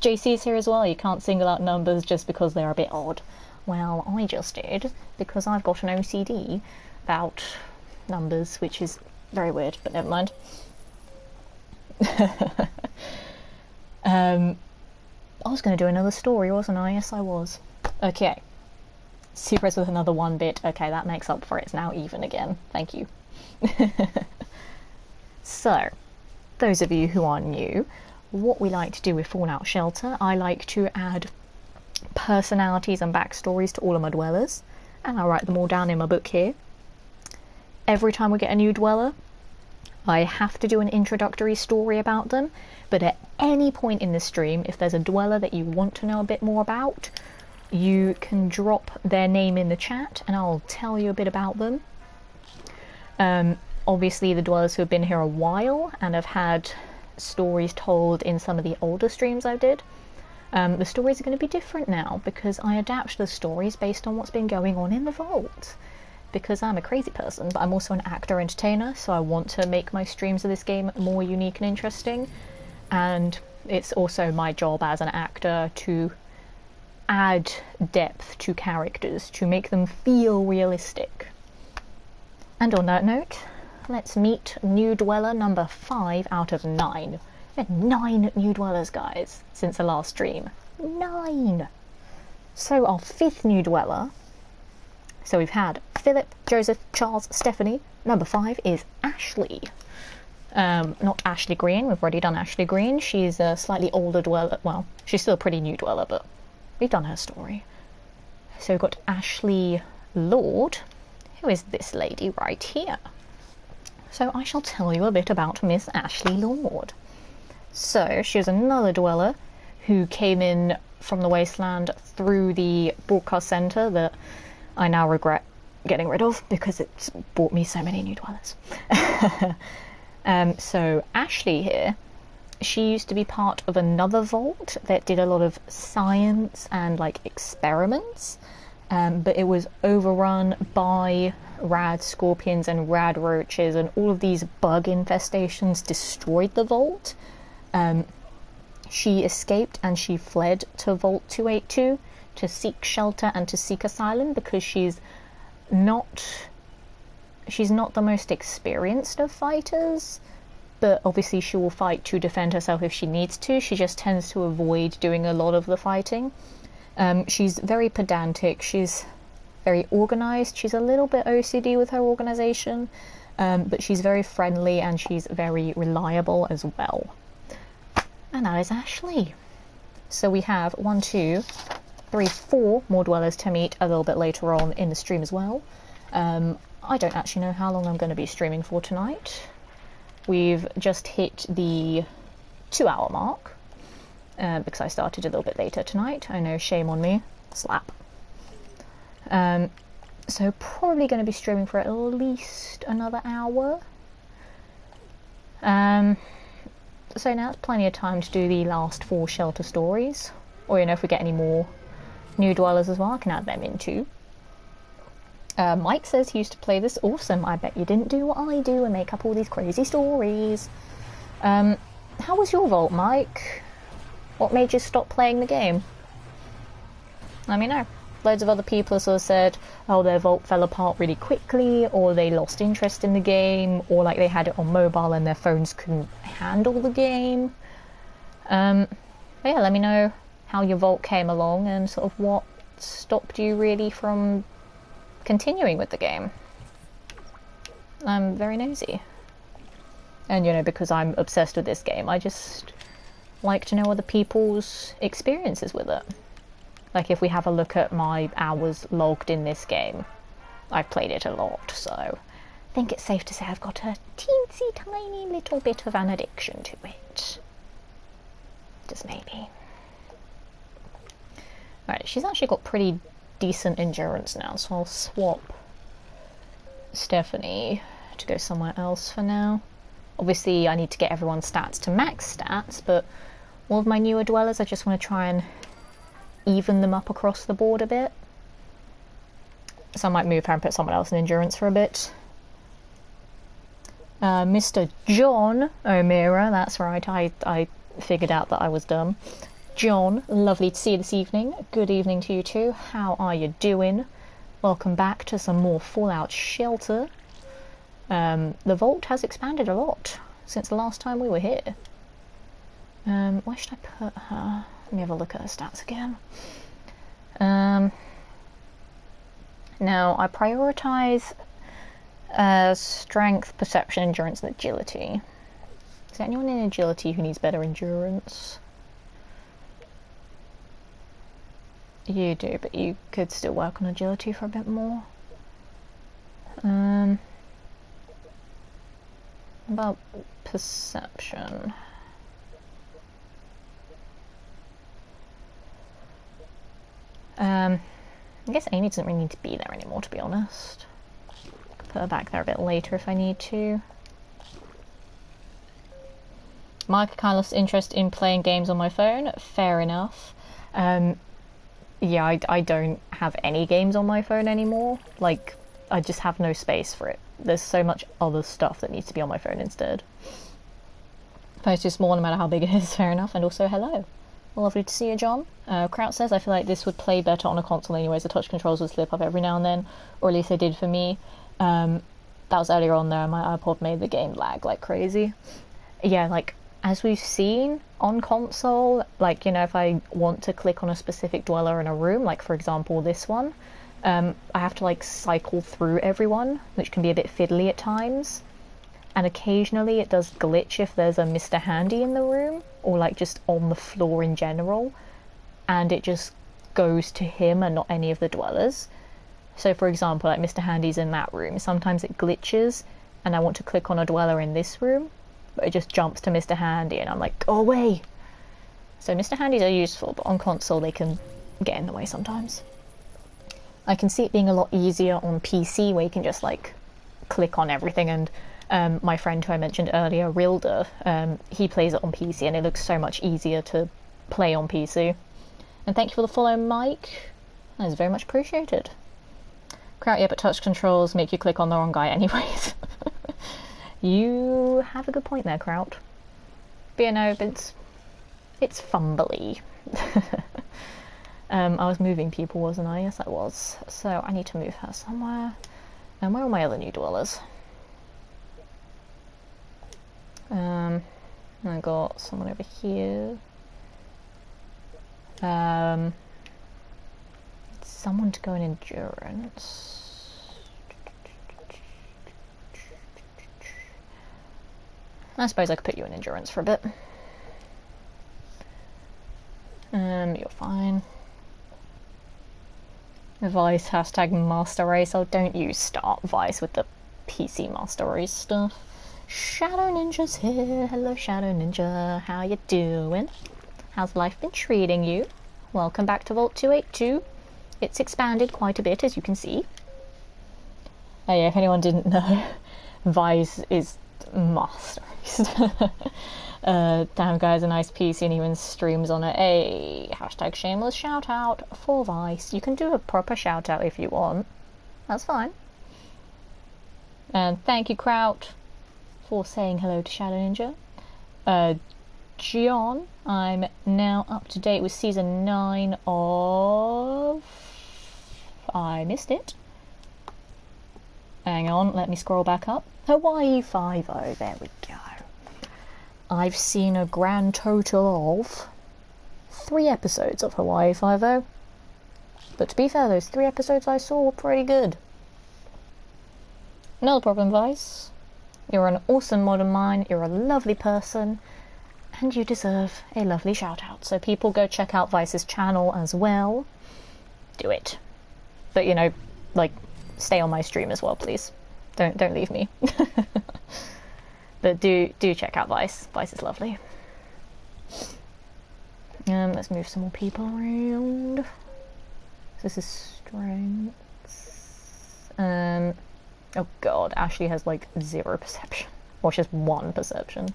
JC's here as well. You can't single out numbers just because they're a bit odd. Well, I just did, because I've got an OCD about numbers, which is very weird, but never mind. I was going to do another story, wasn't I? Yes, I was. Okay. Super's with another one bit. Okay, that makes up for it. It's now even again. Thank you. So, those of you who are new, what we like to do with Fallout Shelter, I like to add personalities and backstories to all of my dwellers, and I write them all down in my book here. Every time we get a new dweller, I have to do an introductory story about them, but at any point in the stream, if there's a dweller that you want to know a bit more about, you can drop their name in the chat and I'll tell you a bit about them. Obviously the dwellers who have been here a while and have had stories told in some of the older streams I did, the stories are going to be different now because I adapt the stories based on what's been going on in the vault. Because I'm a crazy person, but I'm also an actor entertainer, so I want to make my streams of this game more unique and interesting. And it's also my job as an actor to add depth to characters, to make them feel realistic. And on that note, let's meet new dweller number 5 out of 9. We had 9 new dwellers, guys, since the last stream. 9! So our 5th new dweller. So we've had Philip, Joseph, Charles, Stephanie. Number 5 is Ashley. Not Ashley Green, we've already done Ashley Green. She's a slightly older dweller. Well, she's still a pretty new dweller, but we've done her story. So we've got Ashley Lord, who is this lady right here. So I shall tell you a bit about Miss Ashley Lord. So she was another dweller who came in from the wasteland through the broadcast centre that I now regret getting rid of because it's brought me so many new dwellers. So Ashley here, she used to be part of another vault that did a lot of science and like experiments, but it was overrun by rad scorpions and rad roaches, and all of these bug infestations destroyed the vault. She escaped and she fled to Vault 282 to seek shelter and to seek asylum because she's not the most experienced of fighters, but obviously she will fight to defend herself if she needs to. She just tends to avoid doing a lot of the fighting. She's very pedantic, she's very organised, she's a little bit OCD with her organisation, but she's very friendly and she's very reliable as well. And that is Ashley. So we have 1, 2, 3, 4 more dwellers to meet a little bit later on in the stream as well. I don't actually know how long I'm going to be streaming for tonight. We've just hit the 2-hour mark because I started a little bit later tonight. I know, shame on me. Slap. So probably going to be streaming for at least another hour. So now it's plenty of time to do the last 4 shelter stories. Or, you know, if we get any more new dwellers as well, I can add them in too. Mike says he used to play this. Awesome. I bet you didn't do what I do and make up all these crazy stories. How was your vault, Mike? What made you stop playing the game? Let me know. Loads of other people have sort of said, oh, their vault fell apart really quickly, or they lost interest in the game, or like they had it on mobile and their phones couldn't handle the game. But yeah, let me know how your vault came along and sort of what stopped you really from continuing with the game. I'm very nosy. And, you know, because I'm obsessed with this game, I just like to know other people's experiences with it. Like, if we have a look at my hours logged in this game, I've played it a lot, so I think it's safe to say I've got a teensy tiny little bit of an addiction to it. Just maybe. Right, she's actually got pretty decent endurance now, so I'll swap Stephanie to go somewhere else for now. Obviously, I need to get everyone's stats to max stats, but all of my newer dwellers, I just want to try and even them up across the board a bit. So I might move her and put someone else in endurance for a bit. Mr. John O'Meara, that's right, I figured out that I was dumb. John, lovely to see you this evening. Good evening to you too. How are you doing? Welcome back to some more Fallout Shelter. The vault has expanded a lot since the last time we were here. Where should I put her? Let me have a look at her stats again. Now, I prioritise strength, perception, endurance, and agility. Is there anyone in agility who needs better endurance? You do, but you could still work on agility for a bit more. About perception. I guess Amy doesn't really need to be there anymore, to be honest. Put her back there a bit later if I need to. Mike kind of lost interest in playing games on my phone. Fair enough. Yeah, I don't have any games on my phone anymore. Like, I just have no space for it. There's so much other stuff that needs to be on my phone instead. Phone's too small no matter how big it is, fair enough. And also, hello. Lovely to see you, John. Kraut says, I feel like this would play better on a console anyways. The touch controls would slip up every now and then, or at least they did for me. That was earlier on there. My iPod made the game lag like crazy. Yeah, like, as we've seen on console, like, you know, if I want to click on a specific dweller in a room, like for example this one, I have to like cycle through everyone, which can be a bit fiddly at times. And occasionally it does glitch if there's a Mr. Handy in the room, or like just on the floor in general, and it just goes to him and not any of the dwellers. So for example, like Mr. Handy's in that room, sometimes it glitches and I want to click on a dweller in this room, but it just jumps to Mr. Handy and I'm like, go away! So Mr. Handys are useful, but on console they can get in the way sometimes. I can see it being a lot easier on PC, where you can just like click on everything, and my friend who I mentioned earlier, Rilda, he plays it on PC and it looks so much easier to play on PC. And thank you for the follow, Mike. That is very much appreciated. Kraut, yeah, but touch controls make you click on the wrong guy anyways. You have a good point there, Kraut. But you know, it's fumbly. I was moving people, wasn't I? Yes, I was. So I need to move her somewhere. And where are my other new dwellers? I got someone over here. Someone to go in endurance. I suppose I could put you in endurance for a bit. You're fine. Vice hashtag Master Race. Oh, don't you start Vice with the PC Master Race stuff. Shadow Ninja's here. Hello, Shadow Ninja. How you doing? How's life been treating you? Welcome back to Vault 282. It's expanded quite a bit, as you can see. Oh yeah, if anyone didn't know, Vice is Master Race. Damn guy's a nice PC and even streams on it. Hey, hashtag shameless shout out for Vice. You can do a proper shout out if you want. That's fine. And thank you, Kraut, for saying hello to Shadow Ninja. John, I'm now up to date with season 9 of... I missed it. Hang on, let me scroll back up. Hawaii Five-0, there we go. I've seen a grand total of 3 episodes of Hawaii Five-0. But to be fair, those 3 episodes I saw were pretty good. No problem, Vice. You're an awesome modern mind, you're a lovely person, and you deserve a lovely shout out. So people go check out Vice's channel as well. Do it. But you know, like, stay on my stream as well, please. Don't leave me. But do check out Vice. Vice is lovely. Let's move some more people around. This is strengths. Oh god, Ashley has like 0 perception. Or just 1 perception.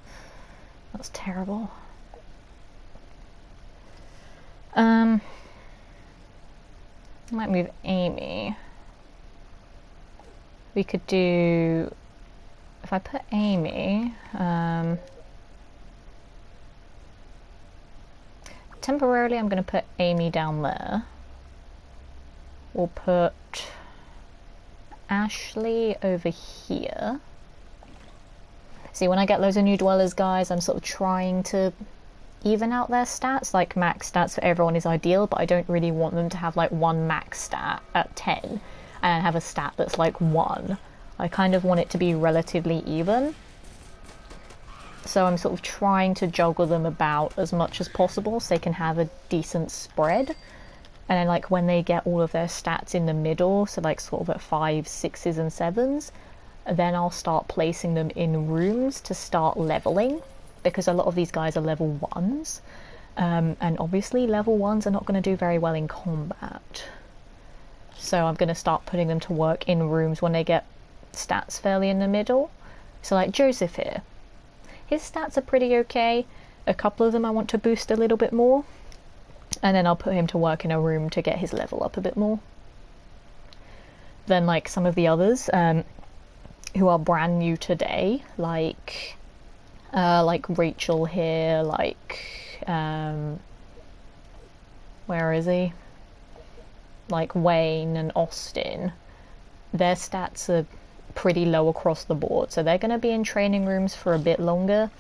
That's terrible. I might move Amy. We could do... If I put Amy... temporarily I'm going to put Amy down there. We'll put Ashley over here. See, when I get loads of new dwellers, guys, I'm sort of trying to even out their stats. Like, max stats for everyone is ideal, but I don't really want them to have like 1 max stat at 10 and have a stat that's like 1. I kind of want it to be relatively even. So I'm sort of trying to juggle them about as much as possible so they can have a decent spread. And then like when they get all of their stats in the middle, so like sort of at 5s, 6s and 7s, then I'll start placing them in rooms to start leveling, because a lot of these guys are level 1s. And obviously level 1s are not going to do very well in combat. So I'm going to start putting them to work in rooms when they get stats fairly in the middle. So like Joseph here. His stats are pretty okay. A couple of them I want to boost a little bit more. And then I'll put him to work in a room to get his level up a bit more. Then like some of the others who are brand new today, like Rachel here, like where is he? Like Wayne and Austin, their stats are pretty low across the board, so they're going to be in training rooms for a bit longer.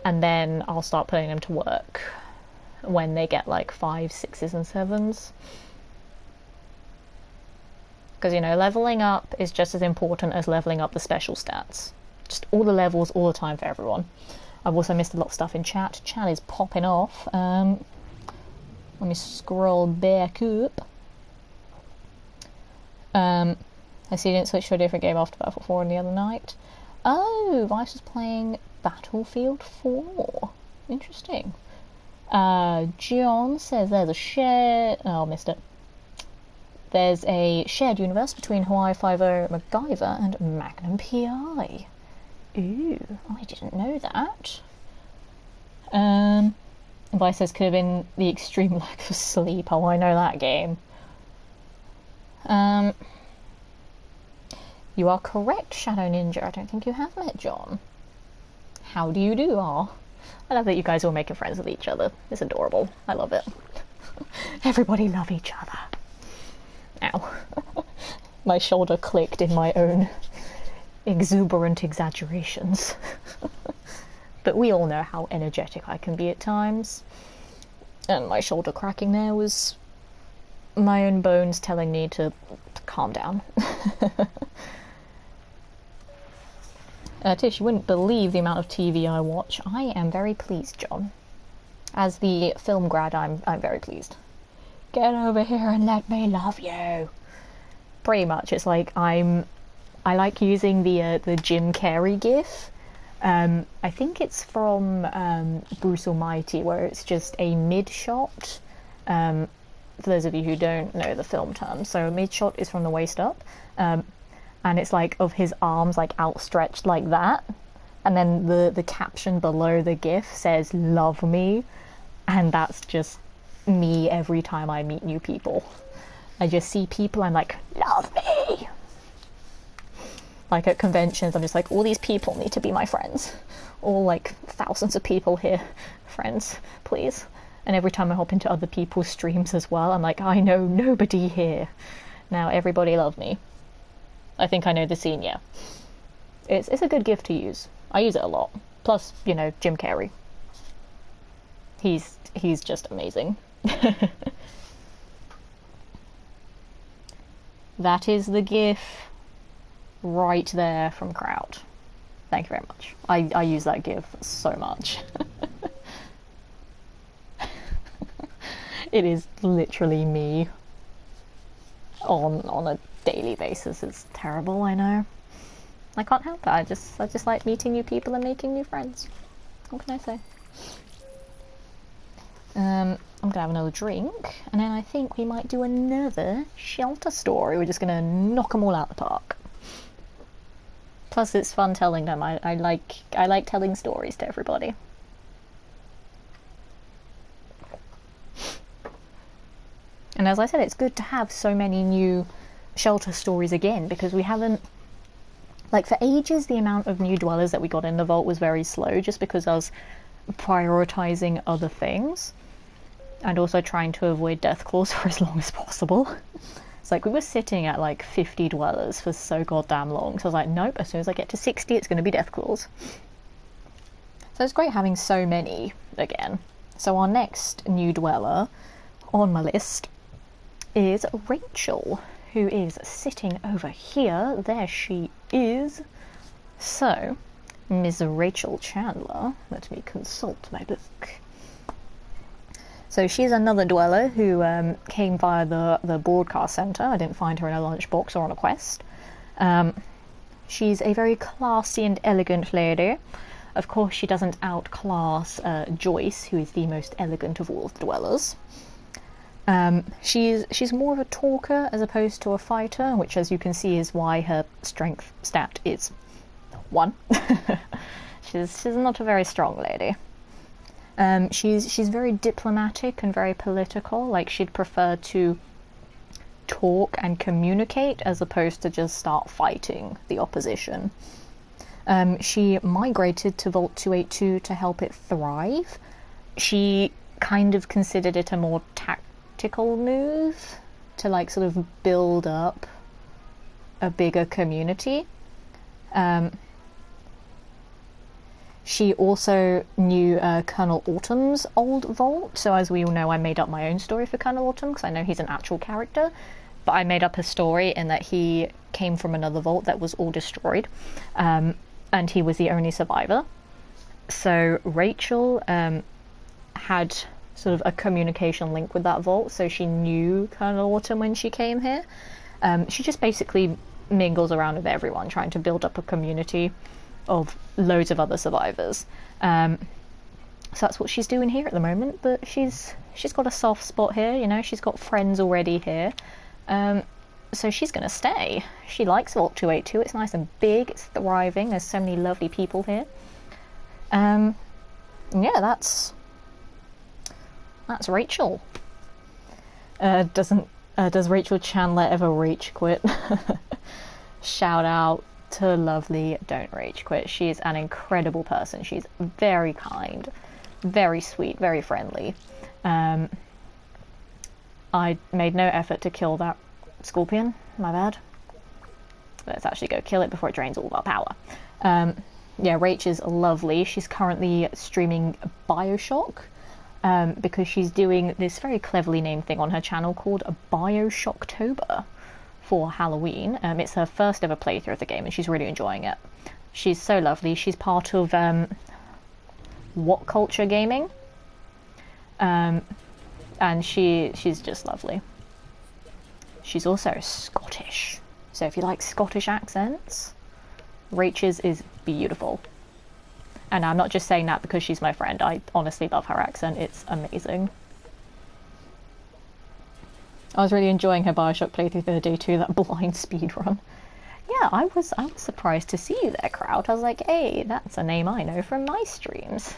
and then I'll start putting them to work when they get like 5s, 6s, and 7s. Because, you know, leveling up is just as important as leveling up the special stats. Just all the levels, all the time for everyone. I've also missed a lot of stuff in chat. Chat is popping off. Let me scroll back up. I see you didn't switch to a different game after Battlefield 4 the other night. Oh, Vice was playing Battlefield 4. Interesting. John says there's a shared... Oh, missed it. There's a shared universe between Hawaii Five-0, MacGyver, and Magnum P.I. Ooh, I didn't know that. Vice says could have been the extreme lack of sleep. Oh, I know that game. You are correct, Shadow Ninja. I don't think you have met John. How do you do? Oh, I love that you guys are all making friends with each other. It's adorable. I love it. Everybody love each other. Ow. My shoulder clicked in my own exuberant exaggerations. But we all know how energetic I can be at times. And my shoulder cracking there was my own bones telling me to calm down. Tish, you wouldn't believe the amount of TV I watch. I am very pleased, John. As the film grad, I'm very pleased. Get over here and let me love you. Pretty much, it's like I like using the Jim Carrey gif. I think it's from Bruce Almighty, where it's just a mid shot. For those of you who don't know the film terms, so a mid shot is from the waist up, and it's like of his arms like outstretched like that, and then the caption below the gif says "Love me," and that's just me every time I meet new people. I just see people, I'm like, love me! Like at conventions, I'm just like, all these people need to be my friends. All like thousands of people here, friends, please. And every time I hop into other people's streams as well, I'm like, I know nobody here. Now everybody love me. I think I know the scene, yeah. It's a good gift to use. I use it a lot. Plus, you know, Jim Carrey. He's just amazing. That is the gif right there from Kraut. Thank you very much. I use that gif so much. It is literally me on a daily basis. It's terrible, I know. I can't help it. I just like meeting new people and making new friends. What can I say? I'm gonna have another drink, and then I think we might do another shelter story. We're just gonna knock them all out the park. Plus, it's fun telling them. I like telling stories to everybody. And as I said, it's good to have so many new shelter stories again, because we haven't, like, for ages the amount of new dwellers that we got in the vault was very slow, just because I was prioritizing other things and also trying to avoid death claws for as long as possible. It's like we were sitting at like 50 dwellers for so goddamn long, so I was like, nope, as soon as I get to 60 it's going to be death claws. So it's great having so many again. So our next new dweller on my list is Rachel, who is sitting over here. There she is. So, Ms. Rachel Chandler, let me consult my book. So she's another dweller who came via the broadcast centre. I didn't find her in a lunchbox or on a quest. She's a very classy and elegant lady. Of course, she doesn't outclass Joyce, who is the most elegant of all of the dwellers. She's more of a talker as opposed to a fighter, which, as you can see, is why her strength stat is 1. She's not a very strong lady. She's very diplomatic and very political. Like, she'd prefer to talk and communicate as opposed to just start fighting the opposition. She migrated to Vault 282 to help it thrive. She kind of considered it a more tactical move to, like, sort of build up a bigger community. She also knew Colonel Autumn's old vault, so as we all know, I made up my own story for Colonel Autumn because I know he's an actual character, but I made up a story in that he came from another vault that was all destroyed, and he was the only survivor. So Rachel had sort of a communication link with that vault, so she knew Colonel Autumn when she came here. She just basically mingles around with everyone, trying to build up a community of loads of other survivors. So that's what she's doing here at the moment, but she's got a soft spot here, you know, she's got friends already here. So she's gonna stay. She likes Vault 282, it's nice and big, it's thriving, there's so many lovely people here. Yeah, that's Rachel. Does Rachel Chandler ever rage quit? Shout out to lovely Don't Rage Quit. She is an incredible person. She's very kind, very sweet, very friendly. I made no effort to kill that scorpion, my bad. Let's actually go kill it before it drains all of our power. Yeah, Rach is lovely. She's currently streaming Bioshock, because she's doing this very cleverly named thing on her channel called Bioshocktober for Halloween. It's her first ever playthrough of the game and she's really enjoying it. She's so lovely. She's part of What Culture Gaming, and she's just lovely. She's also Scottish, so if you like Scottish accents, Rach's is beautiful. And I'm not just saying that because she's my friend, I honestly love her accent, it's amazing. I was really enjoying her Bioshock playthrough the other day too, that blind speedrun. Yeah, I was surprised to see you there, Crowd. I was like, hey, that's a name I know from my streams.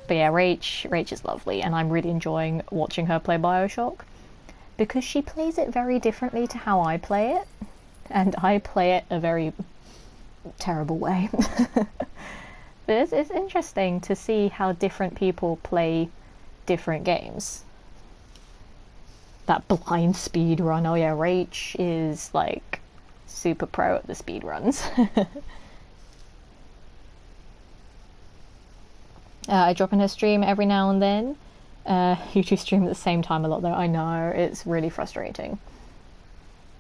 But yeah, Rach is lovely, and I'm really enjoying watching her play Bioshock, because she plays it very differently to how I play it, and I play it a very terrible way. But it's interesting to see how different people play different games. That blind speed run, oh yeah, Rach is like super pro at the speed runs. I drop in her stream every now and then. You two stream at the same time a lot though. I know, it's really frustrating,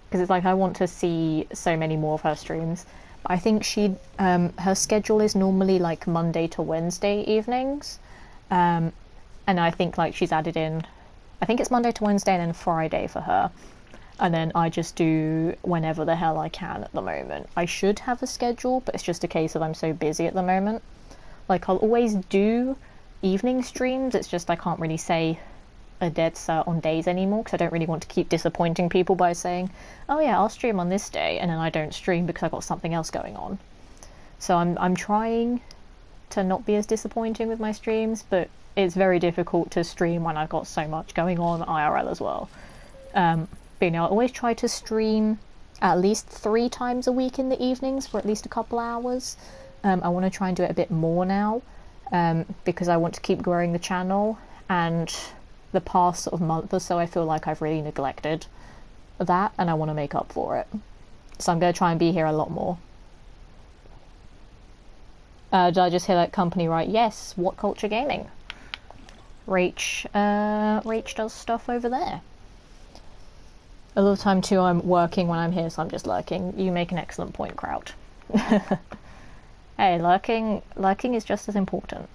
because it's like I want to see so many more of her streams. But I think her schedule is normally like Monday to Wednesday evenings, and I think like she's added in, I think it's Monday to Wednesday and then Friday for her, and then I just do whenever the hell I can at the moment. I should have a schedule, but it's just a case of I'm so busy at the moment. Like, I'll always do evening streams, it's just I can't really say a dead cert on days anymore, because I don't really want to keep disappointing people by saying, oh yeah, I'll stream on this day, and then I don't stream because I've got something else going on. So I'm trying to not be as disappointing with my streams, but it's very difficult to stream when I've got so much going on IRL as well. But you know, I always try to stream at least 3 times a week in the evenings for at least a couple hours. I want to try and do it a bit more now, because I want to keep growing the channel, and the past sort of month or so I feel like I've really neglected that, and I want to make up for it. So I'm going to try and be here a lot more. Did I just hear that company right? Yes, What Culture Gaming. Rach does stuff over there. A lot of the time too I'm working when I'm here, so I'm just lurking. You make an excellent point, Kraut. Hey, lurking is just as important.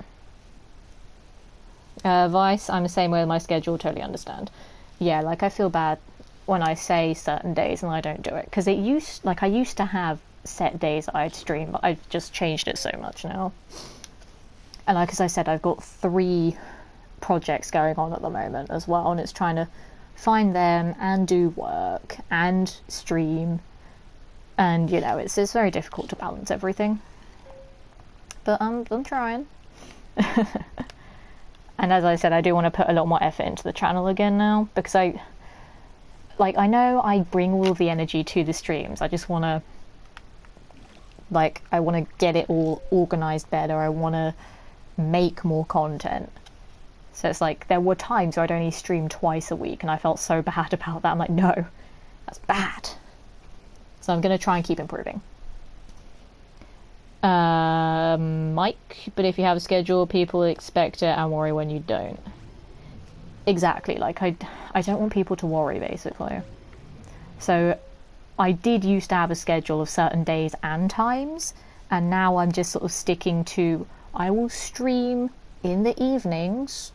Vice, I'm the same way with my schedule, totally understand. Yeah, like I feel bad when I say certain days and I don't do it, because I used to have set days I'd stream, but I've just changed it so much now. And like as I said, I've got 3 projects going on at the moment as well, and it's trying to find them and do work and stream, and you know, it's very difficult to balance everything. But I'm trying. And as I said, I do want to put a lot more effort into the channel again now, because I know I bring all of the energy to the streams. I just want to, I want to get it all organized better. I want to make more content. So it's like, there were times where I'd only stream twice a week, and I felt so bad about that. I'm like, no, that's bad. So I'm going to try and keep improving. Mike, but if you have a schedule, people expect it and worry when you don't. Exactly, like I don't want people to worry, basically. So I did used to have a schedule of certain days and times, and now I'm just sort of sticking to, I will stream in the evenings,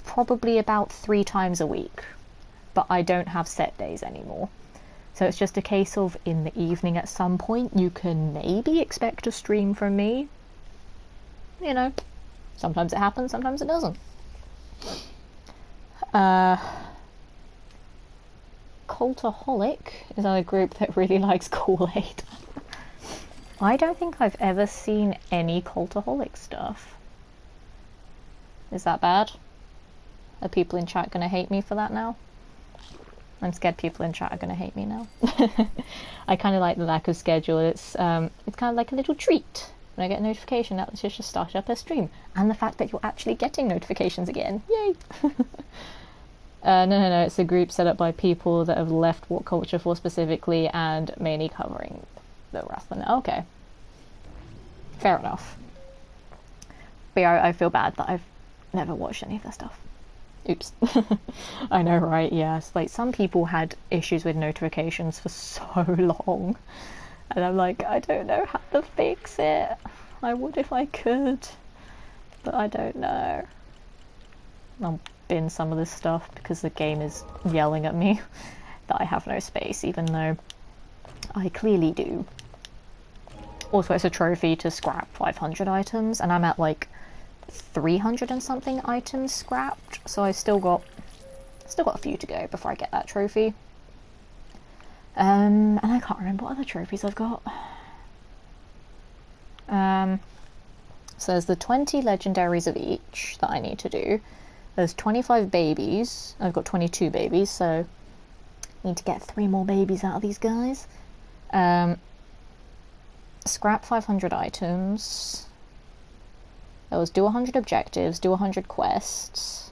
probably about 3 times a week, but I don't have set days anymore. So it's just a case of in the evening at some point you can maybe expect a stream from me. You know, sometimes it happens, sometimes it doesn't. Cultaholic is a group that really likes Kool-Aid. I don't think I've ever seen any Cultaholic stuff. Is that bad? Are people in chat gonna hate me for that now? I'm scared people in chat are gonna hate me now. I kind of like the lack of schedule. It's kind of like a little treat when I get a notification that it's just started up a stream, and the fact that you're actually getting notifications again. Yay! No. It's a group set up by people that have left What Culture For specifically, and mainly covering the wrestling. Okay, fair enough. But yeah, I feel bad that I've never watched any of their stuff. Oops. I know, right? Yes. Like, some people had issues with notifications for so long. And I'm like, I don't know how to fix it. I would if I could. But I don't know. I'll bin some of this stuff because the game is yelling at me that I have no space, even though I clearly do. Also, it's a trophy to scrap 500 items, and I'm at like 300 and something items scrapped, so I've still got a few to go before I get that trophy. And I can't remember what other trophies I've got. So there's the 20 legendaries of each that I need to do. There's 25 babies. I've got 22 babies, so I need to get 3 more babies out of these guys. Scrap 500 items. That was do 100 objectives, do 100 quests,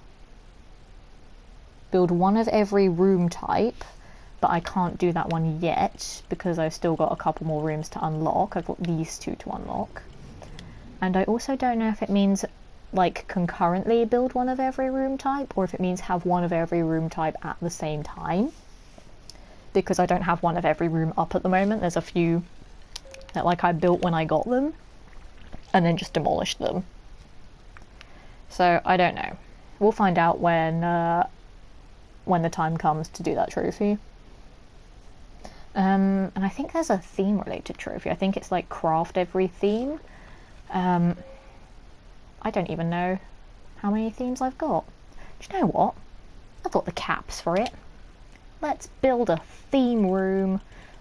build one of every room type, but I can't do that one yet because I've still got a couple more rooms to unlock. I've got these 2 to unlock. And I also don't know if it means like concurrently build one of every room type, or if it means have one of every room type at the same time, because I don't have one of every room up at the moment. There's a few that like I built when I got them and then just demolished them. So I don't know. We'll find out when the time comes to do that trophy. And I think there's a theme related trophy. I think it's like craft every theme. I don't even know how many themes I've got. Do you know what? I've got the caps for it. Let's build a theme room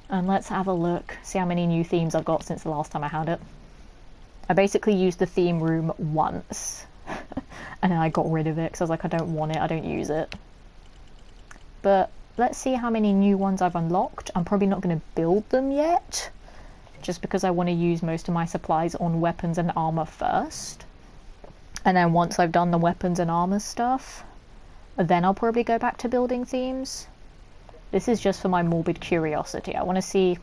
and let's have a look, see how many new themes I've got since the last time I had it. I basically used the theme room once. And then I got rid of it because I was like, I don't want it, I don't use it. But let's see how many new ones I've unlocked. I'm probably not going to build them yet, just because I want to use most of my supplies on weapons and armor first. And then once I've done the weapons and armor stuff, then I'll probably go back to building themes. This is just for my morbid curiosity. I want to see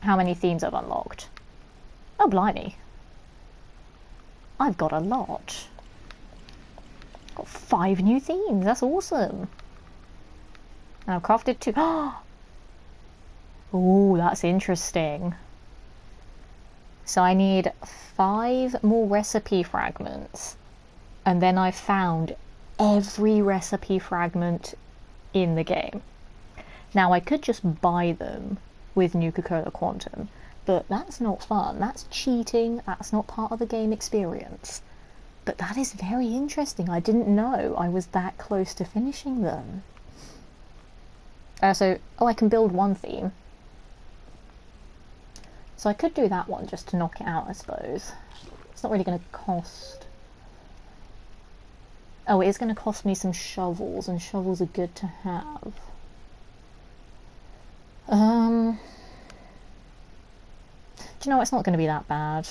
how many themes I've unlocked. Oh, blimey. I've got a lot. Got 5 new themes. That's awesome. And I've crafted 2. Oh, that's interesting. So I need 5 more recipe fragments. And then I've found every recipe fragment in the game. Now I could just buy them with Nuka-Cola Quantum, but that's not fun. That's cheating. That's not part of the game experience. But that is very interesting. I didn't know I was that close to finishing them. I can build one theme. So I could do that one just to knock it out, I suppose. It's not really going to cost... Oh, it is going to cost me some shovels, and shovels are good to have. Do you know, it's not going to be that bad.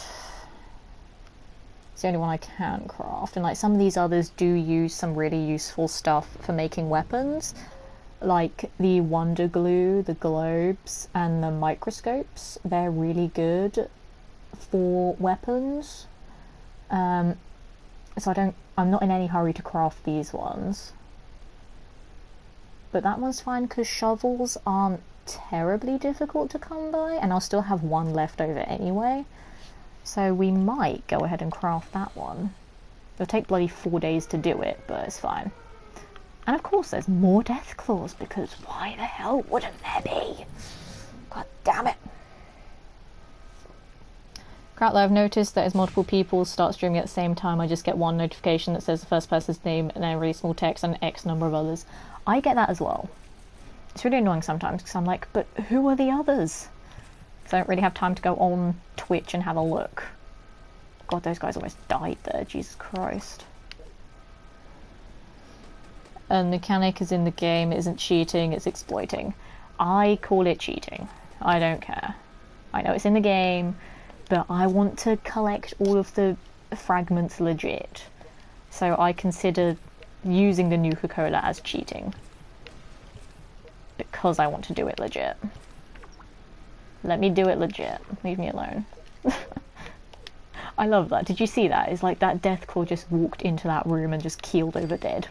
It's the only one I can craft, and like some of these others do use some really useful stuff for making weapons, like the Wonder Glue, the globes, and the microscopes. They're really good 4 weapons. So I'm not in any hurry to craft these ones. But that one's fine because shovels aren't terribly difficult to come by, and I'll still have 1 left over anyway. So we might go ahead and craft that one. It'll take bloody 4 days to do it, but it's fine. And of course there's more Deathclaws, because why the hell wouldn't there be? God damn it. Krautler, I've noticed that as multiple people start streaming at the same time, I just get one notification that says the first person's name and then really small text and X number of others. I get that as well. It's really annoying sometimes because I'm like, but who are the others? Because I don't really have time to go on Twitch and have a look. God, those guys almost died there, Jesus Christ. And mechanic is in the game, it isn't cheating, it's exploiting. I call it cheating. I don't care. I know it's in the game, but I want to collect all of the fragments legit. So I consider using the Nuka-Cola as cheating. Because I want to do it legit. Let me do it legit. Leave me alone. I love that. Did you see that? It's like that Deathclaw just walked into that room and just keeled over dead.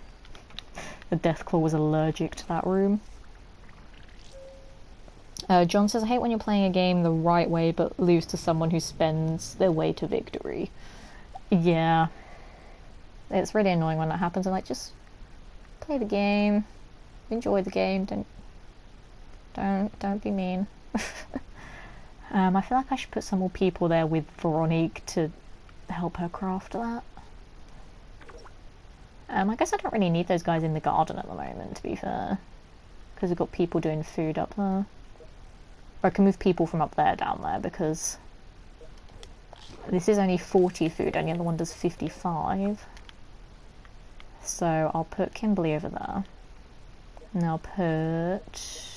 The Deathclaw was allergic to that room. John says, I hate when you're playing a game the right way but lose to someone who spends their way to victory. Yeah. It's really annoying when that happens. I'm like, just play the game. Enjoy the game. Don't be mean. I feel like I should put some more people there with Veronique to help her craft that. I guess I don't really need those guys in the garden at the moment, to be fair. Because we've got people doing food up there. Or I can move people from up there down there, because this is only 40 food, and the other one does 55. So I'll put Kimberly over there. And I'll put...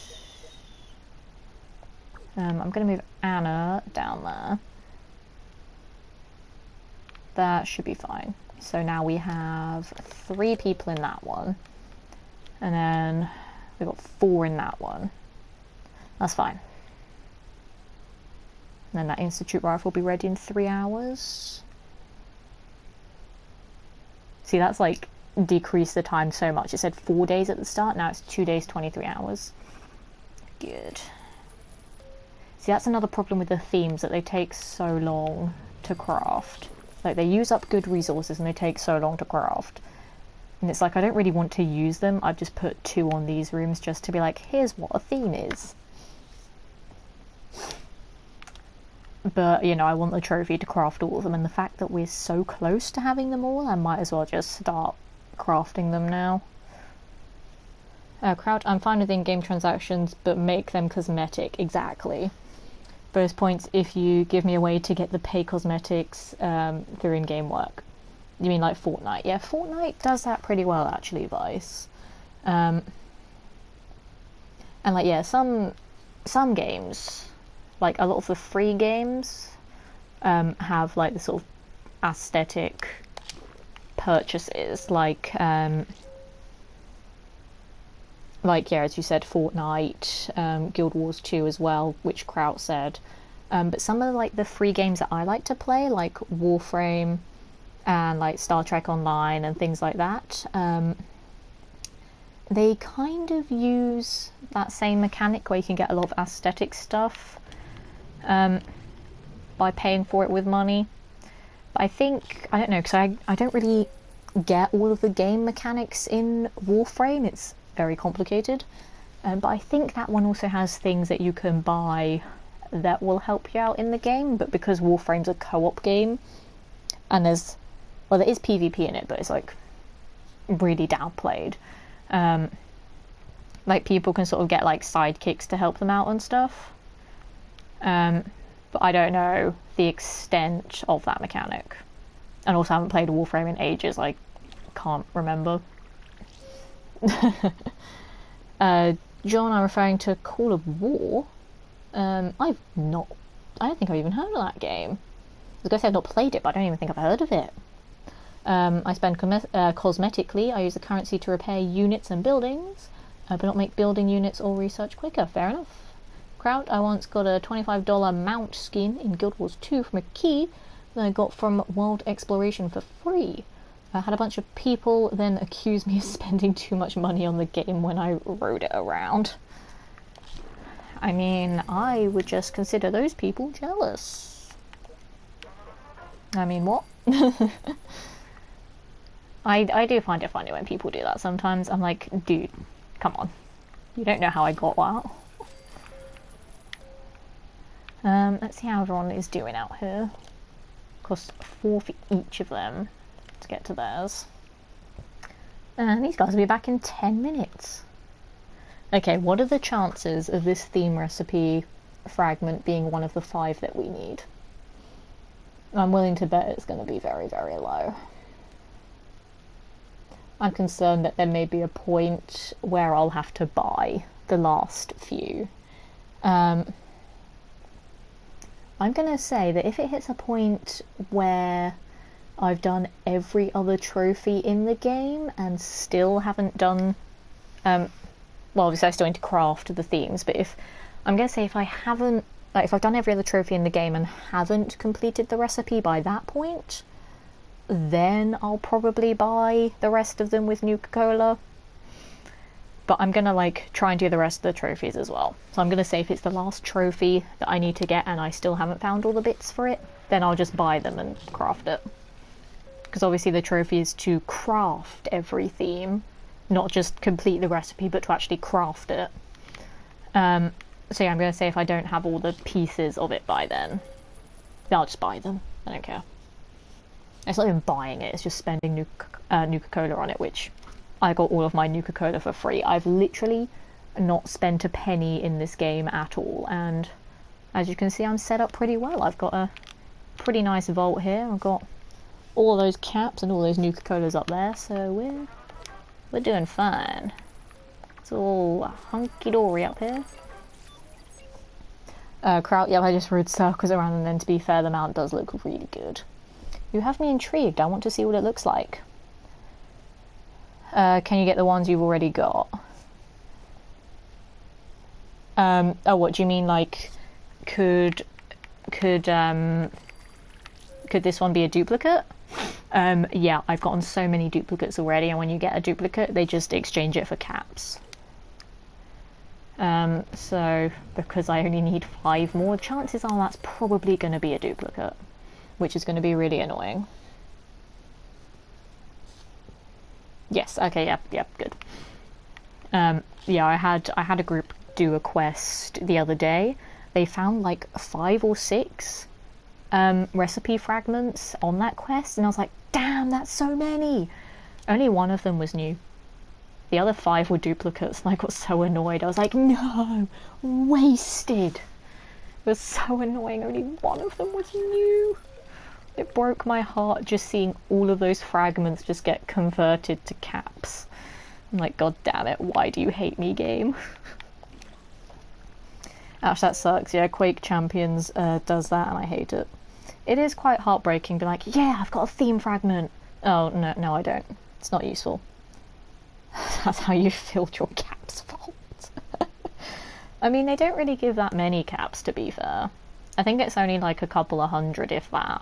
I'm going to move Anna down there. That should be fine. So now we have 3 people in that one. And then we've got 4 in that one. That's fine. And then that Institute rifle will be ready in 3 hours. See, that's like decreased the time so much. It said 4 days at the start, now it's 2 days, 23 hours. Good. See, that's another problem with the themes, that they take so long to craft. Like, they use up good resources and they take so long to craft. And it's like, I don't really want to use them. I've just put 2 on these rooms just to be like, here's what a theme is. But, you know, I want the trophy to craft all of them, and the fact that we're so close to having them all, I might as well just start crafting them now. Kraut, I'm fine with in-game transactions, but make them cosmetic. Exactly. Bonus points if you give me a way to get the pay cosmetics through in-game work. You mean like Fortnite? Yeah, Fortnite does that pretty well, actually, Vice. And like, yeah, some games, like a lot of the free games, have like the sort of aesthetic purchases, like yeah, as you said, Fortnite, Guild Wars 2 as well, which Kraut said. But some of like the free games that I like to play, like Warframe and like Star Trek Online and things like that, they kind of use that same mechanic where you can get a lot of aesthetic stuff by paying for it with money. But I think, I don't know, because I don't really get all of the game mechanics in Warframe. It's very complicated, but I think that one also has things that you can buy that will help you out in the game. But because Warframe's a co-op game, and there is PvP in it, but it's like really downplayed. Like, people can sort of get like sidekicks to help them out and stuff, but I don't know the extent of that mechanic, and also I haven't played Warframe in ages. I can't remember. John, I'm referring to Call of War. I don't think I've even heard of that game. I was going to say I've not played it, but I don't even think I've heard of it. I spend cosmetically. I use the currency to repair units and buildings, but not make building units or research quicker. Fair enough. Kraut, I once got a $25 mount skin in Guild Wars 2 from a key that I got from World Exploration for free. I had a bunch of people then accuse me of spending too much money on the game when I rode it around. I mean, I would just consider those people jealous. I mean, what? I do find it funny when people do that sometimes. I'm like, dude, come on. You don't know how I got that. Let's see how everyone is doing out here. Costs 4 for each of them to get to theirs. And these guys will be back in 10 minutes. Okay, what are the chances of this theme recipe fragment being one of the 5 that we need? I'm willing to bet it's going to be very, very low. I'm concerned that there may be a point where I'll have to buy the last few. I'm going to say that if it hits a point where I've done every other trophy in the game and still haven't done... well, obviously I still need to craft the themes, but I'm going to say if I haven't... Like, if I've done every other trophy in the game and haven't completed the recipe by that point, then I'll probably buy the rest of them with Nuka-Cola. But I'm gonna like try and do the rest of the trophies as well. So I'm gonna say if it's the last trophy that I need to get and I still haven't found all the bits for it, then I'll just buy them and craft it. Because obviously the trophy is to craft every theme, not just complete the recipe, but to actually craft it. So yeah, I'm gonna say if I don't have all the pieces of it by then I'll just buy them. I don't care. It's not even buying it, it's just spending Nuka-Cola on it, which I got all of my Nuka-Cola for free. I've literally not spent a penny in this game at all, and as you can see, I'm set up pretty well. I've got a pretty nice vault here. I've got all those caps and all those Nuka-Colas up there, so we're doing fine. It's all hunky-dory up here. Kraut, yeah, I just rode circles around, and then to be fair, the mount does look really good. You have me intrigued. I want to see what it looks like. Can you get the ones you've already got? Oh, what do you mean? Like, could this one be a duplicate? Yeah, I've gotten so many duplicates already, and when you get a duplicate, they just exchange it for caps. So because I only need 5 more, chances are that's probably going to be a duplicate, which is going to be really annoying. Yes, okay, yep, good. Yeah, I had a group do a quest the other day. They found like 5 or 6 recipe fragments on that quest, and I was like, damn, that's so many! Only one of them was new. The other 5 were duplicates, and I got so annoyed. I was like, no! Wasted! It was so annoying, only one of them was new. It broke my heart just seeing all of those fragments just get converted to caps. I'm like, god damn it, why do you hate me, game? Ouch, that sucks. Yeah, Quake Champions does that, and I hate it. It is quite heartbreaking, but like, yeah, I've got a theme fragment. Oh, no, I don't. It's not useful. That's how you filled your caps vault. I mean, they don't really give that many caps, to be fair. I think it's only like a couple of hundred, if that.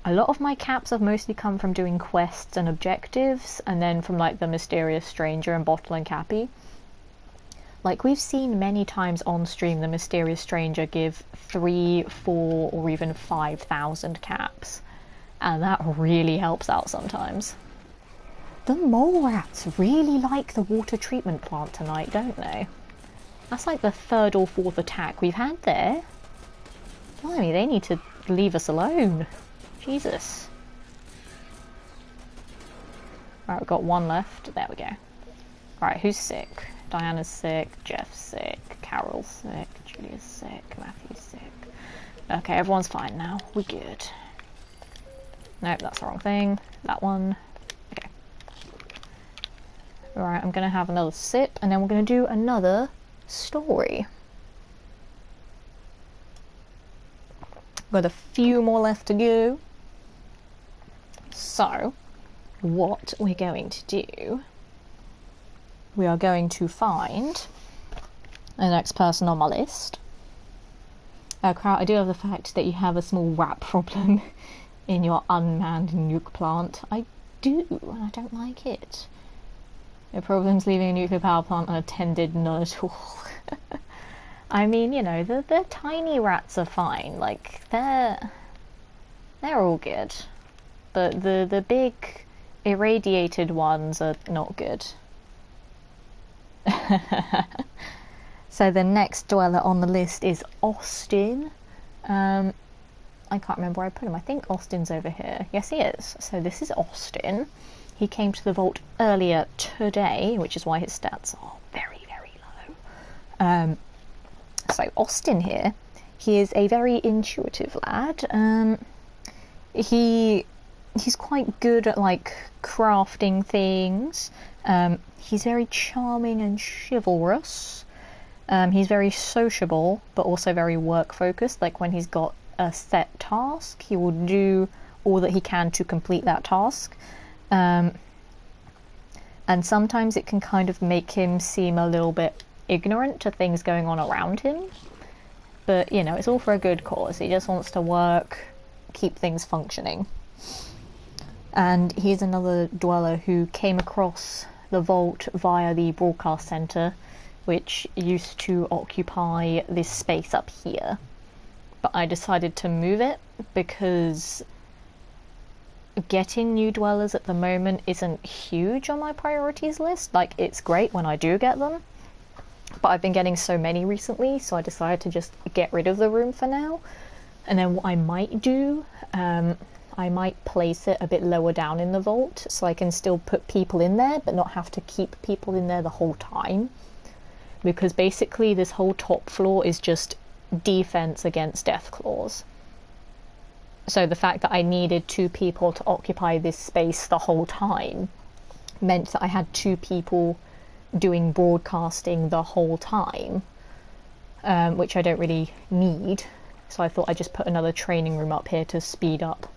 A lot of my caps have mostly come from doing quests and objectives, and then from like the Mysterious Stranger and Bottle and Cappy. Like, we've seen many times on stream the Mysterious Stranger give 3, 4, or even 5,000 caps, and that really helps out sometimes. The mole rats really like the water treatment plant tonight, don't they? That's like the 3rd or 4th attack we've had there. Blimey, they need to leave us alone. Jesus. Right, we've got 1 left. There we go. Right, who's sick? Diana's sick, Jeff's sick, Carol's sick, Julia's sick, Matthew's sick. Okay, everyone's fine now. We're good. Nope, that's the wrong thing. That one. Okay. Alright, I'm gonna have another sip, and then we're gonna do another story. Got a few more left to go. So, what we're going to do, we are going to find the next person on my list, Kraut, I do love the fact that you have a small rat problem in your unmanned nuke plant. I do, and I don't like it. No problems leaving a nuclear power plant unattended, none at all. I mean, you know, the tiny rats are fine. Like, they're all good. But the big irradiated ones are not good. So the next dweller on the list is Austin. I can't remember where I put him. I think Austin's over here. Yes, he is. So this is Austin. He came to the vault earlier today, which is why his stats are very, very low. So Austin here, he is a very intuitive lad. He's quite good at, like, crafting things. He's very charming and chivalrous. He's very sociable, but also very work-focused. Like, when he's got a set task, he will do all that he can to complete that task. And sometimes it can kind of make him seem a little bit ignorant to things going on around him. But, you know, it's all for a good cause. He just wants to work, keep things functioning. And he's another dweller who came across the vault via the broadcast center, which used to occupy this space up here. But I decided to move it because getting new dwellers at the moment isn't huge on my priorities list. Like, it's great when I do get them, but I've been getting so many recently, so I decided to just get rid of the room for now. And then what I might do, I might place it a bit lower down in the vault so I can still put people in there but not have to keep people in there the whole time. Because basically this whole top floor is just defense against Deathclaws. So the fact that I needed 2 people to occupy this space the whole time meant that I had 2 people doing broadcasting the whole time, which I don't really need. So I thought I'd just put another training room up here to speed up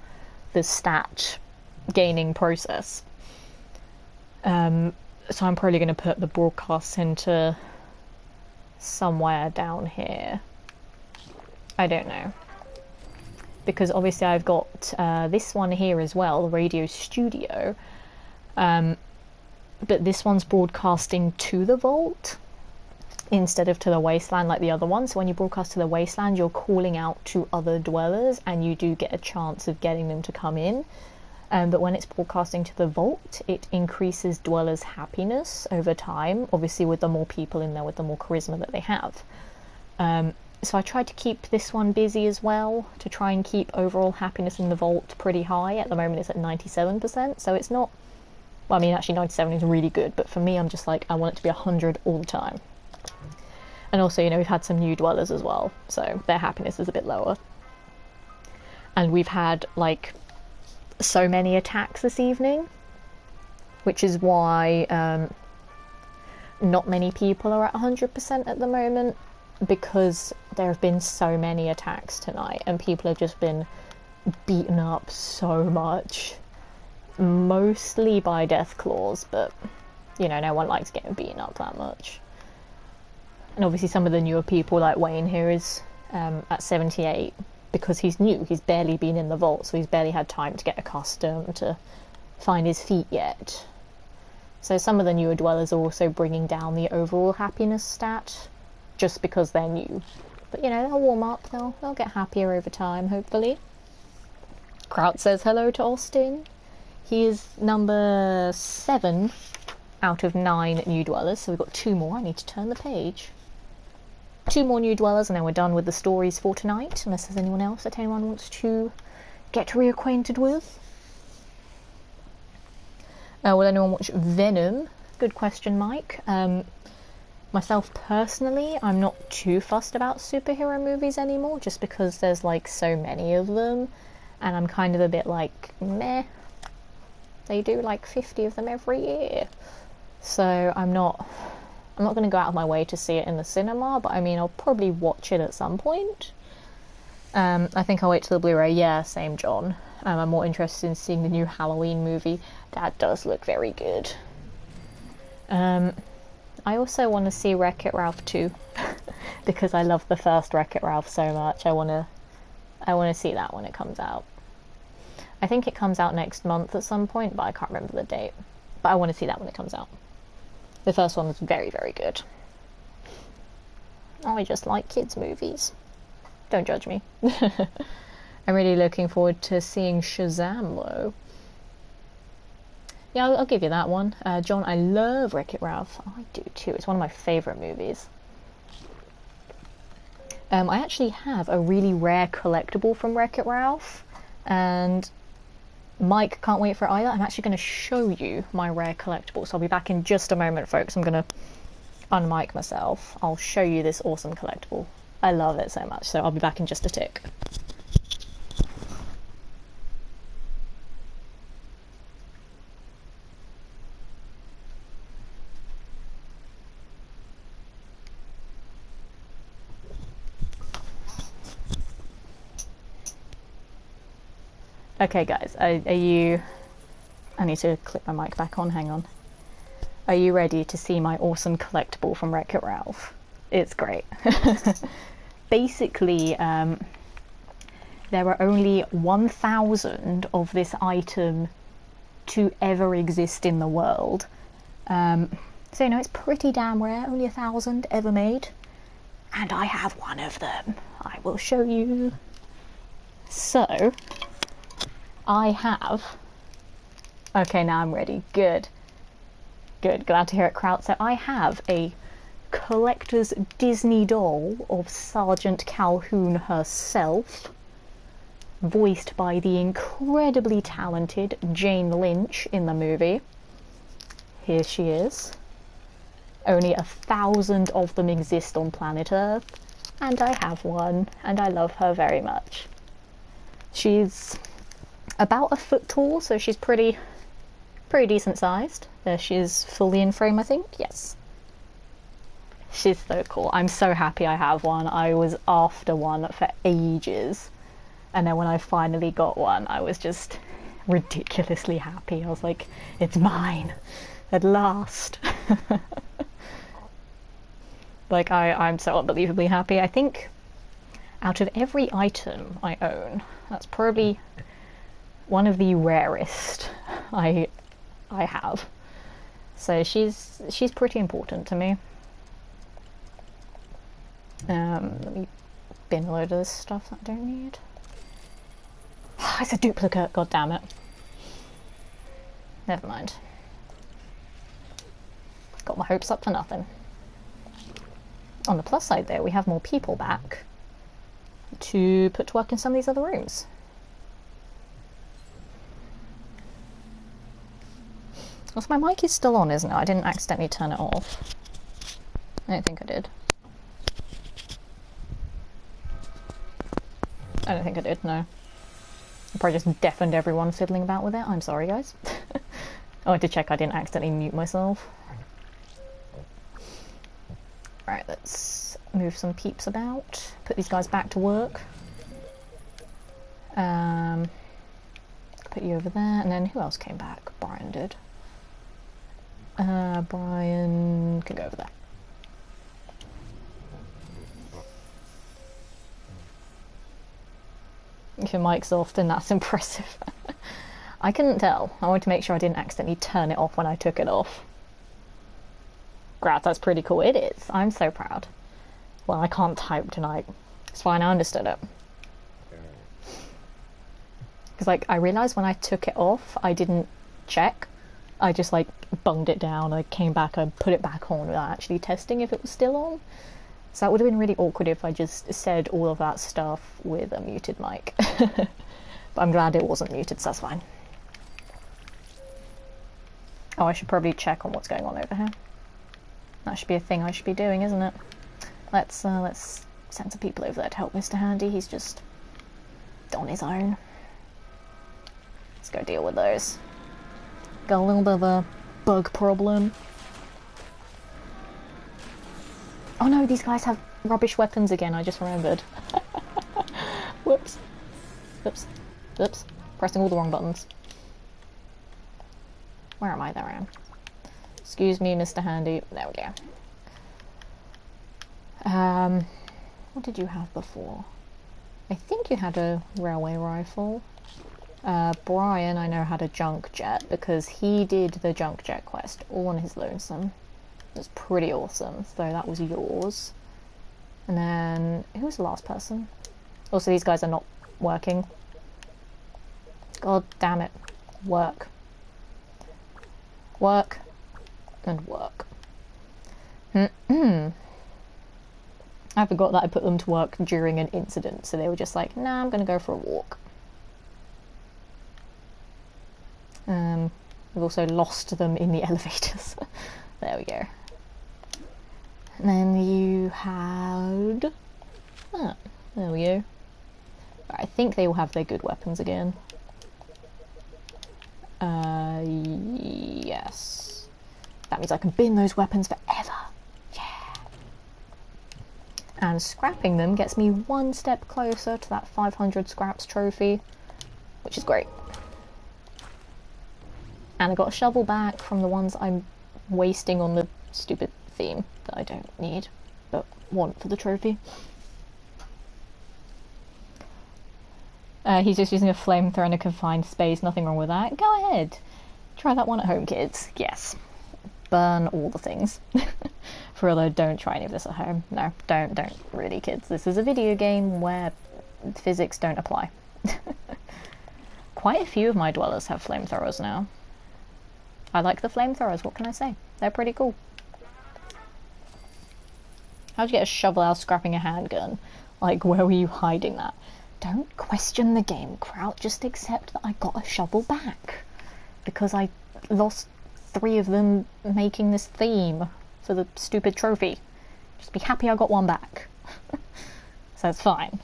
the stat gaining process. So I'm probably going to put the broadcast center somewhere down here. I don't know. Because obviously I've got this one here as well, the radio studio. But this one's broadcasting to the vault instead of to the wasteland like the other one. So when you broadcast to the wasteland, you're calling out to other dwellers and you do get a chance of getting them to come in. But when it's broadcasting to the vault, it increases dwellers' happiness over time, obviously with the more people in there, with the more charisma that they have. So I tried to keep this one busy as well, to try and keep overall happiness in the vault pretty high. At the moment it's at 97%, so it's not... Well, I mean, actually 97 is really good, but for me I'm just like, I want it to be 100 all the time. And also, you know, we've had some new dwellers as well, so their happiness is a bit lower. And we've had, like, so many attacks this evening, which is why not many people are at 100% at the moment, because there have been so many attacks tonight and people have just been beaten up so much, mostly by Deathclaws, but, you know, no one likes getting beaten up that much. And obviously some of the newer people, like Wayne here, is at 78, because he's new. He's barely been in the vault, so he's barely had time to get accustomed to find his feet yet. So some of the newer dwellers are also bringing down the overall happiness stat, just because they're new. But, you know, they'll warm up, they'll get happier over time, hopefully. Kraut says hello to Austin. He is number 7 out of 9 new dwellers, so we've got 2 more. I need to turn the page. 2 more new dwellers and then we're done with the stories for tonight, unless there's anyone else that anyone wants to get reacquainted with. Will anyone watch Venom? Good question, Mike. Myself personally, I'm not too fussed about superhero movies anymore, just because there's like so many of them, and I'm kind of a bit like, meh. They do like 50 of them every year. So I'm not going to go out of my way to see it in the cinema, but I mean, I'll probably watch it at some point. I think I'll wait till the Blu-ray. Yeah, same, John. I'm more interested in seeing the new Halloween movie. That does look very good. I also want to see Wreck-It Ralph 2. because I love the first Wreck-It Ralph so much. I wanna see that when it comes out. I think it comes out next month at some point, but I can't remember the date. But I want to see that when it comes out. The first one was very, very good. I just like kids' movies. Don't judge me. I'm really looking forward to seeing Shazam, though. Yeah, I'll give you that one. John, I love Wreck-It Ralph. I do too. It's one of my favourite movies. I actually have a really rare collectible from Wreck-It Ralph, and Mike can't wait for it either. I'm actually going to show you my rare collectible, so I'll be back in just a moment, folks. I'm going to unmic myself. I'll show you this awesome collectible. I love it so much, so I'll be back in just a tick. Okay guys, are you... I need to click my mic back on, hang on. Are you ready to see my awesome collectible from Wreck-It Ralph? It's great. Basically, there are only 1,000 of this item to ever exist in the world. So you know, it's pretty damn rare, only 1,000 ever made. And I have one of them. I will show you. So, I have... Okay, now I'm ready. Good. Good, glad to hear it, Kraut. So I have a collector's Disney doll of Sergeant Calhoun herself, voiced by the incredibly talented Jane Lynch in the movie. Here she is. Only 1,000 of them exist on planet Earth, and I have one, and I love her very much. She's about 1 foot tall, so she's pretty decent sized. She's fully in frame, I think. Yes. She's so cool. I'm so happy I have one. I was after one for ages, and then when I finally got one, I was just ridiculously happy. I was like, it's mine at last. Like, I'm so unbelievably happy. I think out of every item I own, that's probably one of the rarest I have. So she's pretty important to me. Let me bin a load of this stuff that I don't need. It's a duplicate, god damn it. Never mind. Got my hopes up for nothing. On the plus side there, we have more people back to put to work in some of these other rooms. Also, my mic is still on, isn't it? I didn't accidentally turn it off. I don't think I did. I don't think I did, no. I probably just deafened everyone fiddling about with it. I'm sorry, guys. Oh, I had to check I didn't accidentally mute myself. Right, let's move some peeps about. Put these guys back to work. Put you over there, and then who else came back? Brian did. Brian can go over there. If your mic's off, then that's impressive. I couldn't tell. I wanted to make sure I didn't accidentally turn it off when I took it off. Grats, that's pretty cool. It is. I'm so proud. Well, I can't type tonight. It's fine, I understood it. Because, like, I realised when I took it off, I didn't check. I just, like, bunged it down. I came back, I put it back on without actually testing if it was still on. So that would have been really awkward if I just said all of that stuff with a muted mic. But I'm glad it wasn't muted, so that's fine. Oh, I should probably check on what's going on over here. That should be a thing I should be doing, isn't it? Let's send some people over there to help Mr. Handy. He's just on his own. Let's go deal with those. Got a little bit of a bug problem. Oh no, these guys have rubbish weapons again, I just remembered. Whoops. Oops. Oops. Pressing all the wrong buttons. Where am I? There I am. Excuse me, Mr. Handy. There we go. What did you have before? I think you had a railway rifle. Brian, I know, had a junk jet because he did the junk jet quest all on his lonesome. It was pretty awesome, so that was yours. And then, who was the last person? Also, these guys are not working. God damn it. Work. Work. And work. I forgot that I put them to work during an incident, so they were just like, nah, I'm gonna go for a walk. We've also lost them in the elevators. There we go. And then you had... Ah, there we go. I think they will have their good weapons again. Yes. That means I can bin those weapons forever. Yeah. And scrapping them gets me one step closer to that 500 scraps trophy, which is great. And I got a shovel back from the ones I'm wasting on the stupid theme that I don't need, but want for the trophy. He's just using a flamethrower in a confined space, nothing wrong with that. Go ahead. Try that one at home, kids. Yes. Burn all the things. For although don't try any of this at home. No, don't really, kids. This is a video game where physics don't apply. Quite a few of my dwellers have flamethrowers now. I like the flamethrowers, what can I say? They're pretty cool. How'd you get a shovel out scrapping a handgun? Like, where were you hiding that? Don't question the game, Kraut. Just accept that I got a shovel back. Because I lost 3 of them making this theme for the stupid trophy. Just be happy I got one back. So it's fine.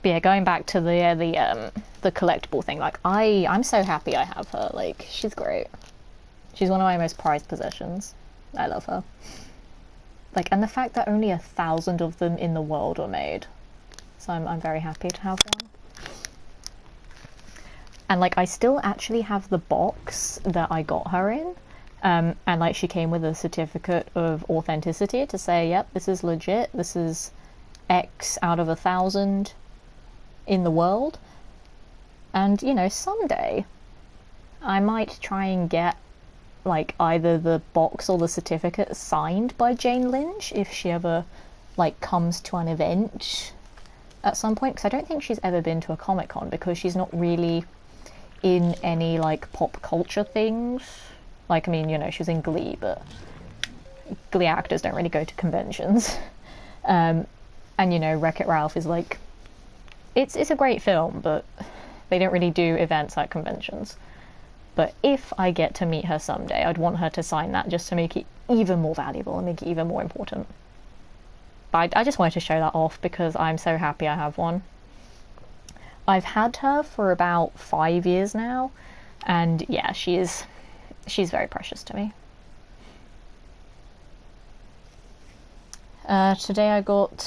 But yeah, going back to the collectible thing, like, I'm so happy I have her. Like, she's great. She's one of my most prized possessions. I love her. Like, and the fact that only 1,000 of them in the world were made. So I'm very happy to have one. And like, I still actually have the box that I got her in. And like, she came with a certificate of authenticity to say, yep, this is legit. This is X out of 1,000 in the world. And, you know, someday I might try and get like either the box or the certificate signed by Jane Lynch if she ever like comes to an event at some point, because I don't think she's ever been to a Comic-Con because she's not really in any like pop culture things. Like, I mean, you know, she's in Glee, but Glee actors don't really go to conventions. And you know, Wreck-It Ralph is like, it's a great film, but they don't really do events at conventions. But if I get to meet her someday, I'd want her to sign that just to make it even more valuable and make it even more important. But I just wanted to show that off because I'm so happy I have one. I've had her for about 5 years now, and yeah, she's very precious to me. Today I got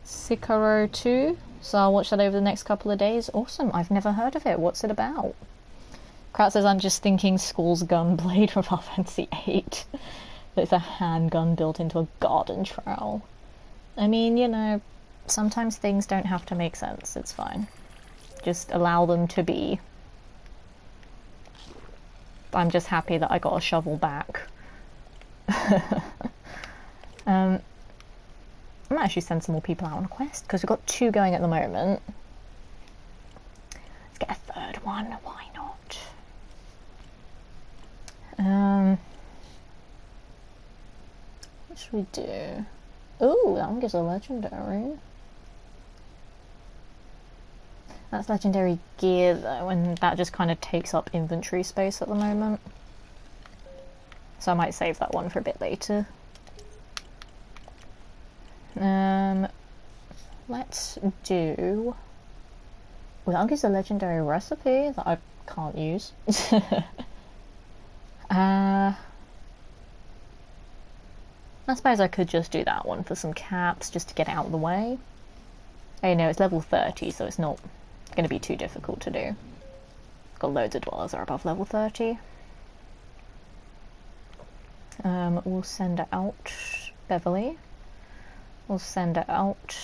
Sekiro 2, so I'll watch that over the next couple of days. Awesome, I've never heard of it. What's it about? Kraut says, I'm just thinking Skull's gunblade from Final Fantasy VIII. It's a handgun built into a garden trowel. I mean, you know, sometimes things don't have to make sense. It's fine. Just allow them to be. I'm just happy that I got a shovel back. I might actually send some more people out on a quest, because we've got 2 going at the moment. Let's get a 3rd one, why not? What should we do? Ooh, that one gives a legendary. That's legendary gear though, and that just kind of takes up inventory space at the moment. So I might save that one for a bit later. Let's do... Well, that gives a legendary recipe that I can't use. I suppose I could just do that one for some caps, just to get it out of the way. Oh, no, it's level 30, so it's not going to be too difficult to do. Got loads of dwellers that are above level 30. We'll send it out. Beverly. We'll send it out.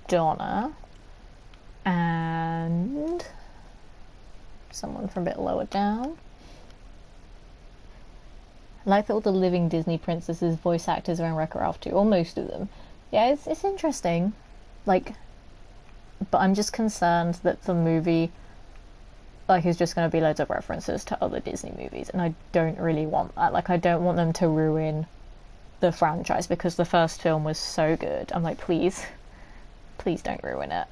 Donna. And someone from a bit lower down. I like that all the living Disney princesses voice actors are in Wreck-It Ralph too, or most of them. Yeah, it's interesting. Like, but I'm just concerned that the movie, like, is just going to be loads of references to other Disney movies, and I don't really want that. Like, I don't want them to ruin the franchise because the first film was so good. I'm like, please don't ruin it.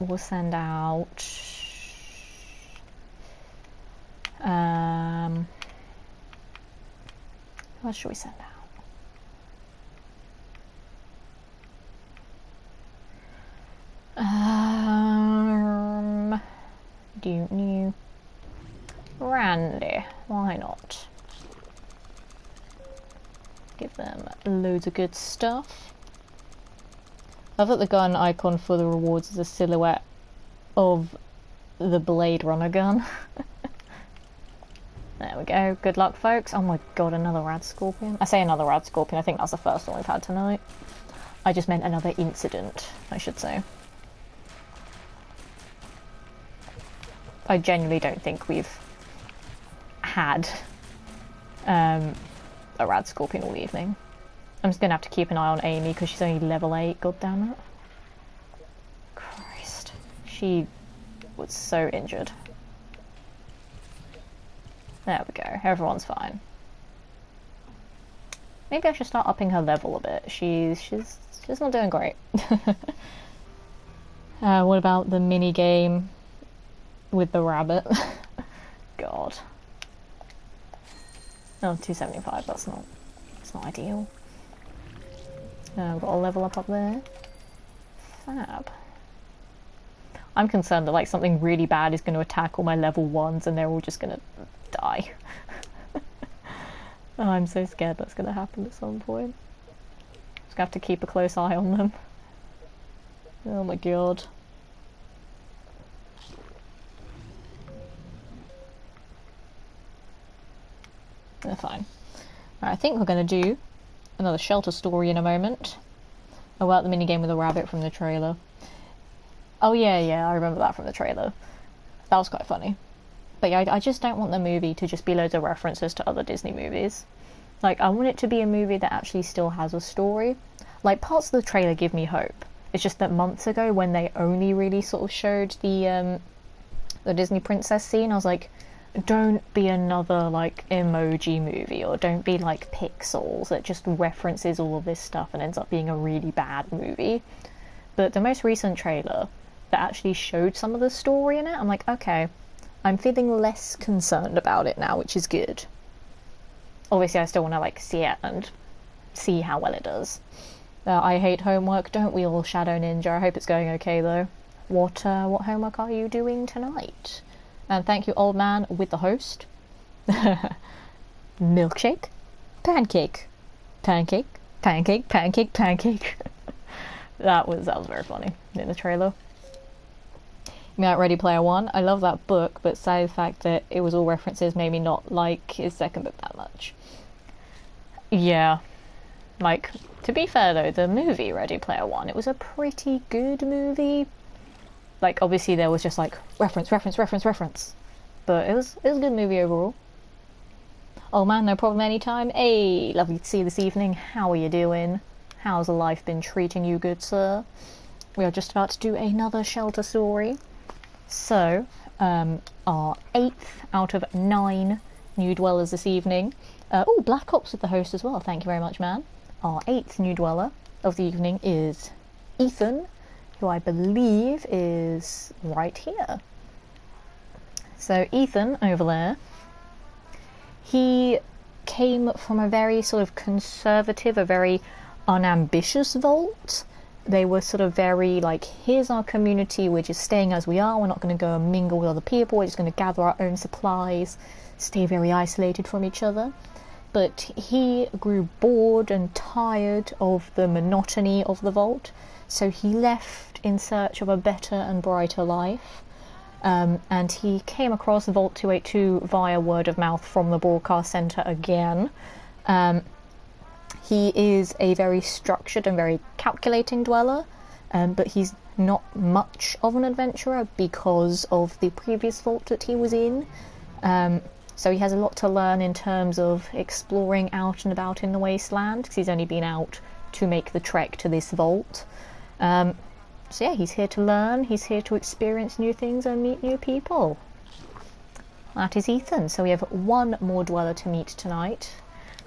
We'll send out. What should we send out? Do you Randy? Why not? Give them loads of good stuff. I love that the gun icon for the rewards is a silhouette of the Blade Runner gun. There we go. Good luck, folks. Oh my god, another rad scorpion. I say another rad scorpion. I think that's the first one we've had tonight. I just meant another incident, I should say. I genuinely don't think we've had a rad scorpion all evening. I'm just gonna have to keep an eye on Amy because she's only level 8, god damn it. Christ. She was so injured. There we go, everyone's fine. Maybe I should start upping her level a bit. She's not doing great. What about the mini game with the rabbit? God. Oh, 275, that's not ideal. We've got a level up there. Fab. I'm concerned that like something really bad is going to attack all my level 1s and they're all just going to die. Oh, I'm so scared that's going to happen at some point. Just gonna have to keep a close eye on them. Oh my god. They're fine. Right, I think we're going to do another shelter story in a moment. About the minigame with the rabbit from the trailer. Oh yeah, I remember that from the trailer. That was quite funny. But yeah, I just don't want the movie to just be loads of references to other Disney movies. Like, I want it to be a movie that actually still has a story. Like, parts of the trailer give me hope. It's just that months ago, when they only really sort of showed the Disney princess scene, I was like, don't be another, like, emoji movie, or don't be like Pixels that just references all of this stuff and ends up being a really bad movie. But the most recent trailer that actually showed some of the story in it, I'm like, okay, I'm feeling less concerned about it now, which is good. Obviously, I still want to like see it and see how well it does. I hate homework, don't we all, Shadow Ninja? I hope it's going okay though. What homework are you doing tonight? And thank you, old man with the host. Milkshake, pancake, pancake, pancake, pancake, pancake. That was very funny in the trailer. Yeah, Ready Player One. I love that book, but sad the fact that it was all references made me not like his second book that much. Yeah. Like, to be fair though, the movie Ready Player One, it was a pretty good movie. Like, obviously there was just like reference. But it was a good movie overall. Oh man, no problem anytime. Hey, lovely to see you this evening. How are you doing? How's life been treating you, good sir? We are just about to do another shelter story. So, our 8th out of 9 new dwellers this evening. Oh, Black Ops with the host as well. Thank you very much, man. Our 8th new dweller of the evening is Ethan, who I believe is right here. So Ethan, over there, he came from a very sort of conservative, a very unambitious vault. They were sort of very like, here's our community, we're just staying as we are, we're not going to go and mingle with other people, we're just going to gather our own supplies, stay very isolated from each other. but he grew bored and tired of the monotony of the vault, so he left in search of a better and brighter life. And he came across Vault 282 via word of mouth from the broadcast centre again. He is a very structured and very calculating dweller, but he's not much of an adventurer because of the previous vault that he was in. So he has a lot to learn in terms of exploring out and about in the wasteland, because he's only been out to make the trek to this vault. So yeah, he's here to learn, he's here to experience new things and meet new people. That is Ethan. So we have one more dweller to meet tonight,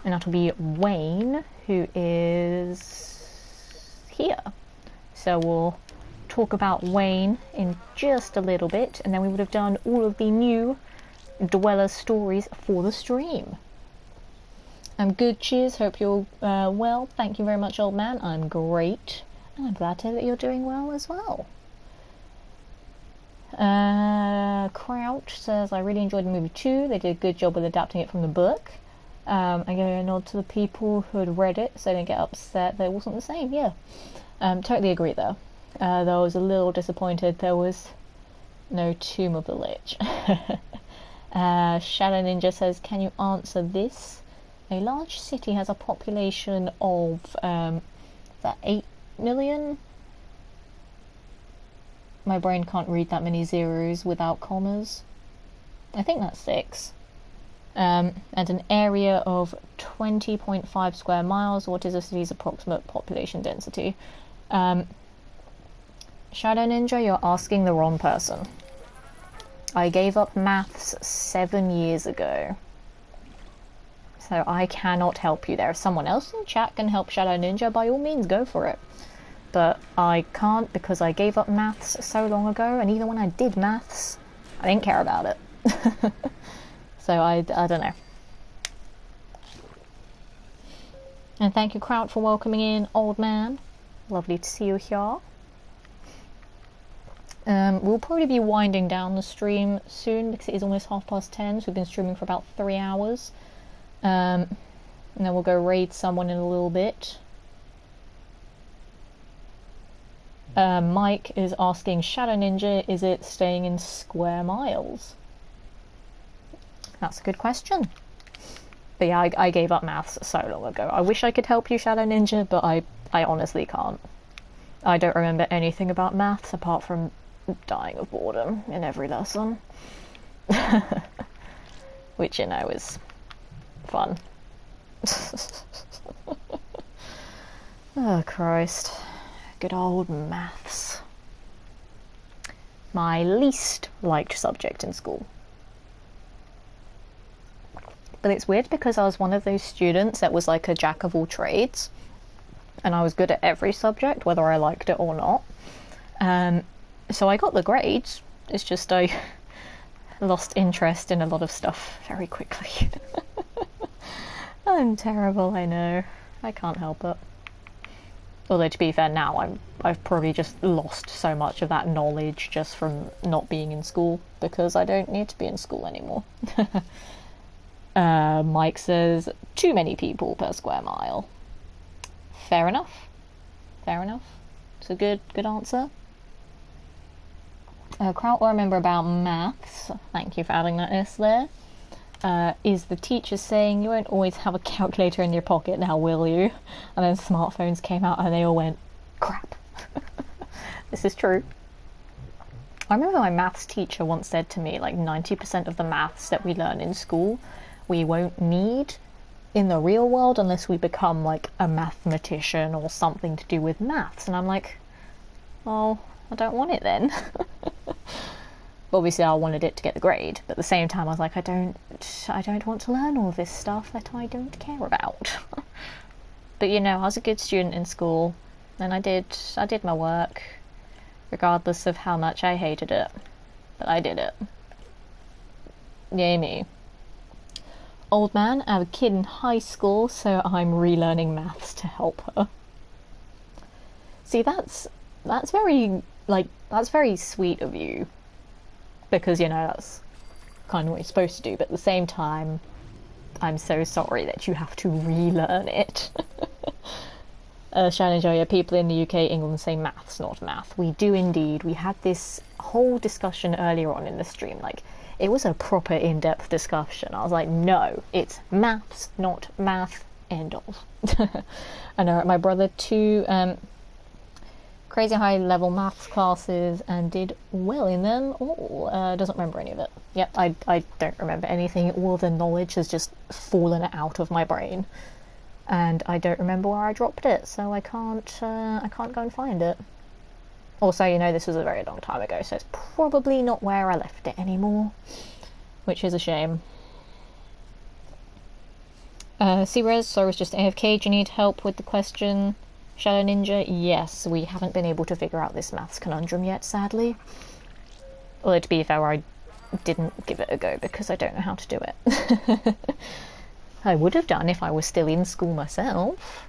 and that'll be Wayne, who is here. So we'll talk about Wayne in just a little bit, and then we would have done all of the new dweller stories for the stream. I'm good, cheers, hope you're well. Thank you very much, old man. I'm great. I'm glad to hear that you're doing well as well. Crouch says, I really enjoyed the movie too. They did a good job with adapting it from the book. I give a nod to the people who had read it so they didn't get upset that it wasn't the same. Yeah, totally agree though. Though I was a little disappointed there was no Tomb of the Lich. Shadow Ninja says, can you answer this? A large city has a population of 8 million? My brain can't read that many zeros without commas. I think that's 6. And an area of 20.5 square miles. What is the city's approximate population density? Shadow Ninja, you're asking the wrong person. I gave up maths 7 years ago. So I cannot help you there. If someone else in chat can help Shadow Ninja, by all means go for it. But I can't, because I gave up maths so long ago, and even when I did maths, I didn't care about it. So I don't know. And thank you, Kraut, for welcoming in, old man. Lovely to see you here. We'll probably be winding down the stream soon, because it is almost 10:30, so we've been streaming for about 3 hours. And then we'll go raid someone in a little bit. Mike is asking, Shadow Ninja, is it staying in square miles? That's a good question. But yeah, I gave up maths so long ago. I wish I could help you, Shadow Ninja, but I honestly can't. I don't remember anything about maths apart from dying of boredom in every lesson. Which, you know, is fun. Oh, Christ. Good old maths. My least liked subject in school. But it's weird because I was one of those students that was like a jack of all trades, and I was good at every subject, whether I liked it or not. So I got the grades, it's just I lost interest in a lot of stuff very quickly. I'm terrible, I know. I can't help it. Although, to be fair, now I've probably just lost so much of that knowledge just from not being in school, because I don't need to be in school anymore. Mike says, too many people per square mile. Fair enough. Fair enough. It's a good answer. Kraut, what I remember about maths, thank you for adding that S there, is the teacher saying you won't always have a calculator in your pocket now, will you? And then smartphones came out and they all went, crap. This is true. I remember my maths teacher once said to me, like, 90% of the maths that we learn in school we won't need in the real world unless we become like a mathematician or something to do with maths. And I'm like, well, I don't want it then. Obviously I wanted it to get the grade, but at the same time I was like, I don't want to learn all this stuff that I don't care about. But you know, I was a good student in school, and I did my work regardless of how much I hated it, but I did it. Yay me. Old man, I have a kid in high school, so I'm relearning maths to help her. See, that's very, like, that's very sweet of you, because, you know, that's kind of what you're supposed to do, but at the same time, I'm so sorry that you have to relearn it. Shannon Joya, people in the UK, England say maths, not math. We do indeed. We had this whole discussion earlier on in the stream. Like, it was a proper in-depth discussion. I was like, no, it's maths, not math. End of. I know my brother too. Crazy high level maths classes and did well in them all. Doesn't remember any of it. Yep, I don't remember anything. All the knowledge has just fallen out of my brain, and I don't remember where I dropped it, so I can't go and find it. Also, you know, this was a very long time ago, so it's probably not where I left it anymore, which is a shame. C-Res, so I was just AFK. Do you need help with the question? Shadow Ninja, yes, we haven't been able to figure out this maths conundrum yet, sadly. Although, to be fair, I didn't give it a go because I don't know how to do it. I would have done if I was still in school myself,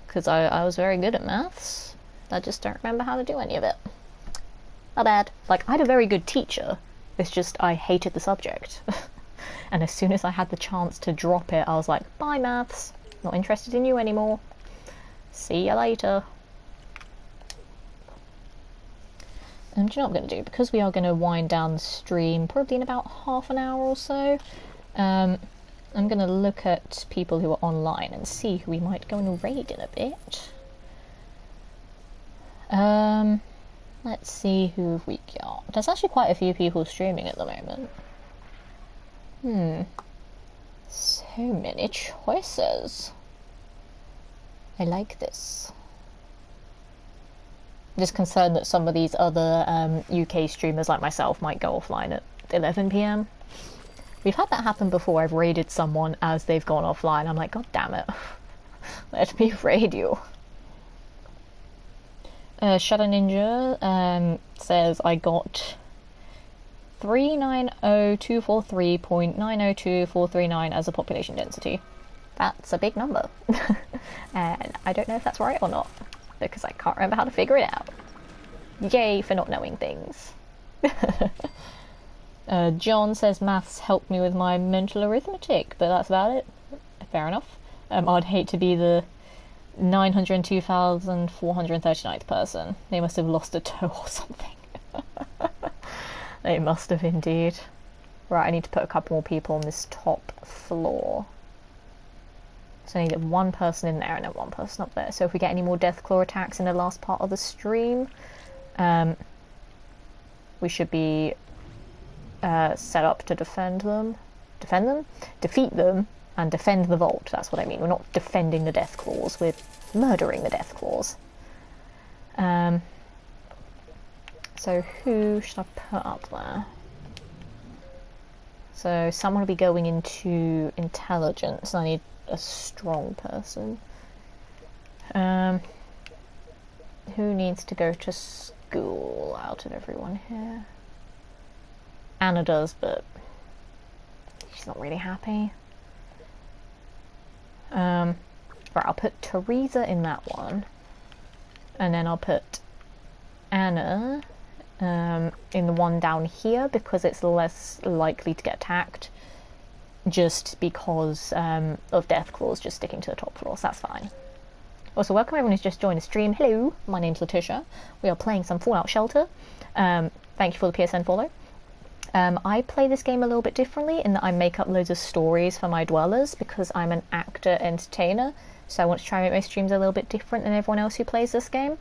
because I was very good at maths. I just don't remember how to do any of it. Not bad. Like, I had a very good teacher, it's just I hated the subject. And as soon as I had the chance to drop it, I was like, bye maths, not interested in you anymore. See you later. Do you know what I'm going to do? Because we are going to wind down the stream probably in about half an hour or so, I'm going to look at people who are online and see who we might go and raid in a bit. Let's see who we got. There's actually quite a few people streaming at the moment. So many choices. I like this. I'm just concerned that some of these other UK streamers like myself might go offline at 11 PM. We've had that happen before. I've raided someone as they've gone offline. I'm like, God damn it. Let me raid you. Shadow Ninja says I got 390,243.902439 as a population density. That's a big number. And I don't know if that's right or not, because I can't remember how to figure it out. Yay for not knowing things. John says maths helped me with my mental arithmetic, but that's about it. Fair enough. I'd hate to be the 902,439th person. They must have lost a toe or something. They must have indeed. Right, I need to put a couple more people on this top floor. So I need one person in there and then one person up there. So if we get any more Deathclaw attacks in the last part of the stream, we should be set up to defend them, defeat them, and defend the vault. That's what I mean. We're not defending the Deathclaws, we're murdering the Deathclaws. So who should I put up there? So someone will be going into intelligence. I need a strong person. Who needs to go to school out of everyone here? Anna does, but she's not really happy. Right, I'll put Teresa in that one, and then I'll put Anna in the one down here because it's less likely to get attacked, just because of Deathclaws just sticking to the top floor, so that's fine. Also, welcome everyone who's just joined the stream. Hello, my name's Letitia. We are playing some Fallout Shelter. Thank you for the PSN follow. I play this game a little bit differently in that I make up loads of stories for my dwellers because I'm an actor entertainer, so I want to try and make my streams a little bit different than everyone else who plays this game.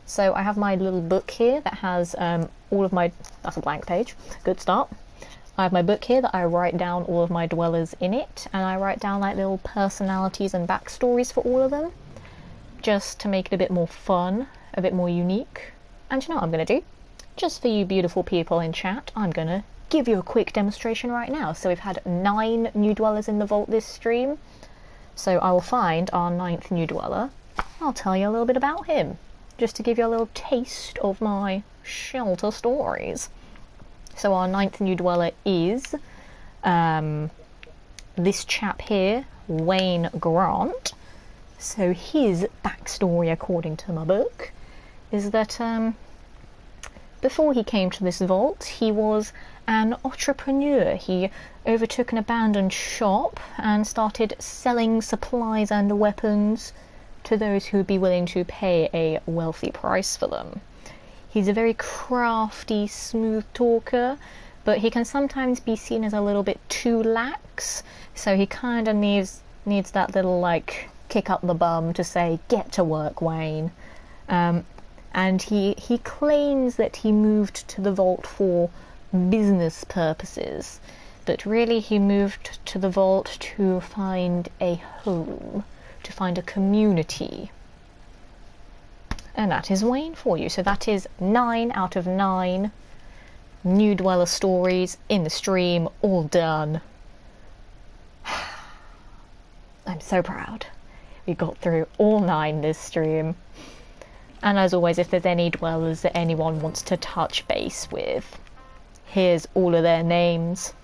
So I have my little book here that has all of my... That's a blank page. Good start. I have my book here that I write down all of my dwellers in it, and I write down like little personalities and backstories for all of them, just to make it a bit more fun, a bit more unique. And you know what I'm going to do? Just for you beautiful people in chat, I'm going to give you a quick demonstration right now. So we've had 9 new dwellers in the vault this stream, so I will find our 9th new dweller. I'll tell you a little bit about him, just to give you a little taste of my shelter stories. So our 9th new dweller is this chap here, Wayne Grant. So his backstory, according to my book, is that before he came to this vault, he was an entrepreneur. He overtook an abandoned shop and started selling supplies and weapons to those who would be willing to pay a wealthy price for them. He's a very crafty, smooth talker, but he can sometimes be seen as a little bit too lax, so he kind of needs that little, like, kick up the bum to say, get to work, Wayne. And he claims that he moved to the vault for business purposes, but really he moved to the vault to find a home, to find a community. And that is Wayne for you. So that is 9 out of 9 New Dweller stories in the stream, all done. I'm so proud. We got through all 9 this stream. And as always, if there's any dwellers that anyone wants to touch base with, here's all of their names.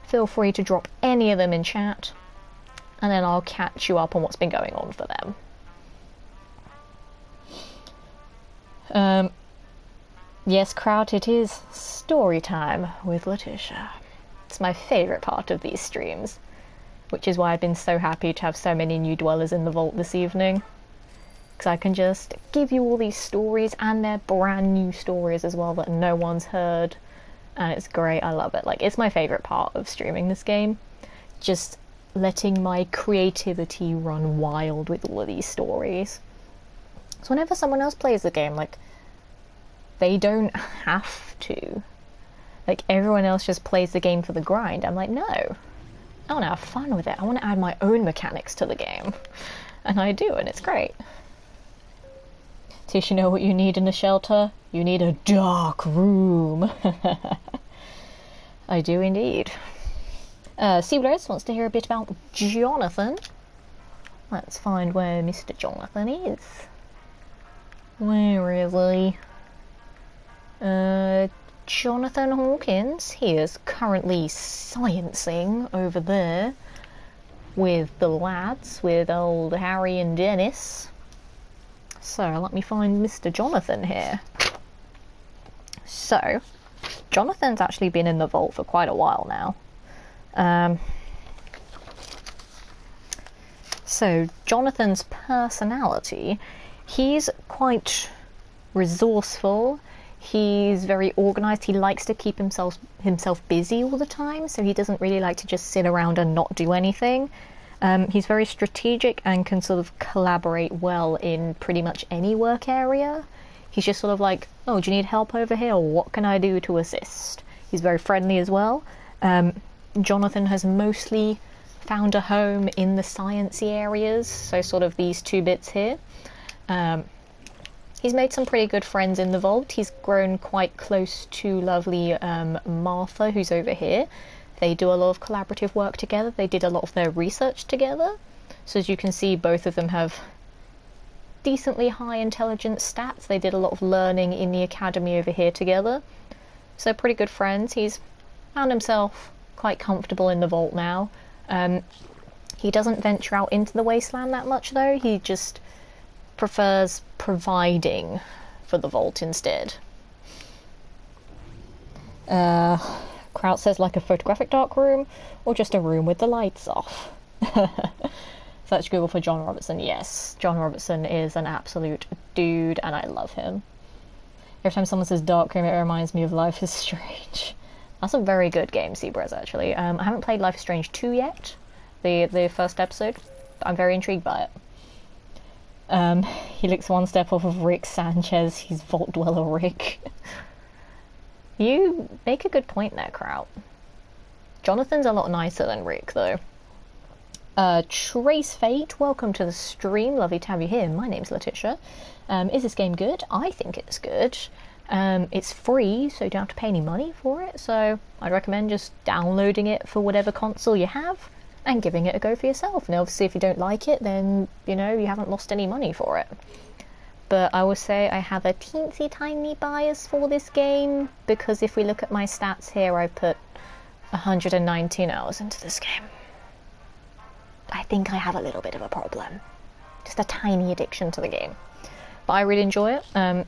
Feel free to drop any of them in chat, and then I'll catch you up on what's been going on for them. Yes, crowd, it is story time with Letitia. It's my favourite part of these streams, which is why I've been so happy to have so many new dwellers in the vault this evening. Because I can just give you all these stories, and they're brand new stories as well that no one's heard, and it's great. I love it. Like, it's my favourite part of streaming this game, just letting my creativity run wild with all of these stories. So whenever someone else plays the game, like, they don't have to. Like, everyone else just plays the game for the grind. I'm like, no, I want to have fun with it. I want to add my own mechanics to the game. And I do, and it's great. Tish, you know what you need in a shelter? You need a dark room. I do indeed. Seablers wants to hear a bit about Jonathan. Let's find where Mr. Jonathan is. Where is he? Jonathan Hawkins. He is currently sciencing over there with the lads, with old Harry and Dennis. So let me find Mr. Jonathan here. So, Jonathan's actually been in the vault for quite a while now. So Jonathan's personality, he's quite resourceful. He's very organised. He likes to keep himself busy all the time, so he doesn't really like to just sit around and not do anything. He's very strategic and can sort of collaborate well in pretty much any work area. He's just sort of like, oh, do you need help over here? Or what can I do to assist? He's very friendly as well. Jonathan has mostly found a home in the sciencey areas, so sort of these 2 bits here. He's made some pretty good friends in the vault. He's grown quite close to lovely Martha, who's over here. They do a lot of collaborative work together. They did a lot of their research together. So as you can see, both of them have decently high intelligence stats. They did a lot of learning in the academy over here together. So pretty good friends. He's found himself quite comfortable in the vault now. He doesn't venture out into the wasteland that much though. He just prefers providing for the vault instead. Kraut says like a photographic dark room or just a room with the lights off. Search Google for John Robertson. Yes, John Robertson is an absolute dude and I love him. Every time someone says dark room, it reminds me of Life is Strange. That's a very good game, Seabrez, actually. I haven't played Life is Strange 2 yet, the first episode, but I'm very intrigued by it. He looks one step off of Rick Sanchez. He's Vault Dweller Rick. You make a good point there, Kraut. Jonathan's a lot nicer than Rick, though. Trace Fate, welcome to the stream. Lovely to have you here. My name's Letitia. Is this game good? I think it's good. It's free, so you don't have to pay any money for it, so I'd recommend just downloading it for whatever console you have and giving it a go for yourself. And obviously if you don't like it, then, you know, you haven't lost any money for it. But I will say I have a teensy tiny bias for this game, because if we look at my stats here, I've put 119 hours into this game. I think I have a little bit of a problem. Just a tiny addiction to the game. but I really enjoy it.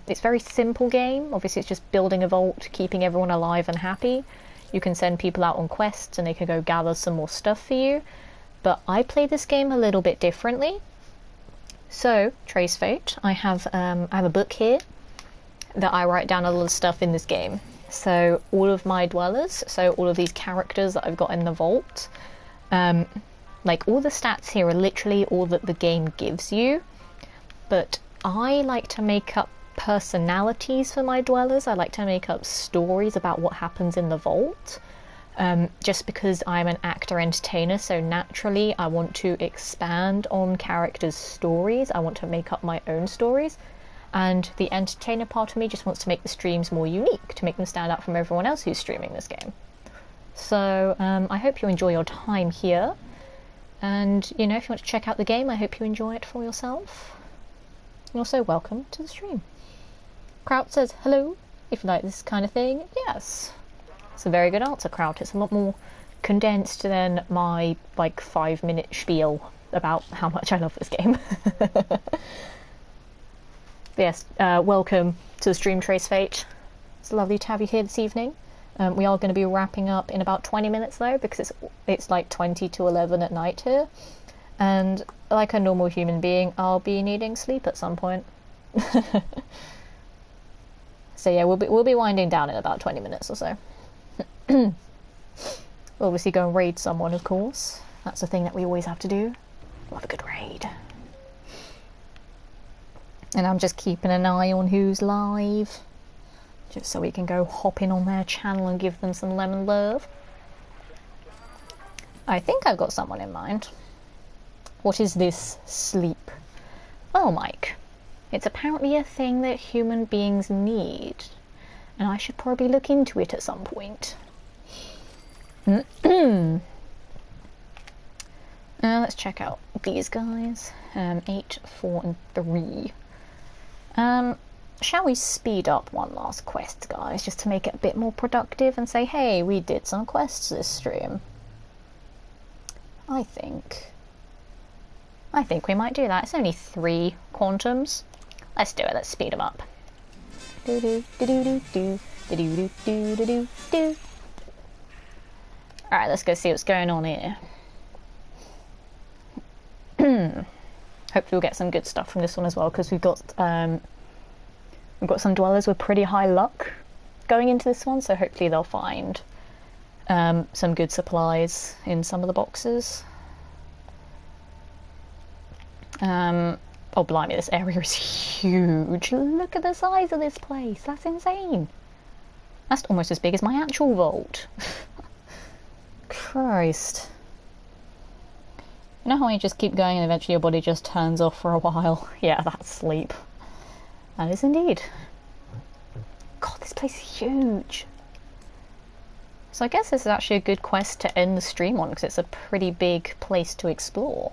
It's a very simple game. Obviously, it's just building a vault, keeping everyone alive and happy. You can send people out on quests and they can go gather some more stuff for you. But I play this game a little bit differently. So, Trace Fate, I have a book here that I write down a lot of stuff in this game. So all of my dwellers, so all of these characters that I've got in the vault, like all the stats here are literally all that the game gives you. But I like to make up personalities for my dwellers. I like to make up stories about what happens in the vault. Just because I'm an actor entertainer, so naturally I want to expand on characters' stories. I want to make up my own stories. And the entertainer part of me just wants to make the streams more unique, to make them stand out from everyone else who's streaming this game. So I hope you enjoy your time here. And, you know, if you want to check out the game, I hope you enjoy it for yourself. And also, welcome to the stream. Kraut says, hello, if you like this kind of thing. Yes. It's a very good answer, Kraut. It's a lot more condensed than my, like, 5-minute spiel about how much I love this game. Yes, welcome to the stream, Trace Fate. It's lovely to have you here this evening. We are going to be wrapping up in about 20 minutes though, because it's like 20 to 11 at night here. And like a normal human being, I'll be needing sleep at some point. So yeah, we'll be winding down in about 20 minutes or so. We'll obviously go and raid someone, of course. That's the thing that we always have to do. Love a good raid. And I'm just keeping an eye on who's live, just so we can go hop in on their channel and give them some lemon love. I think I've got someone in mind. What is this sleep? Well, Mike, it's apparently a thing that human beings need, and I should probably look into it at some point. Let's check out these guys. 8, 4, and 3. Shall we speed up one last quest, guys, just to make it a bit more productive and say, hey, we did some quests this stream? I think we might do that. It's only 3 quantums. Let's do it. Let's speed them up. Alright, let's go see what's going on here. Hopefully we'll get some good stuff from this one as well, because we've got some dwellers with pretty high luck going into this one, so hopefully they'll find some good supplies in some of the boxes. Oh blimey, this area is huge. Look at the size of this place. That's insane. That's almost as big as my actual vault. Christ. You know how you just keep going and eventually your body just turns off for a while? Yeah, that's sleep. That is indeed. God, this place is huge. So I guess this is actually a good quest to end the stream on, because it's a pretty big place to explore.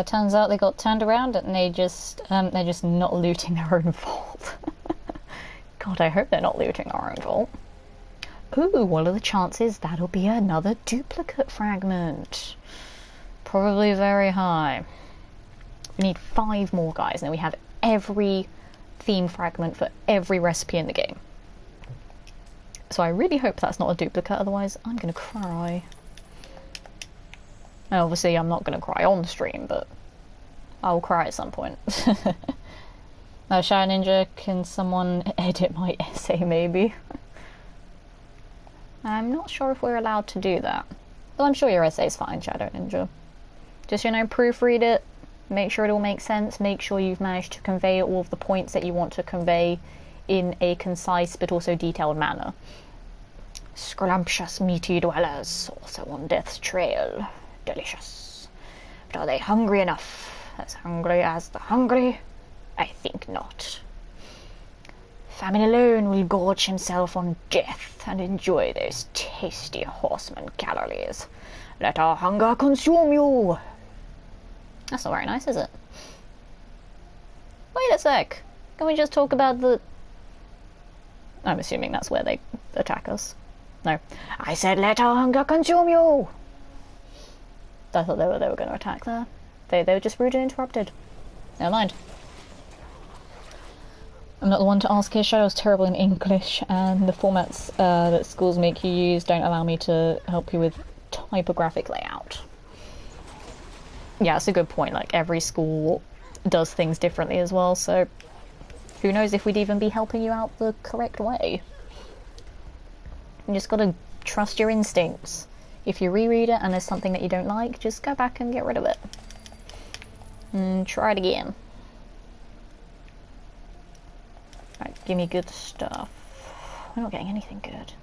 Turns out they got turned around and they're just not looting their own vault. God, I hope they're not looting our own vault. Ooh, what are the chances that'll be another duplicate fragment? Probably very high. We need 5 more, guys, and then we have every theme fragment for every recipe in the game. So I really hope that's not a duplicate, otherwise I'm gonna cry. And obviously I'm not gonna cry on stream, but I'll cry at some point. Shadow Ninja, can someone edit my essay maybe? I'm not sure if we're allowed to do that. But I'm sure your essay's fine, Shadow Ninja. Just, you know, proofread it, make sure it all makes sense, make sure you've managed to convey all of the points that you want to convey in a concise but also detailed manner. Scrumptious meaty dwellers, also on death's trail. Delicious. But are they hungry enough? As hungry as the hungry? I think not. Famine alone will gorge himself on death and enjoy those tasty horseman calories. Let our hunger consume you! That's not very nice, is it? Wait a sec. Can we just talk about the... I'm assuming that's where they attack us. No. I said let our hunger consume you! I thought they were going to attack there. They were just rude and interrupted. Never mind. I'm not the one to ask here. Shadow's terrible in English, and the formats that schools make you use don't allow me to help you with typographic layout. Yeah, it's a good point. Like, every school does things differently as well, so who knows if we'd even be helping you out the correct way. You just gotta trust your instincts. If you reread it and there's something that you don't like, just go back and get rid of it. And try it again. Right, give me good stuff. We're not getting anything good.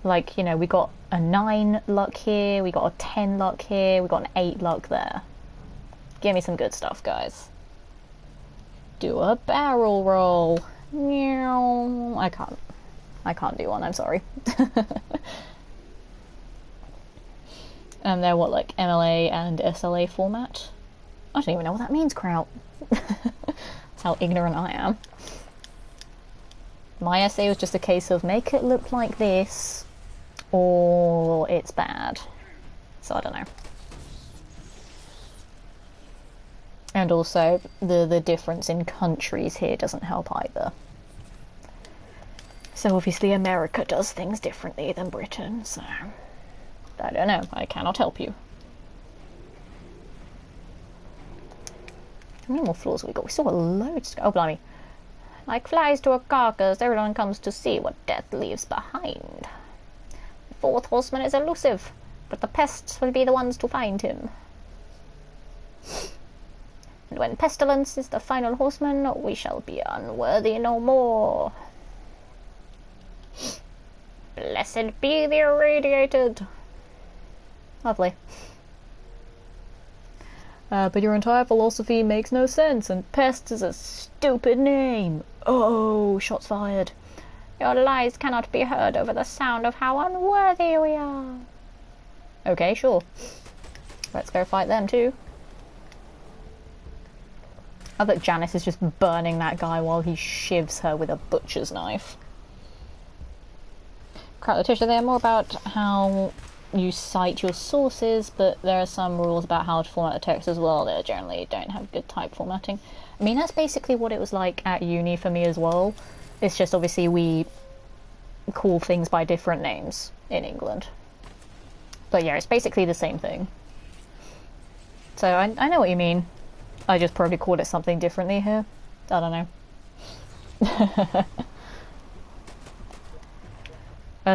Like, you know, we got a 9 luck here, we got a 10 luck here, we got an 8 luck there. Give me some good stuff, guys. Do a barrel roll. Meow. I can't do one, I'm sorry. They're what, like MLA and SLA format? I don't even know what that means, Kraut. That's how ignorant I am. My essay was just a case of make it look like this, or it's bad. So I don't know. And also, the difference in countries here doesn't help either. So obviously America does things differently than Britain, so I don't know, I cannot help you. How many more floors have we got? We still got loads to go. Oh, blimey. Like flies to a carcass, everyone comes to see what death leaves behind. The 4th horseman is elusive, but the pests will be the ones to find him. And when pestilence is the final horseman, we shall be unworthy no more. Blessed be the irradiated. Lovely. But your entire philosophy makes no sense, and pest is a stupid name. Oh, shots fired. Your lies cannot be heard over the sound of how unworthy we are. Okay, sure. Let's go fight them too. I bet Janice is just burning that guy while he shivs her with a butcher's knife. Crap, Letitia, they're more about how you cite your sources, but there are some rules about how to format the text as well that generally don't have good type formatting. I mean, that's basically what it was like at uni for me as well. It's just obviously we call things by different names in England. But yeah, it's basically the same thing. So I know what you mean. I just probably called it something differently here. I don't know.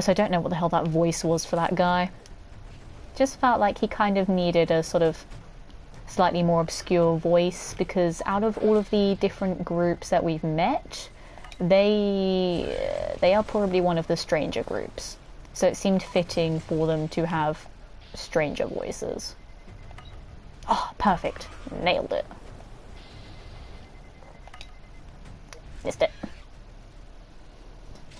So I don't know what the hell that voice was for that guy. Just felt like he kind of needed a sort of slightly more obscure voice, because out of all of the different groups that we've met, they are probably one of the stranger groups. So it seemed fitting for them to have stranger voices. Oh, perfect. Nailed it. Missed it.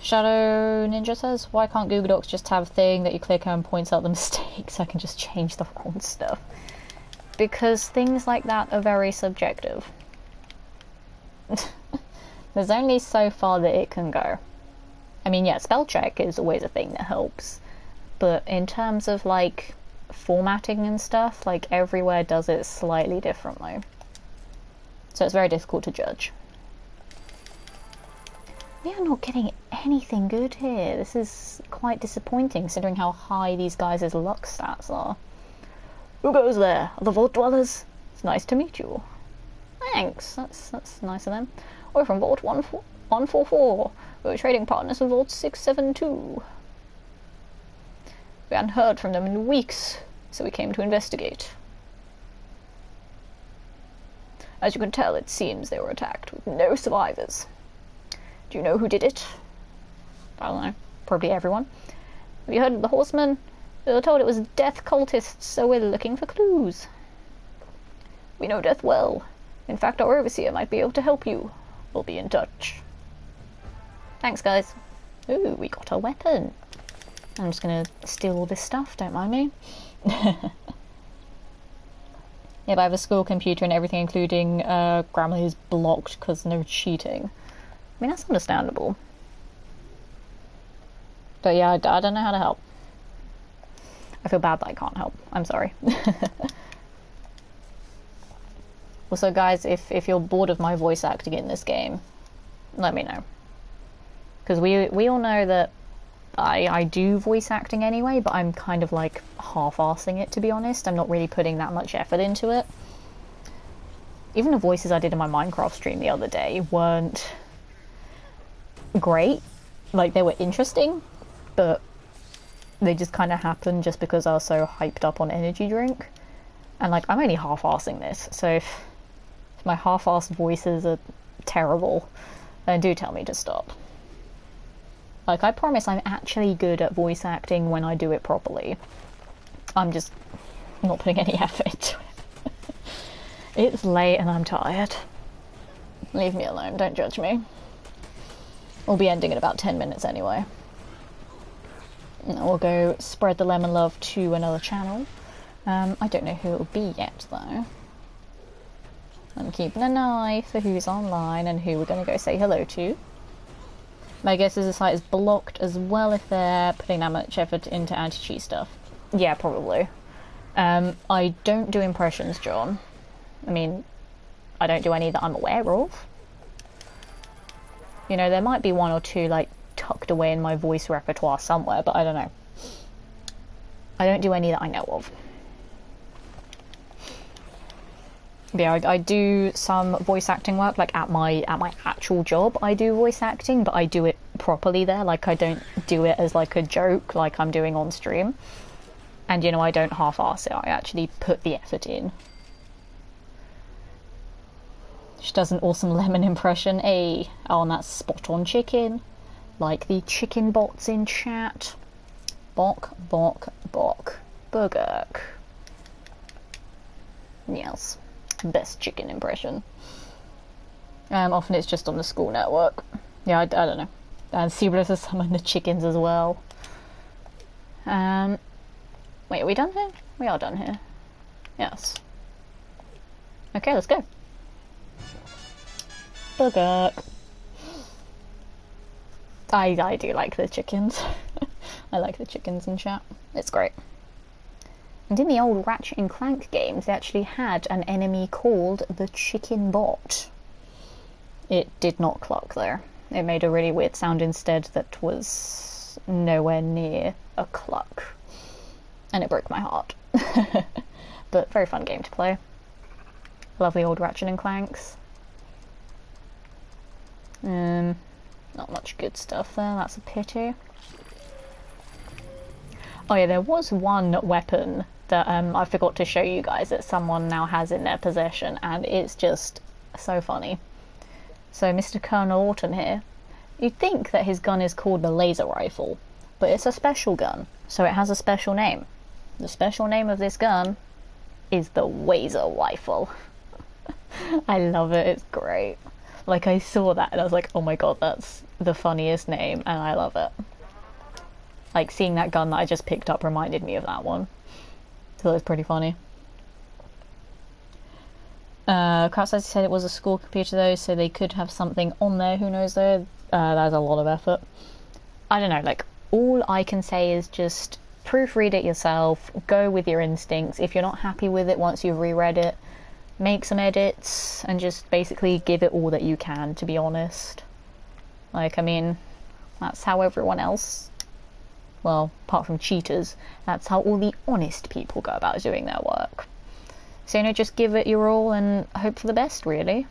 Shadow Ninja says, why can't Google Docs just have a thing that you click on and points out the mistakes? I can just change the wrong stuff. Because things like that are very subjective. There's only so far that it can go. I mean, yeah, spell check is always a thing that helps. But in terms of, like, formatting and stuff, like, everywhere does it slightly differently. So it's very difficult to judge. We are not getting anything good here. This is quite disappointing, considering how high these guys' luck stats are. Who goes there? The Vault Dwellers? It's nice to meet you. Thanks, that's nice of them. We're from Vault 144. We're trading partners with Vault 672. We hadn't heard from them in weeks, so we came to investigate. As you can tell, it seems they were attacked with no survivors. Do you know who did it? I don't know. Probably everyone. Have you heard of the Horsemen? We were told it was Death cultists, so we're looking for clues. We know Death well. In fact, our overseer might be able to help you. We'll be in touch. Thanks, guys. Ooh, we got a weapon. I'm just gonna steal all this stuff, don't mind me. Yeah, but I have a school computer and everything, including Grammarly, is blocked because no cheating. I mean, that's understandable. But yeah, I don't know how to help. I feel bad that I can't help. I'm sorry. Also, guys, if you're bored of my voice acting in this game, let me know. Because we all know that I do voice acting anyway, but I'm kind of like half-arsing it, to be honest. I'm not really putting that much effort into it. Even the voices I did in my Minecraft stream the other day weren't great. Like, they were interesting, but they just kind of happened just because I was so hyped up on energy drink. And like, I'm only half-arsing this, so if my half-assed voices are terrible, then do tell me to stop. Like, I promise I'm actually good at voice acting when I do it properly. I'm just not putting any effort into it. It's late and I'm tired. Leave me alone, don't judge me. We'll be ending in about 10 minutes anyway. And we'll go spread the lemon love to another channel. I don't know who it'll be yet, though. I'm keeping an eye for who's online and who we're going to go say hello to. My guess is the site is blocked as well if they're putting that much effort into anti-cheat stuff. Yeah, probably. I don't do impressions, John. I mean, I don't do any that I'm aware of. You know, there might be one or two, like, tucked away in my voice repertoire somewhere, but I don't know. I don't do any that I know of. Yeah, I do some voice acting work, like at my actual job I do voice acting, but I do it properly there. Like, I don't do it as like a joke like I'm doing on stream. And you know, I don't half-arse it, I actually put the effort in. She does an awesome lemon impression. Oh, and that's spot on chicken. Like the chicken bots in chat. Bok, bok, bok. Burgurk. Yes. Best chicken impression. Often it's just on the school network. Yeah, I don't know. And Cerberus has summoned the chickens as well. Wait, are we done here? We are done here. Yes. Okay, let's go. Burgurk. I do like the chickens. I like the chickens in chat. It's great. And in the old Ratchet and Clank games, they actually had an enemy called the Chicken Bot. It did not cluck though. It made a really weird sound instead that was nowhere near a cluck. And it broke my heart. But very fun game to play. Lovely old Ratchet and Clanks. Not much good stuff there, that's a pity. Oh yeah, there was one weapon that I forgot to show you guys that someone now has in their possession, and it's just so funny. So Mr. Colonel Orton here, you'd think that his gun is called the laser rifle, but it's a special gun, so it has a special name. The special name of this gun is the Wazer rifle. I love it, it's great. Like, I saw that and I was like, oh my god, that's the funniest name, and I love it. Like, seeing that gun that I just picked up reminded me of that one. So it was pretty funny. Krautsize said it was a school computer though, so they could have something on there, who knows though. That's a lot of effort. I don't know, like, all I can say is just proofread it yourself, go with your instincts. If you're not happy with it once you've reread it, make some edits, and just basically give it all that you can, to be honest. Like, I mean, that's how everyone else, well, apart from cheaters, that's how all the honest people go about doing their work. So, you know, just give it your all and hope for the best, really.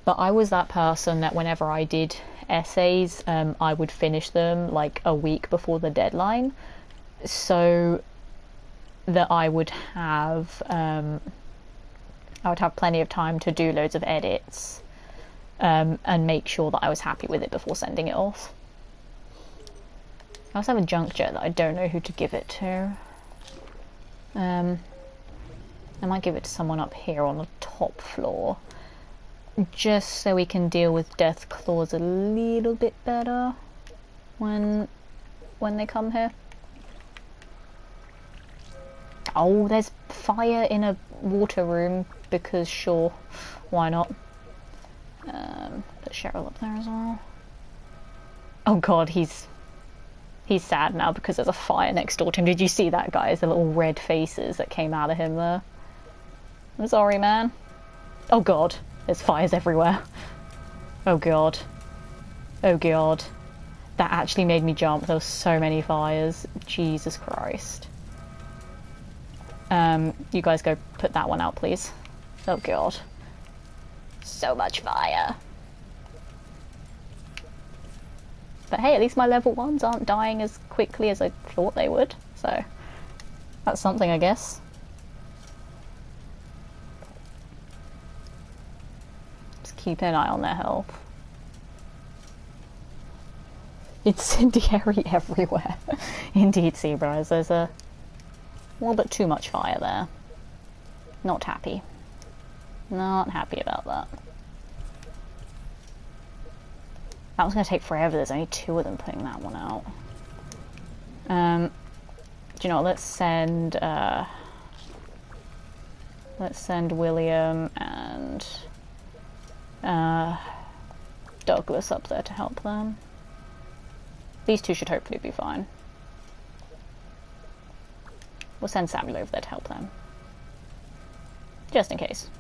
But I was that person that whenever I did essays, I would finish them like a week before the deadline, so that I would have plenty of time to do loads of edits, and make sure that I was happy with it before sending it off. I also have a junk jet that I don't know who to give it to. I might give it to someone up here on the top floor, just so we can deal with death claws a little bit better when they come here. Oh, there's fire in a water room, because sure, why not? Put Cheryl up there as well. Oh god, he's sad now because there's a fire next door to him. Did you see that, guys? The little red faces that came out of him there. I'm sorry, man. Oh god, there's fires everywhere. Oh god. Oh god. That actually made me jump. There were so many fires. Jesus Christ. You guys go put that one out, please. Oh god. So much fire. But hey, at least my level 1s aren't dying as quickly as I thought they would. So, that's something, I guess. Just keep an eye on their health. Incendiary everywhere. Indeed, Seabros. There's a little bit too much fire there. Not happy. Not happy about that. That was going to take forever. There's only 2 of them putting that one out. Do you know what? Let's send William and Douglas up there to help them. These 2 should hopefully be fine. We'll send Samuel over there to help them. Just in case.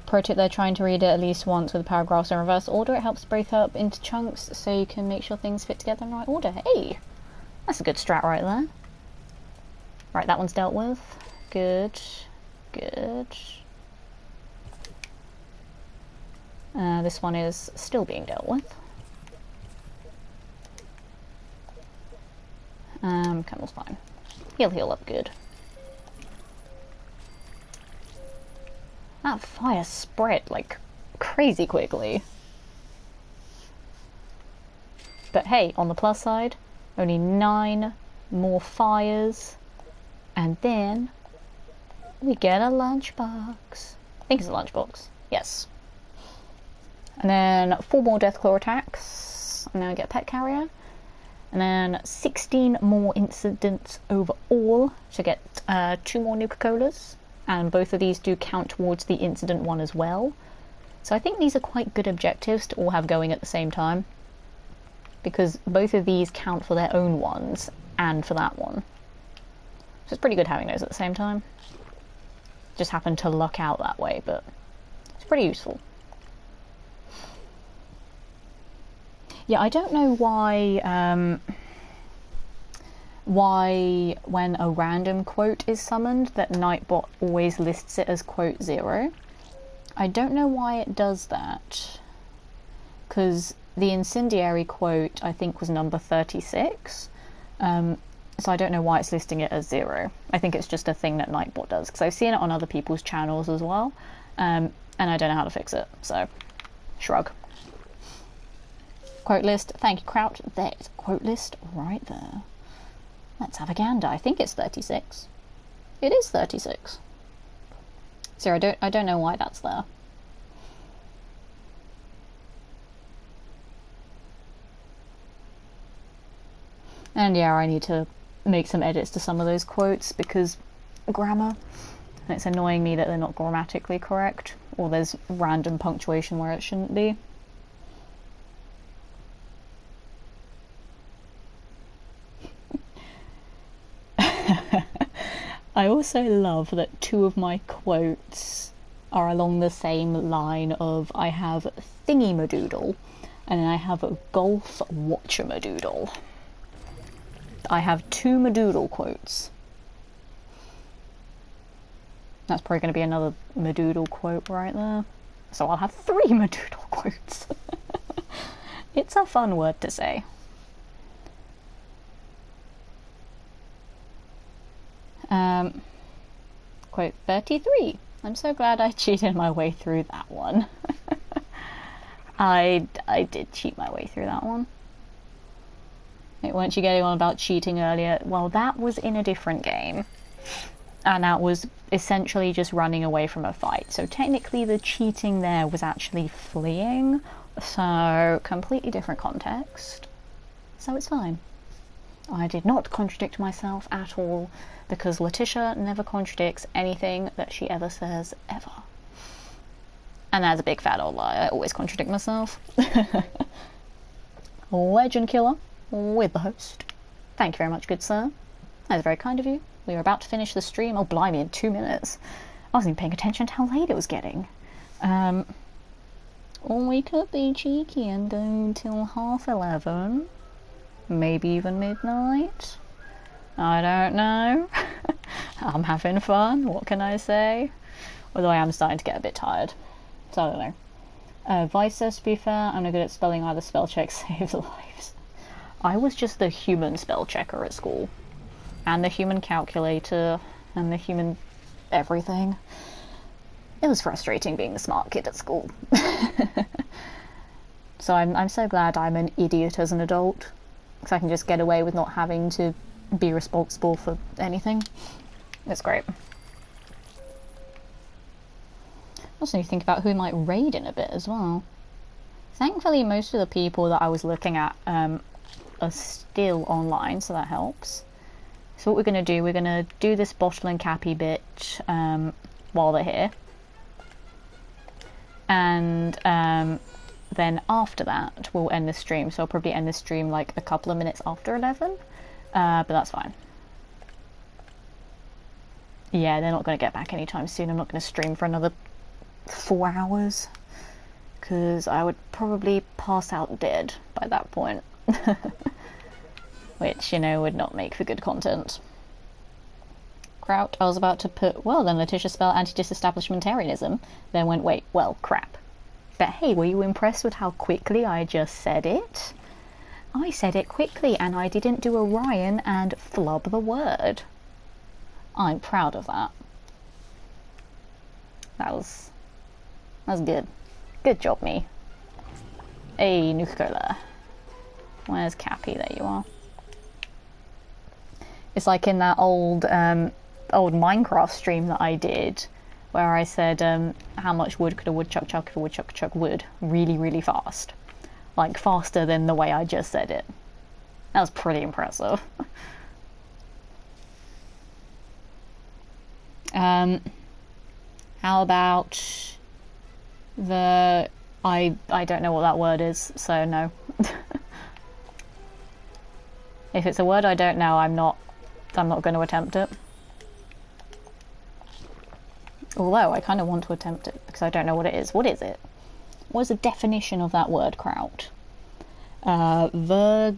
Pro tip, they're trying to read it at least once with the paragraphs in reverse order. It helps break up into chunks so you can make sure things fit together in the right order. Hey! That's a good strat right there. Right, that one's dealt with. Good. Good. This one is still being dealt with. Candle's fine. He'll heal up good. That fire spread like crazy quickly. But hey, on the plus side, only 9 more fires. And then we get a lunchbox. I think it's a lunchbox. Yes. And then 4 more Deathclaw attacks. And now I get Pet Carrier. And then 16 more incidents overall to get 2 more Nuka-Colas. And both of these do count towards the incident one as well. So I think these are quite good objectives to all have going at the same time. Because both of these count for their own ones and for that one. So it's pretty good having those at the same time. Just happened to luck out that way, but it's pretty useful. Yeah, I don't know why when a random quote is summoned that Nightbot always lists it as quote 0. I don't know why it does that. Because the incendiary quote I think was number 36. So I don't know why it's listing it as 0. I think it's just a thing that Nightbot does. Because I've seen it on other people's channels as well. And I don't know how to fix it. So, shrug. Quote list. Thank you, Kraut. There's a quote list right there. Let's have a gander. I think it's 36. It is 36. So I don't know why that's there. And yeah, I need to make some edits to some of those quotes because grammar. And it's annoying me that they're not grammatically correct, or there's random punctuation where it shouldn't be. I also love that 2 of my quotes are along the same line of I have thingy-madoodle and I have golf watcher-madoodle. I have 2 Madoodle quotes. That's probably going to be another Madoodle quote right there. So I'll have 3 Madoodle quotes. It's a fun word to say. Quote 33. I'm so glad I cheated my way through that one. I did cheat my way through that one. Weren't you getting on about cheating earlier? Well, that was in a different game. And that was essentially just running away from a fight. So technically the cheating there was actually fleeing. So completely different context. So it's fine. I did not contradict myself at all, because Letitia never contradicts anything that she ever says, ever. And that's a big fat old lie. I always contradict myself. Legend Killer, with the host. Thank you very much, good sir. That was very kind of you. We were about to finish the stream. Oh, blimey, in 2 minutes. I wasn't even paying attention to how late it was getting. Or we could be cheeky and go till 11:30. Maybe even midnight. I don't know. I'm having fun, what can I say? Although I am starting to get a bit tired. So I don't know. Vice says, to be fair, I'm no good at spelling either. Spell check saves lives. I was just the human spell checker at school. And the human calculator. And the human everything. It was frustrating being the smart kid at school. So I'm so glad I'm an idiot as an adult. Because I can just get away with not having to be responsible for anything. It's great. Also need to think about who might raid in a bit as well. Thankfully most of the people that I was looking at are still online, so that helps. So what we're going to do, we're going to do this bottle and cappy bit while they're here. And then after that we'll end the stream. So I'll probably end the stream like a couple of minutes after 11. But that's fine. Yeah, they're not going to get back anytime soon. I'm not going to stream for another 4 hours. Because I would probably pass out dead by that point. Which, you know, would not make for good content. Kraut, I was about to put, well, then Letitia spelled anti-disestablishmentarianism. Then went, wait, well, crap. But hey, were you impressed with how quickly I just said it? I said it quickly and I didn't do a Ryan and flub the word. I'm proud of that. That was good. Good job, me. Hey, Nuka-Cola. Where's Cappy? There you are. It's like in that old Minecraft stream that I did, where I said how much wood could a woodchuck chuck if a woodchuck chuck wood really, really fast. Like faster than the way I just said it. That was pretty impressive. How about the... I don't know what that word is, so no. If it's a word I don't know, I'm not going to attempt it. Although I kind of want to attempt it because I don't know what it is. What is it? What is the definition of that word, Kraut? Vergangenheit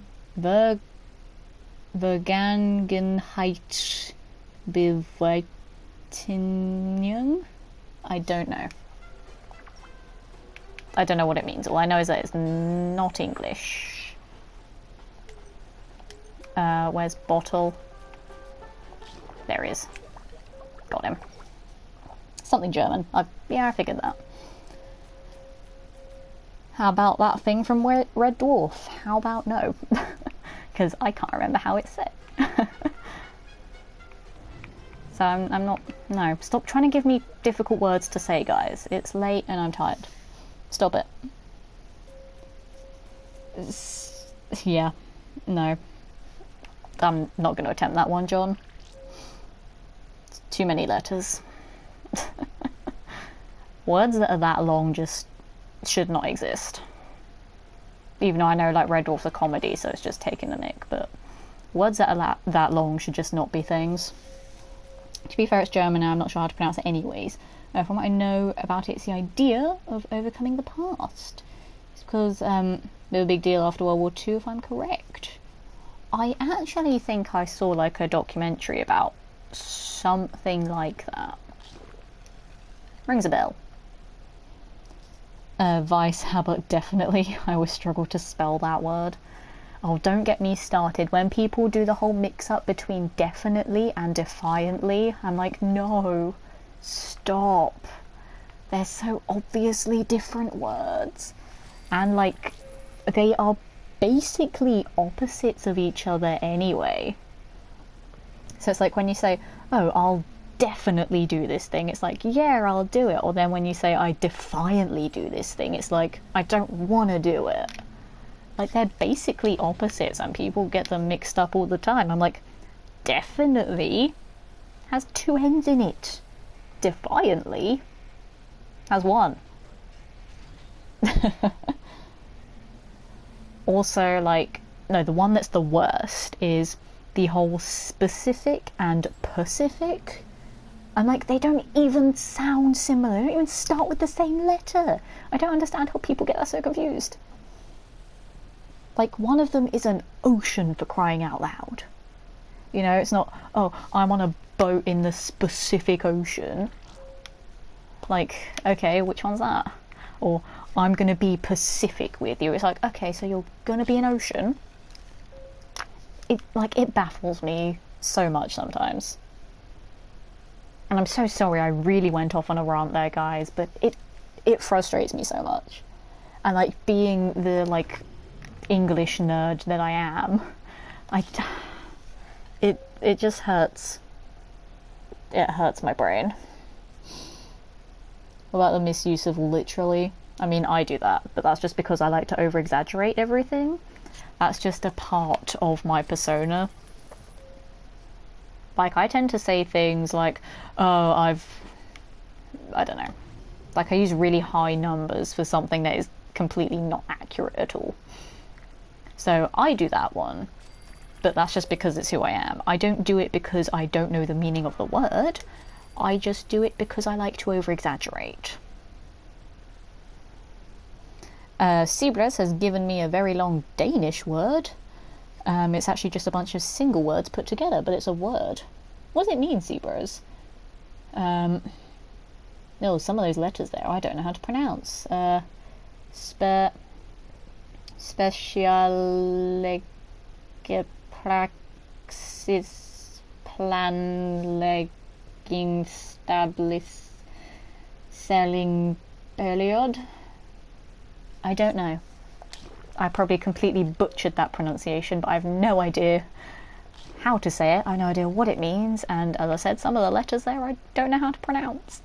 beweitigen? I don't know. I don't know what it means. All I know is that it's not English. Where's Bottle? There he is. Got him. Something German. Yeah, I figured that. How about that thing from Red Dwarf? How about no? Because I can't remember how it's said. So I'm not... No, stop trying to give me difficult words to say, guys. It's late and I'm tired. Stop it. Yeah. No. I'm not going to attempt that one, John. It's too many letters. Words that are that long just should not exist. Even though I know like Red Dwarf's a comedy, so it's just taking the nick, but words that are that long should just not be things. To be fair, it's German and I'm not sure how to pronounce it anyways. From what I know about it, it's the idea of overcoming the past. It's because they were a big deal after World War II, if I'm correct. I actually think I saw like a documentary about something like that. Rings a bell. Vice habit, definitely. I always struggle to spell that word. Oh, don't get me started. When people do the whole mix-up between definitely and defiantly, I'm like, no, stop. They're so obviously different words. And, like, they are basically opposites of each other anyway. So it's like when you say, oh, I'll definitely do this thing, it's like, yeah, I'll do it. Or then when you say, I defiantly do this thing, it's like, I don't want to do it. Like, they're basically opposites and people get them mixed up all the time. I'm like, definitely has 2 N's in it. Defiantly has 1. Also, like, no, the one that's the worst is the whole specific and pacific. I'm like, they don't even sound similar. They don't even start with the same letter. I don't understand how people get that so confused. Like, one of them is an ocean, for crying out loud. You know, it's not, oh, I'm on a boat in the specific ocean. Like, okay, which one's that? Or, I'm gonna be Pacific with you. It's like, okay, so you're gonna be an ocean? It baffles me so much sometimes. And I'm so sorry, I really went off on a rant there, guys, but it frustrates me so much. And, like, being the, like, English nerd that I am, it just hurts. It hurts my brain. What about the misuse of literally? I mean, I do that, but that's just because I like to over-exaggerate everything. That's just a part of my persona. Like, I tend to say things like, oh, I don't know. Like, I use really high numbers for something that is completely not accurate at all. So I do that one, but that's just because it's who I am. I don't do it because I don't know the meaning of the word. I just do it because I like to over-exaggerate. Sibres has given me a very long Danish word. It's actually just a bunch of single words put together, but it's a word. What does it mean, Sibres? No, some of those letters there I don't know how to pronounce. Specialpraxis planlegging stablis selling period. I don't know. I probably completely butchered that pronunciation, but I have no idea how to say it. I have no idea what it means, and as I said, some of the letters there I don't know how to pronounce.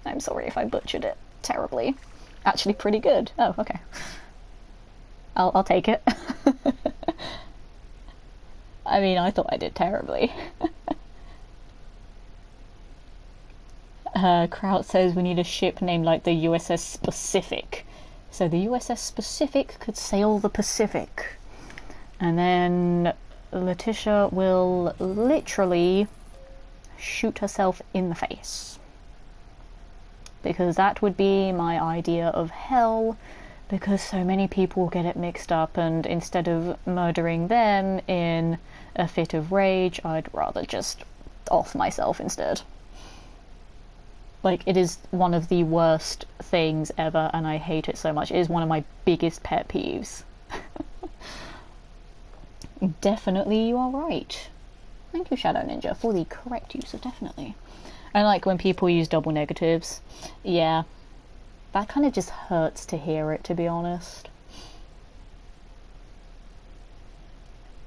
I'm sorry if I butchered it terribly. Actually pretty good. Oh, okay. I'll take it. I mean, I thought I did terribly. Kraut says we need a ship named like the USS Pacific. So the USS Pacific could sail the Pacific. And then Letitia will literally shoot herself in the face. Because that would be my idea of hell, because so many people get it mixed up, and instead of murdering them in a fit of rage, I'd rather just off myself instead. Like, it is one of the worst things ever, and I hate it so much. It is one of my biggest pet peeves. Definitely, you are right. Thank you, Shadow Ninja, for the correct use of definitely. I like when people use double negatives. Yeah, that kind of just hurts to hear it, to be honest.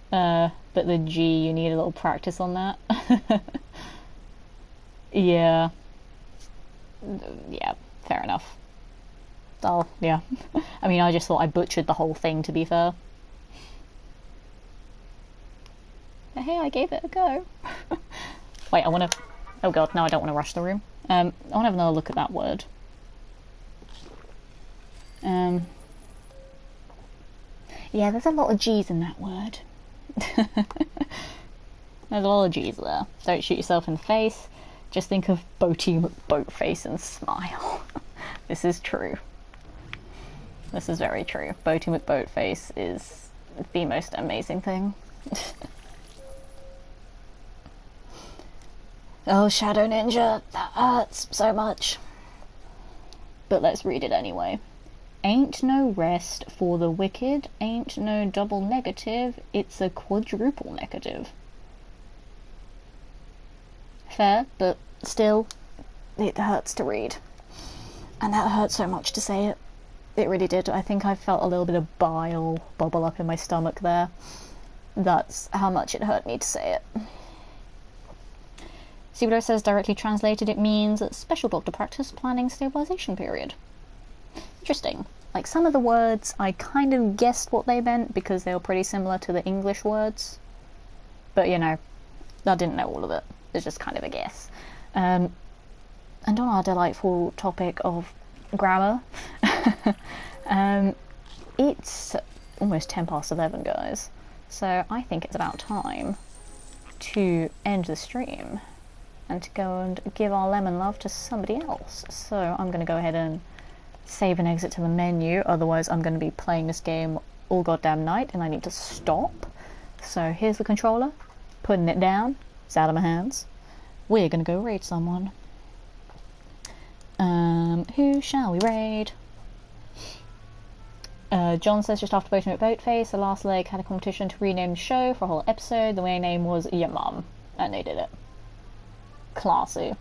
But the G, you need a little practice on that. Yeah. Yeah, fair enough. Oh, yeah. I mean, I just thought I butchered the whole thing, to be fair. But hey, I gave it a go. Wait, I want to... Oh god, no, I don't want to rush the room. I want to have another look at that word. Yeah, there's a lot of G's in that word. There's a lot of G's there. Don't shoot yourself in the face. Just think of Boaty McBoatface and smile. This is true. This is very true. Boaty McBoatface is the most amazing thing. Oh, Shadow Ninja, that hurts so much. But let's read it anyway. Ain't no rest for the wicked, ain't no double negative, it's a quadruple negative. Fair, but still, it hurts to read. And that hurt so much to say it. It really did. I think I felt a little bit of bile bubble up in my stomach there. That's how much it hurt me to say it. See what it says directly translated, it means special doctor practice planning stabilization period. Interesting. Like, some of the words I kind of guessed what they meant because they were pretty similar to the English words. But, you know, I didn't know all of it. It's just kind of a guess. And on our delightful topic of grammar, it's almost 11, guys. So I think it's about time to end the stream. and to go and give our lemon love to somebody else. So I'm going to go ahead and save and exit to the menu, otherwise I'm going to be playing this game all goddamn night and I need to stop. So here's the controller, putting it down, it's out of my hands. We're going to go raid someone. Who shall we raid? John says just after voting at Voteface, the last leg had a competition to rename the show for a whole episode. The winning name was Your Mum, and they did it. Classy.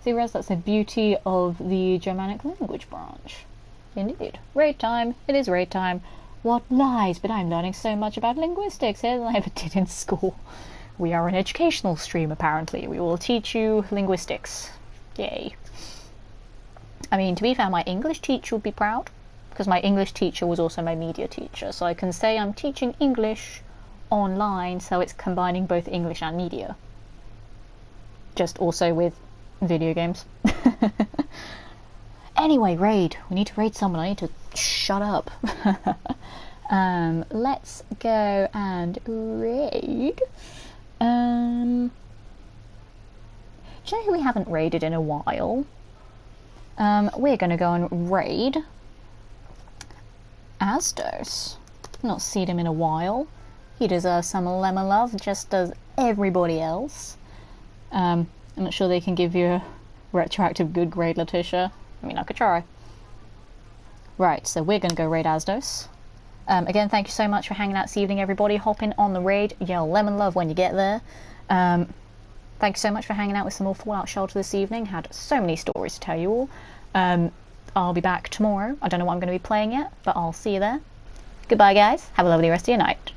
See, Rez, that's the beauty of the Germanic language branch. Indeed. Raid time. It is raid time. What lies, but I'm learning so much about linguistics here than I ever did in school. We are an educational stream, apparently. We will teach you linguistics. Yay. I mean, to be fair, my English teacher would be proud, because my English teacher was also my media teacher, so I can say I'm teaching English online, so it's combining both English and media. Just also with video games. Anyway, raid. We need to raid someone. I need to shut up. Let's go and raid. Do you know who we haven't raided in a while? We're going to go and raid Asdos. Not seen him in a while. He deserves some lemon love, just as everybody else. I'm not sure they can give you a retroactive good grade, Letitia. I mean, I could try. Right, so we're going to go raid Asdos. Again, thank you so much for hanging out this evening, everybody. Hop in on the raid, yell lemon love when you get there. Thank you so much for hanging out with some more Fallout Shelter this evening. Had so many stories to tell you all. I'll be back tomorrow. I don't know what I'm going to be playing yet, but I'll see you there. Goodbye, guys. Have a lovely rest of your night.